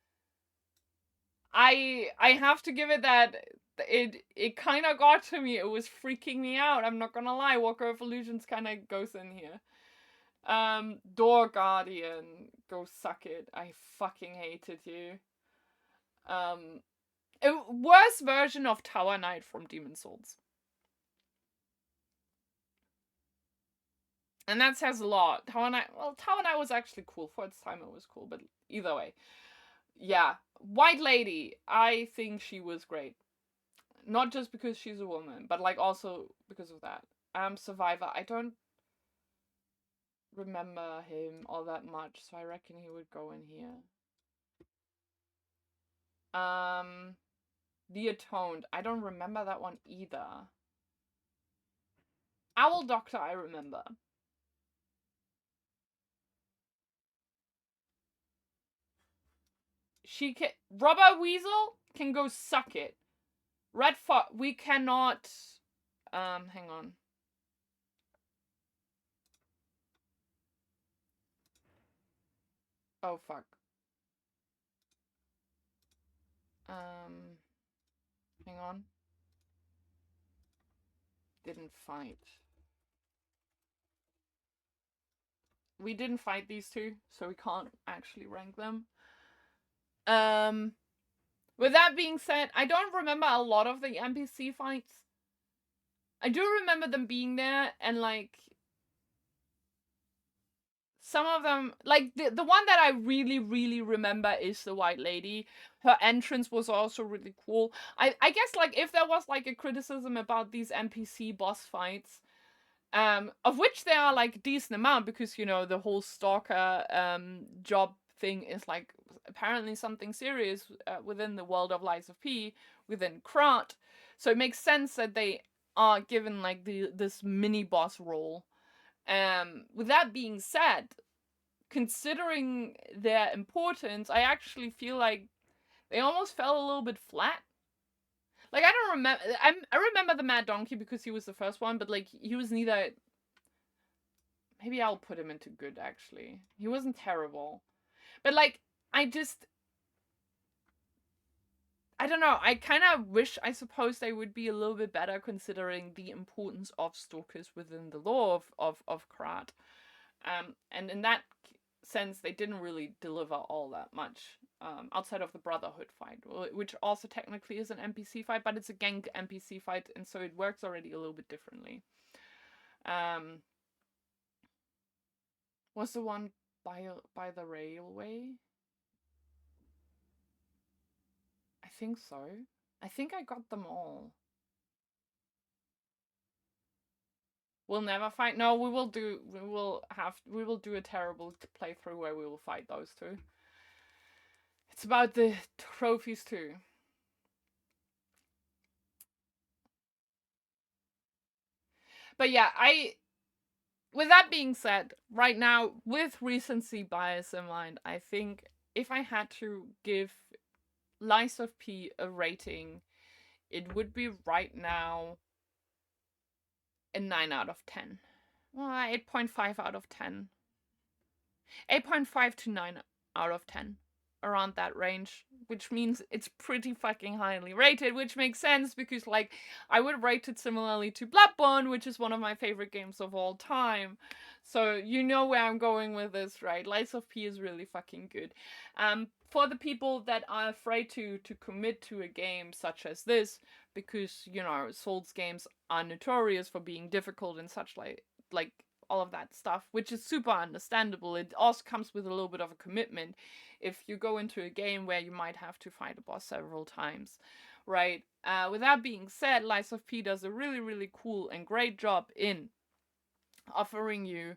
I have to give it that it kind of got to me. It was freaking me out. I'm not gonna lie. Walker of Illusions kind of goes in here. Door Guardian, go suck it. I fucking hated you. A worse version of Tower Knight from Demon Souls. And that says a lot. Tower Knight was actually cool. For its time, it was cool. But either way. Yeah. White Lady. I think she was great. Not just because she's a woman, but like also because of that. Survivor. I don't remember him all that much, so I reckon he would go in here. The Atoned. I don't remember that one either. Owl Doctor, I remember. She can... Rubber Weasel can go suck it. Red Fox... We cannot... hang on. Oh, fuck. Hang on. Didn't fight. We didn't fight these two, so we can't actually rank them. With that being said, I don't remember a lot of the NPC fights. I do remember them being there, and like some of them, like the one that I really, really remember is the White Lady. Her entrance was also really cool. I guess like if there was like a criticism about these NPC boss fights, of which there are like a decent amount, because you know the whole stalker job thing is like apparently something serious within the world of Lies of P, within Krat. So it makes sense that they are given like this mini boss role. With that being said, considering their importance, I actually feel like they almost fell a little bit flat. Like, I don't remember... I remember the Mad Donkey because he was the first one, but, like, he was neither... Maybe I'll put him into good, actually. He wasn't terrible. But, like, I just... I don't know. I kind of wish, I suppose, they would be a little bit better considering the importance of stalkers within the lore of Krat. And in that sense, they didn't really deliver all that much. Outside of the Brotherhood fight, which also technically is an NPC fight, but it's a gang NPC fight, and so it works already a little bit differently. Was the one by the railway? I think so. I think I got them all. We'll never fight. No, we will do a terrible playthrough where we will fight those two. It's about the trophies too. But yeah, with that being said, right now, with recency bias in mind, I think if I had to give Lies of P a rating, it would be right now a 9 out of 10. Well, 8.5 out of 10. 8.5 to 9 out of 10. Around that range, which means it's pretty fucking highly rated, which makes sense because, like, I would rate it similarly to Bloodborne, which is one of my favorite games of all time. So you know where I'm going with this, right? Lies of P is really fucking good. For the people that are afraid to commit to a game such as this, because, you know, Souls games are notorious for being difficult and such, like all of that stuff, which is super understandable. It also comes with a little bit of a commitment if you go into a game where you might have to fight a boss several times, right? With that being said, Lies of P does a really, really cool and great job in offering you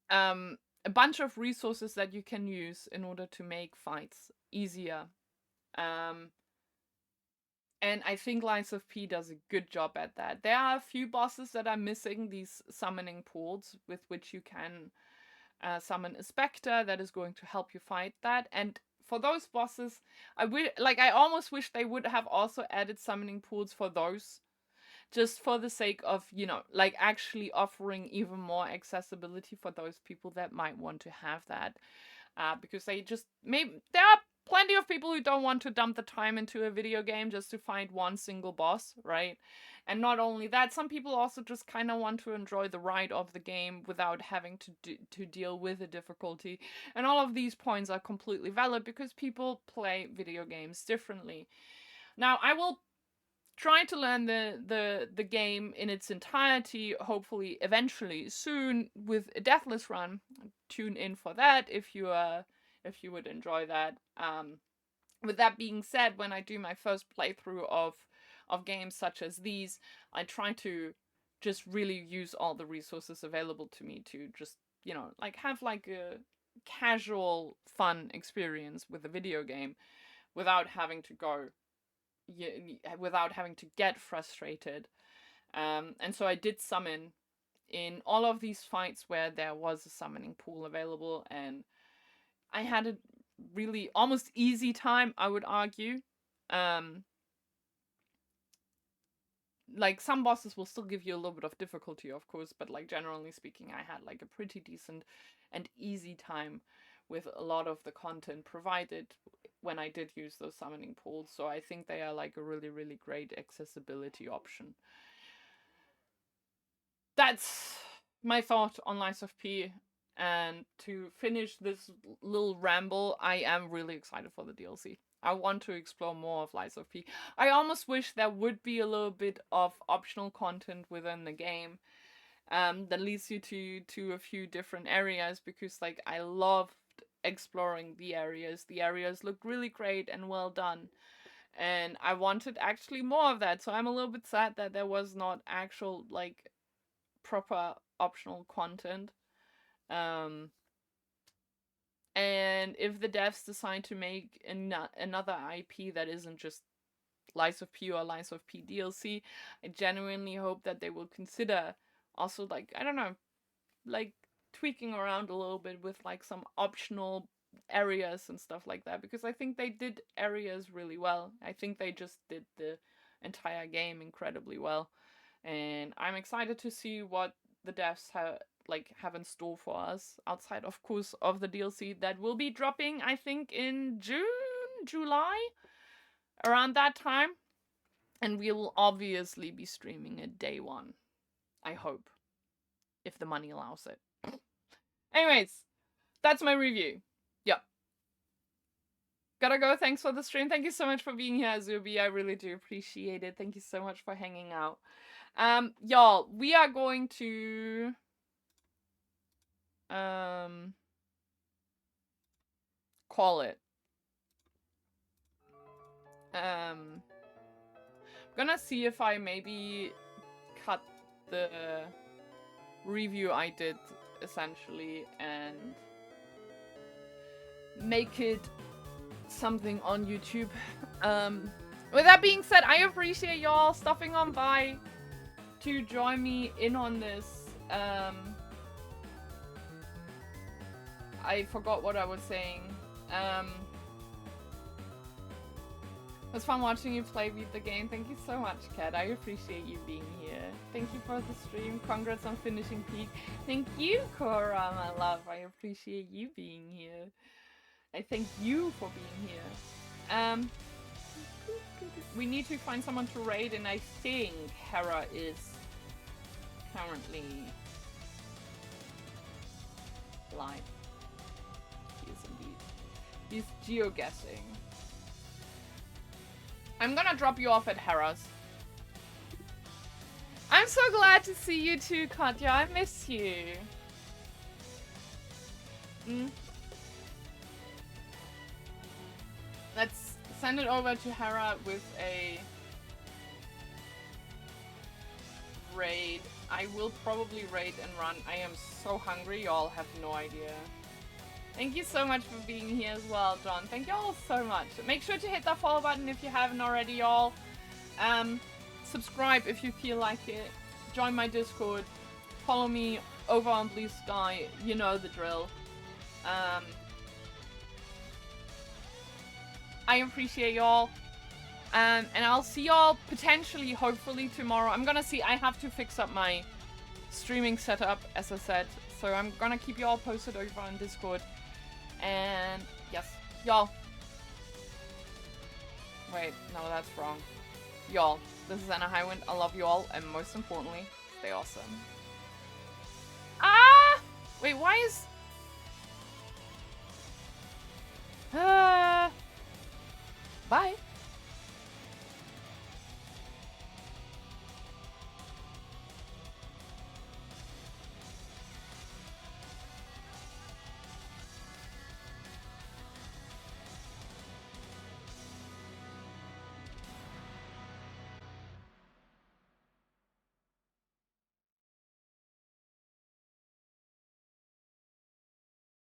a bunch of resources that you can use in order to make fights easier. And I think Lies of P does a good job at that. There are a few bosses that are missing these summoning pools with which you can summon a specter that is going to help you fight that. And for those bosses, I almost wish they would have also added summoning pools for those. Just for the sake of, you know, like actually offering even more accessibility for those people that might want to have that. Because they just, maybe, there are plenty of people who don't want to dump the time into a video game just to find one single boss, right? And not only that, some people also just kind of want to enjoy the ride of the game without having to deal with the difficulty. And all of these points are completely valid because people play video games differently. Now, I will try to learn the game in its entirety, hopefully eventually soon, with a deathless run. Tune in for that if you would enjoy that. With that being said, when I do my first playthrough of games such as these, I try to just really use all the resources available to me to just, you know, like have like a casual fun experience with a video game without having to go, without having to get frustrated. And so I did summon in all of these fights where there was a summoning pool available, and I had a really almost easy time, I would argue. Like, some bosses will still give you a little bit of difficulty, of course, but like generally speaking, I had like a pretty decent and easy time with a lot of the content provided when I did use those summoning pools. So I think they are like a really, really great accessibility option. That's my thought on Lies of P. And to finish this little ramble, I am really excited for the DLC. I want to explore more of Lies of P. I almost wish there would be a little bit of optional content within the game that leads you to a few different areas, because like I loved exploring the areas. The areas look really great and well done, and I wanted actually more of that. So I'm a little bit sad that there was not actual like proper optional content. And if the devs decide to make another IP that isn't just Lies of P or Lies of P DLC, I genuinely hope that they will consider also, like, I don't know, like tweaking around a little bit with like some optional areas and stuff like that, because I think they did areas really well. I think they just did the entire game incredibly well, and I'm excited to see what the devs have in store for us, outside of course of the DLC that will be dropping, I think, in July, around that time. And we will obviously be streaming it day one, I hope, if the money allows it. Anyways, that's my review. Yep. Gotta go. Thanks for the stream. Thank you so much for being here, Azubi. I really do appreciate it. Thank you so much for hanging out. Y'all, we are going to call it. I'm gonna see if I maybe cut the review I did, essentially, and make it something on YouTube. With that being said, I appreciate y'all stopping on by to join me in on this. I forgot what I was saying. It was fun watching you play Beat the Game. Thank you so much, Kat. I appreciate you being here. Thank you for the stream. Congrats on finishing Peak. Thank you, Cora, my love. I appreciate you being here. I thank you for being here. We need to find someone to raid, and I think Hera is currently live. He is indeed. He's geoguessing. I'm gonna drop you off at Hera's. I'm so glad to see you too, Katya. I miss you. Let's send it over to Hera with a raid. I will probably raid and run. I am so hungry, y'all have no idea. Thank you so much for being here as well, John. Thank you all so much. Make sure to hit that follow button if you haven't already, y'all. Subscribe if you feel like it. Join my Discord. Follow me over on Blue Sky. You know the drill. I appreciate y'all. And I'll see y'all potentially, hopefully, tomorrow. I'm gonna see. I have to fix up my streaming setup, as I said. So I'm gonna keep y'all posted over on Discord. And yes, y'all. Wait, no, that's wrong. Y'all, this is AnnaHighwind. I love you all, and most importantly, stay awesome. Ah! Wait, why is... Bye.